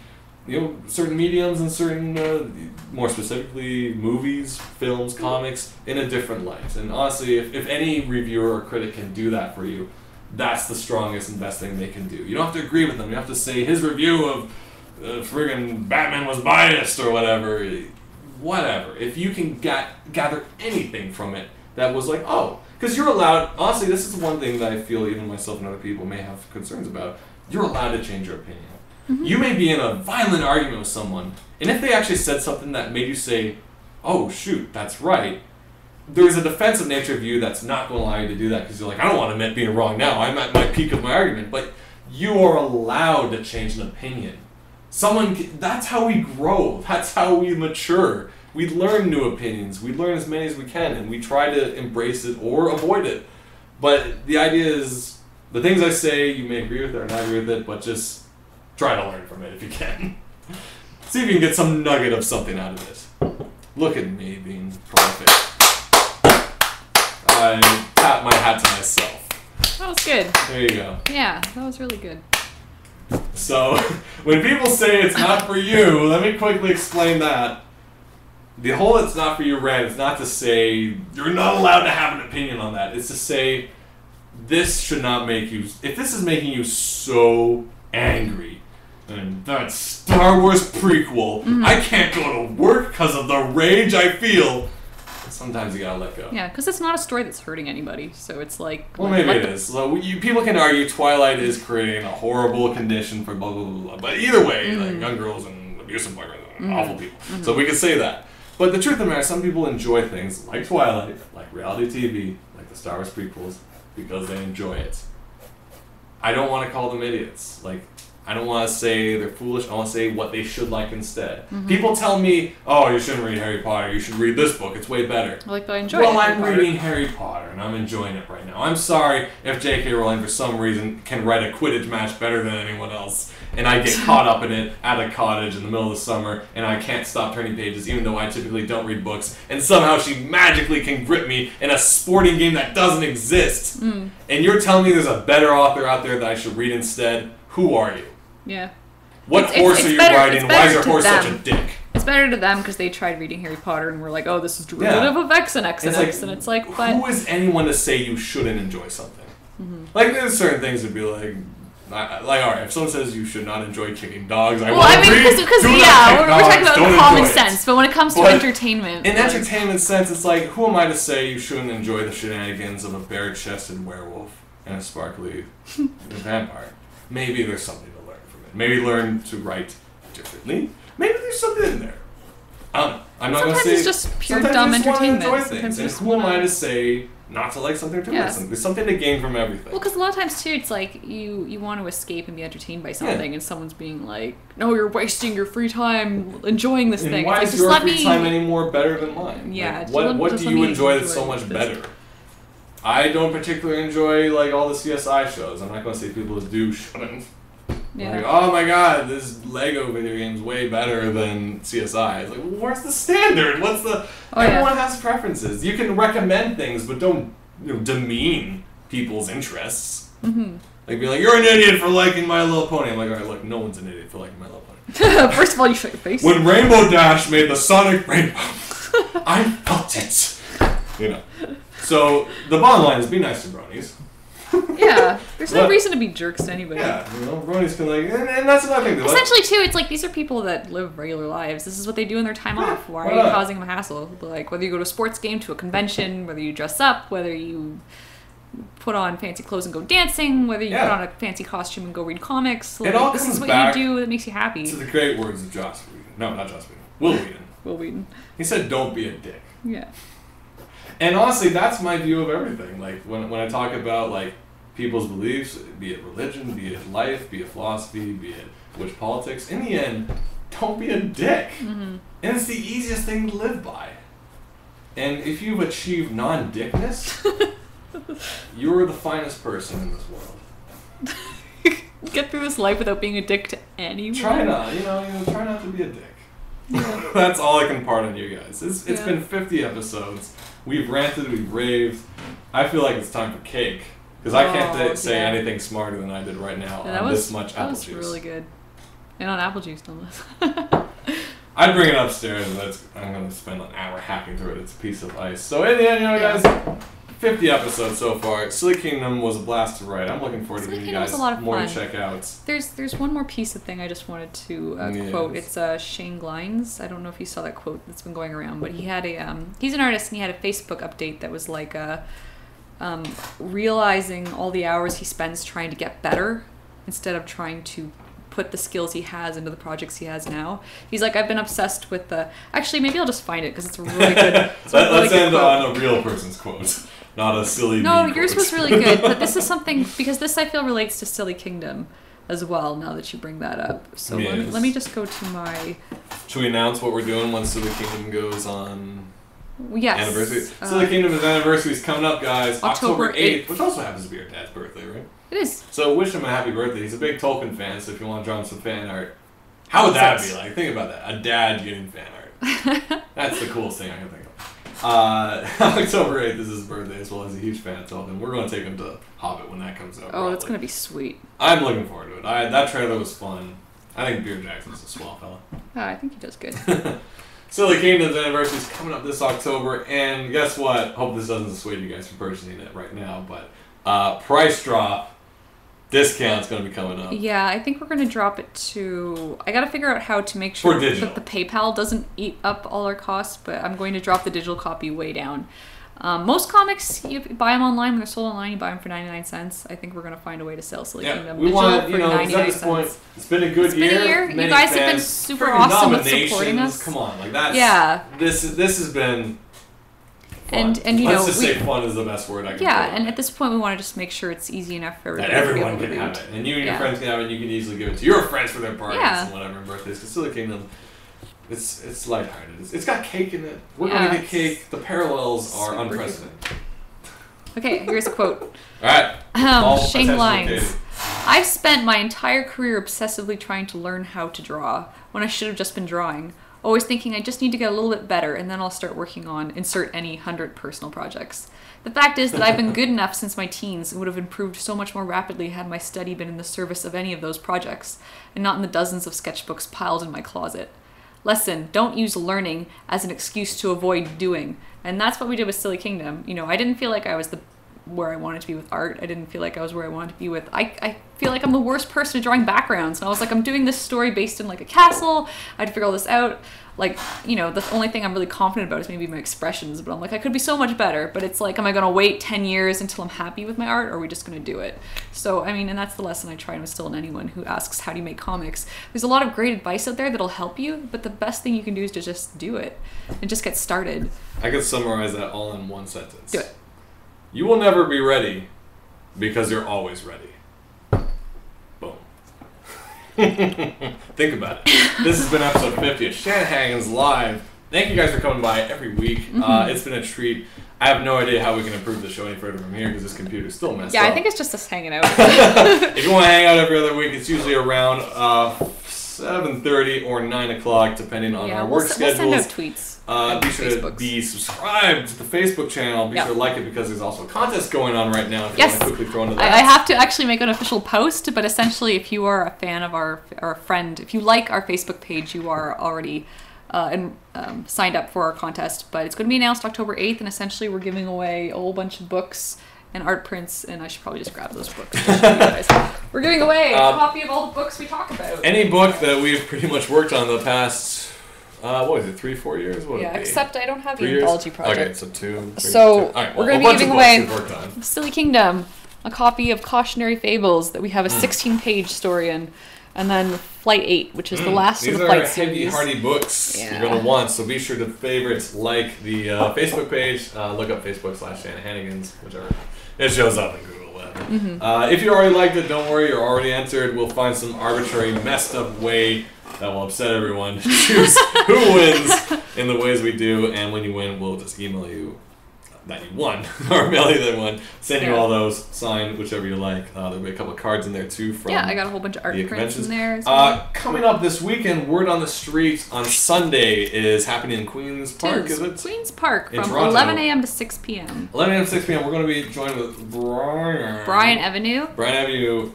certain mediums and certain, more specifically, movies, films, comics, in a different light. And honestly, if any reviewer or critic can do that for you, that's the strongest and best thing they can do. You don't have to agree with them. You have to say his review of friggin' Batman was biased or whatever. Whatever. If you can gather anything from it that was like, oh, because you're allowed, honestly, this is one thing that I feel even myself and other people may have concerns about. You're allowed to change your opinion. You may be in a violent argument with someone, and if they actually said something that made you say, oh, shoot, that's right, there's a defensive nature of you that's not going to allow you to do that because you're like, I don't want to admit being wrong now. I'm at my peak of my argument. But you are allowed to change an opinion. That's how we grow. That's how we mature. We learn new opinions. We learn as many as we can, and we try to embrace it or avoid it. But the idea is, the things I say, you may agree with it or not agree with it, but just try to learn from it if you can. See if you can get some nugget of something out of it. Look at me being prolific. I tap my hat to myself. That was good. There you go. Yeah, that was really good. So, when people say it's not for you, let me quickly explain that. The whole it's not for you rant is not to say you're not allowed to have an opinion on that. It's to say this should not make you... If this is making you so angry, and that Star Wars prequel, I can't go to work because of the rage I feel. Sometimes you gotta let go. Yeah, because it's not a story that's hurting anybody, so it's like... Well, maybe it is. So people can argue Twilight is creating a horrible condition for blah, blah, blah, blah. But either way, like young girls and abusive boyfriends and awful people. So we can say that. But the truth of the matter is, some people enjoy things like Twilight, like reality TV, like the Star Wars prequels, because they enjoy it. I don't want to call them idiots. I don't want to say they're foolish. I want to say what they should like instead. People tell me, oh, you shouldn't read Harry Potter. You should read this book. It's way better. But I enjoy Well, I'm reading Harry Potter, and I'm enjoying it right now. I'm sorry if J.K. Rowling, for some reason, can write a Quidditch match better than anyone else, and I get caught up in it at a cottage in the middle of the summer, and I can't stop turning pages, even though I typically don't read books, and somehow she magically can grip me in a sporting game that doesn't exist. And you're telling me there's a better author out there that I should read instead? Who are you? Yeah. What horse are you riding? Why is your horse such a dick? It's better to them because they tried reading Harry Potter and were like, oh, this is derivative of X and X and X. And it's like, but... Who is anyone to say you shouldn't enjoy something? Like, there's certain things that would be like, all right, if someone says you should not enjoy kicking dogs, I will agree. Because we're talking about common sense, but when it comes to entertainment... In entertainment sense, it's like, who am I to say you shouldn't enjoy the shenanigans of a bare-chested werewolf and a sparkly vampire? Maybe there's something to learn from it. Maybe learn to write differently. Maybe there's something in there. I don't know. I'm not going to say... Sometimes it's just pure dumb entertainment. Sometimes and who am I to say not to like something or to listen? There's something to gain from everything. Well, because a lot of times, too, it's like you want to escape and be entertained by something, and someone's being like, no, you're wasting your free time enjoying this thing. Why it's is your free time any more better than mine? Yeah. What do you enjoy that's so much better? I don't particularly enjoy all the CSI shows. I'm not going to say people do shouldn't. Yeah. Like, oh my god, this Lego video game's way better than CSI. It's like, well, where's the standard? What's the... Everyone has preferences. You can recommend things, but don't demean people's interests. Like, be like, you're an idiot for liking My Little Pony. I'm like, alright, look, no one's an idiot for liking My Little Pony. First of all, you shut your face. When Rainbow Dash made the Sonic Rainbow, I felt it. So, the bottom line is be nice to bronies. Yeah, there's no reason to be jerks to anybody. Yeah, bronies can and that's another thing. Essentially, too, it's like these are people that live regular lives. This is what they do in their time off. Why are you causing them a hassle? Like, whether you go to a sports game, to a convention, whether you dress up, whether you put on fancy clothes and go dancing, whether you put on a fancy costume and go read comics. Like, this is what you do that makes you happy. To the great words of Joss Whedon. No, not Joss Whedon. Will Whedon. Will Whedon. He said, "Don't be a dick." Yeah. And honestly, that's my view of everything. Like when I talk about like people's beliefs, be it religion, be it life, be it philosophy, be it which politics. In the end, don't be a dick. Mm-hmm. And it's the easiest thing to live by. And if you've achieved non-dickness, you're the finest person in this world. Get through this life without being a dick to anyone. Try not, try not to be a dick. Yeah. That's all I can impart on you guys. It's been 50 episodes. We've ranted, we've raved. I feel like it's time for cake. Because I can't say anything smarter than I did right now on this much apple juice. That was really good. And on apple juice, no less. I'd bring it upstairs, and I'm going to spend an hour hacking through it. It's a piece of ice. So in the end, guys, 50 episodes so far. Silly Kingdom was a blast to write. I'm looking forward to giving you guys more checkouts. There's one more piece of thing I just wanted to quote. It's Shane Glines. I don't know if you saw that quote that's been going around, but he had he's an artist, and he had a Facebook update that was like realizing all the hours he spends trying to get better instead of trying to put the skills he has into the projects he has now. He's like, I've been obsessed with the... Actually, maybe I'll just find it because it's a really good... Let's end on a real person's quote, not a silly... No, yours was really good, but this is something... Because this, I feel, relates to Silly Kingdom as well, now that you bring that up. So let me just go to my... Should we announce what we're doing once Silly Kingdom goes on... Yes. Anniversary. Silly Kingdom's anniversary is coming up, guys. October 8th, which also happens to be your dad's birthday, right? It is. So wish him a happy birthday. He's a big Tolkien fan, so if you want to draw him some fan art, how would that be like? Think about that. A dad getting fan art. That's the coolest thing I can think of. October 8th is his birthday, as well as a huge fan of Tolkien. We're going to take him to Hobbit when that comes out. Oh, that's going to be sweet. I'm looking forward to it. That trailer was fun. I think Beard Jackson's a swell fella. I think he does good. Silly Kingdom's anniversary is coming up this October, and guess what? Hope this doesn't dissuade you guys from purchasing it right now, but price drop, discount's going to be coming up. Yeah, I think we're going to drop it to... I got to figure out how to make sure that the PayPal doesn't eat up all our costs, but I'm going to drop the digital copy way down. Most comics, you buy them online. When they're sold online, you buy them for 99 cents. I think we're going to find a way to sell Silly Kingdom we want, for 99 cents. Point, it's been a good year. You guys have been super awesome with supporting us. Come on, like that's... This has been fun. And let's just say fun is the best word I can put. And at this point, we want to just make sure it's easy enough for everybody. That everyone can have it. And you and your friends can have it, and you can easily give it to your friends for their parties and whatever, and birthdays. Because Silly Kingdom... It's lighthearted. It's got cake in it. We're going to get cake. The parallels are unprecedented. Okay, here's a quote. All right. Shane Glines. I've spent my entire career obsessively trying to learn how to draw when I should have just been drawing. Always thinking I just need to get a little bit better and then I'll start working on insert any 100 personal projects. The fact is that I've been good enough since my teens and would have improved so much more rapidly had my study been in the service of any of those projects and not in the dozens of sketchbooks piled in my closet. Lesson, don't use learning as an excuse to avoid doing. And that's what we did with Silly Kingdom. I didn't feel like I was where I wanted to be with art. I didn't feel like I was where I wanted to be with... I feel like I'm the worst person at drawing backgrounds. And I was like, I'm doing this story based in like a castle. I had to figure all this out. Like, the only thing I'm really confident about is maybe my expressions. But I'm like, I could be so much better. But it's like, am I going to wait 10 years until I'm happy with my art? Or are we just going to do it? So, and that's the lesson I try to instill in anyone who asks, how do you make comics? There's a lot of great advice out there that'll help you. But the best thing you can do is to just do it. And just get started. I could summarize that all in one sentence. Do it. You will never be ready because you're always ready. Boom. Think about it. This has been episode 50 of Shanahan's Live. Thank you guys for coming by every week. It's been a treat. I have no idea how we can improve the show any further from here because this computer's still messed up. Yeah, I think it's just us hanging out. If you want to hang out every other week, it's usually around 7:30 or 9 o'clock, depending on our work schedules. We'll send out tweets. Be sure to be subscribed to the Facebook channel. Be sure to like it because there's also a contest going on right now. If you want to quickly throw into that. I have to actually make an official post, but essentially, if you are a fan of or a friend, if you like our Facebook page, you are already signed up for our contest. But it's going to be announced October 8th, and essentially, we're giving away a whole bunch of books and art prints, and I should probably just grab those books to show you guys. We're giving away a copy of all the books we talk about. Any book that we've pretty much worked on the past, what was it, 3-4 years? What except I don't have the anthology project. Okay, so 2. So right, we're going to be giving away Silly Kingdom, a copy of Cautionary Fables that we have a 16-page story in, and then Flight 8, which is the last of the Flight series. These are heavy, hardy books you're going to want, so be sure to favorite, like the Facebook page, look up Facebook/Shanahanigans, whichever. It shows up in Google, whatever. If you already liked it, don't worry, you're already entered. We'll find some arbitrary, messed up way that will upset everyone to choose who wins in the ways we do, and when you win, we'll just email you that you won, or mail you that one, send you all those, sign whichever you like. There'll be a couple of cards in there too from I got a whole bunch of art prints in there as well. Coming up this weekend, Word on the Street on Sunday is happening in Queen's Park, is it? Queen's Park, from Toronto. 11 a.m. to 6 p.m. 11 a.m. to 6 p.m. We're going to be joined with Brian Avenue.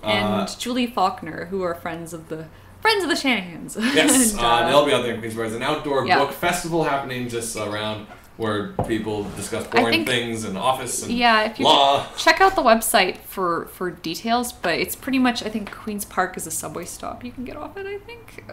And Julie Faulkner, who are friends of the Shanahans. Yes, they'll be out there in Queen's Park. It's an outdoor book festival happening just around where people discuss boring things in office and if you law. Check out the website for details, but it's pretty much, I think Queen's Park is a subway stop you can get off at, I think.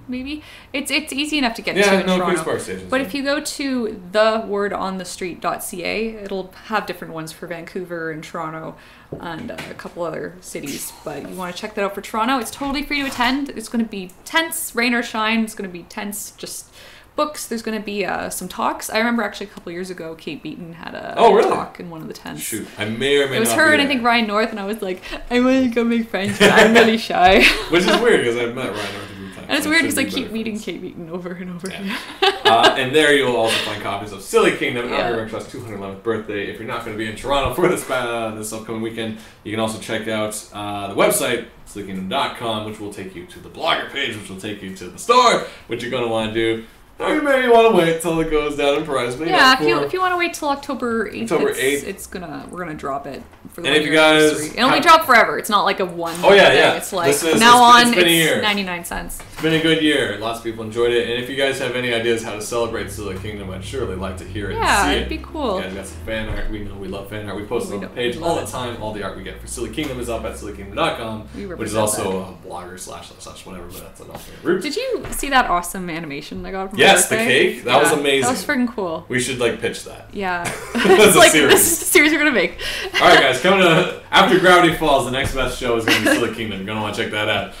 Maybe. It's easy enough to get to in Toronto. Queen's Park Station. But if you go to thewordonthestreet.ca, it'll have different ones for Vancouver and Toronto and a couple other cities. But you want to check that out for Toronto. It's totally free to attend. It's going to be tense, rain or shine. It's going to be tense, just books. There's going to be some talks. I remember actually a couple years ago, Kate Beaton had a talk in one of the tents. Shoot, I may or may not. It was her and I think Ryan North, and I was like, I want to go make friends, but I'm really shy. Which is weird because I've met Ryan North a few times. And it's weird because I keep meeting Kate Beaton over and over again. And there you will also find copies of Silly Kingdom, Albert Trust's 211th birthday. If you're not going to be in Toronto for this upcoming weekend, you can also check out the website, sillykingdom.com, which will take you to the blogger page, which will take you to the store, which you're going to want to do. Or you maybe want to wait till it goes down in price. Maybe if you want to wait till October 8th, we're gonna drop it for the 1 year anniversary. It only dropped forever. It's not like a one. Thing. It's like it's 99 cents. It's been a good year. Lots of people enjoyed it. And if you guys have any ideas how to celebrate Silly Kingdom, I'd surely like to hear it and see it'd be cool. You guys got some fan art. We know we love fan art. We post it on the page all the time. All the art we get for Silly Kingdom is up at sillykingdom.com, which is also a blogger / whatever, but that's an alternate route. Did you see that awesome animation I got from Yes, the cake. That was amazing. That was freaking cool. We should pitch that. Yeah. That's a series. This is the series we're gonna make. All right, guys. Coming to after Gravity Falls, the next best show is gonna be Silly Kingdom. You're gonna want to check that out.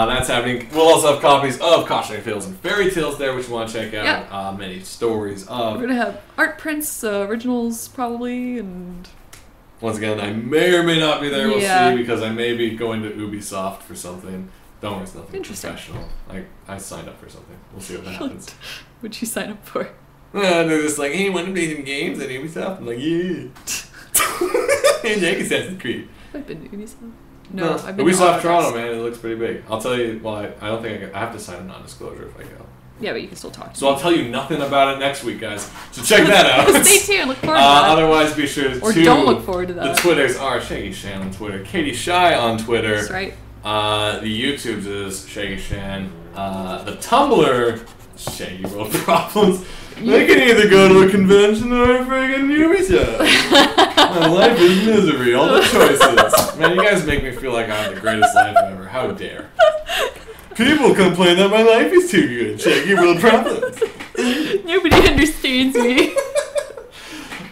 That's happening. We'll also have copies of Cautionary Tales and Fairy Tales there, which you want to check out. Yep. Many stories of. We're gonna have art prints, originals probably, and. Once again, I may or may not be there. We'll see, because I may be going to Ubisoft for something. Don't worry, it's nothing professional. I signed up for something. We'll see what happens. What'd you sign up for? They're just like, hey, want to play some games at Ubisoft? I'm like, yeah. And Jake Assassin's Creed. I've been to Ubisoft. No, I've been Ubisoft Toronto, man. It looks pretty big. I'll tell you. Well, I don't think I have to sign a non-disclosure if I go. Yeah, but you can still talk to me. I'll tell you nothing about it next week, guys. So check that out. Stay tuned. Look forward to that. Otherwise, be sure to... Or don't look forward to that. The Twitters are Shaggy Shan on Twitter, Katie Shy on Twitter. That's right. The YouTubes is Shaggy Shan. The Tumblr, Shaggy World Problems. They can either go to a convention or a friggin' Ubisoft. My life is misery. All the choices. Man, you guys make me feel like I have the greatest life ever. How dare. People complain that my life is too good. Shaggy World Problems. Nobody understands me.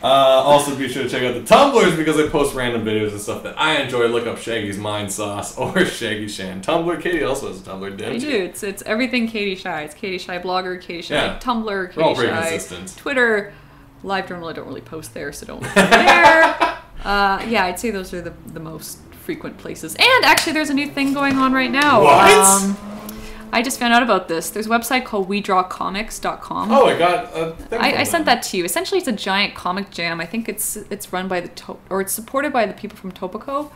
Also, be sure to check out the Tumblrs because I post random videos and stuff that I enjoy. Look up Shaggy's Mind Sauce or Shaggy Shan. Tumblr. Katie also has a Tumblr, didn't she? I do. It's everything Katie Shy. It's Katie Shy Blogger, Katie Shy Tumblr, Katie all pretty Shy consistent. Twitter, LiveJournal. I don't really post there, so don't look there. I'd say those are the most frequent places. And actually, there's a new thing going on right now. What? I just found out about this. There's a website called WeDrawComics.com. Oh, I got. I sent that to you. Essentially, it's a giant comic jam. I think it's run by it's supported by the people from Topico.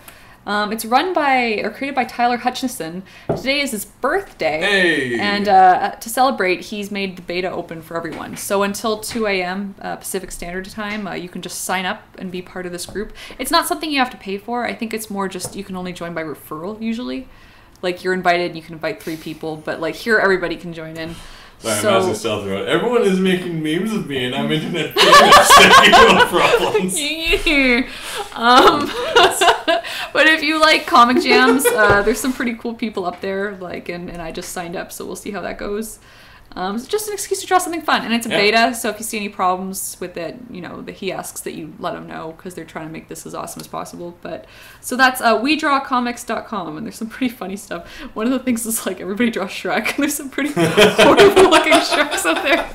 It's run by or created by Tyler Hutchinson. Today is his birthday, and to celebrate, he's made the beta open for everyone. So until 2 a.m. Pacific Standard Time, you can just sign up and be part of this group. It's not something you have to pay for. I think it's more just you can only join by referral usually. Like, you're invited, you can invite 3 people, but, like, here everybody can join in. Sorry, I'm asking stealth road. Everyone is making memes of me, and I'm internet famous. No problems. But if you like comic jams, there's some pretty cool people up there. Like, and I just signed up, so we'll see how that goes. It's just an excuse to draw something fun, and it's a beta. So if you see any problems with it, you know, he asks that you let him know because they're trying to make this as awesome as possible. But so that's wedrawcomics.com, and there's some pretty funny stuff. One of the things is like everybody draws Shrek, and there's some pretty horrible looking Shreks up there.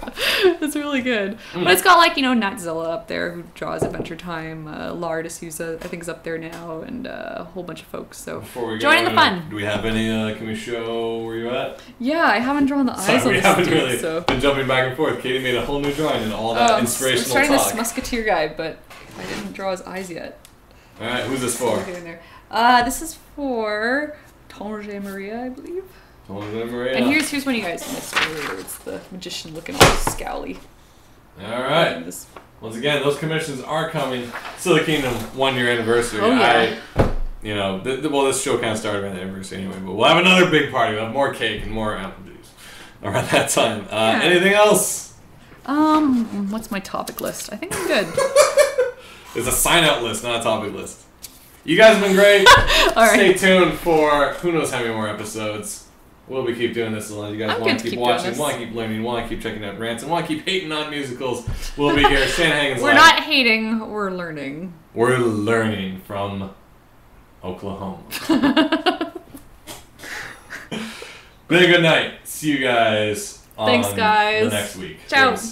It's really good. But it's got like, you know, Natzilla up there who draws Adventure Time, Lara D'Souza I think is up there now, and a whole bunch of folks. So join the fun. Do we have any? Can we show where you're at? Yeah, I haven't drawn the eyes on this. Really been jumping back and forth. Katie made a whole new drawing and all that inspirational talk. I'm starting this Musketeer guy, but I didn't draw his eyes yet. Alright, who's this for? This is for Tange Maria, I believe. Tange Maria. And here's one of you guys missed earlier. It's the magician looking all scowly. Alright. Once again, those commissions are coming. Silly Kingdom 1 year anniversary. Oh, yeah. You know, this show kind of started around the anniversary anyway, but we'll have another big party. We'll have more cake and more apple juice around that time. Anything else? What's my topic list? I think I'm good. It's a sign-out list, not a topic list. You guys have been great. All right. Stay tuned for who knows how many more episodes. We'll be keep doing this as long as you guys want to keep watching, want to keep learning, want to keep checking out rants, and want to keep hating on musicals. We'll be here. Stan Hagen's We're not hating, we're learning. We're learning from Oklahoma. Been a good night. See you guys on the next week. Ciao. Thanks.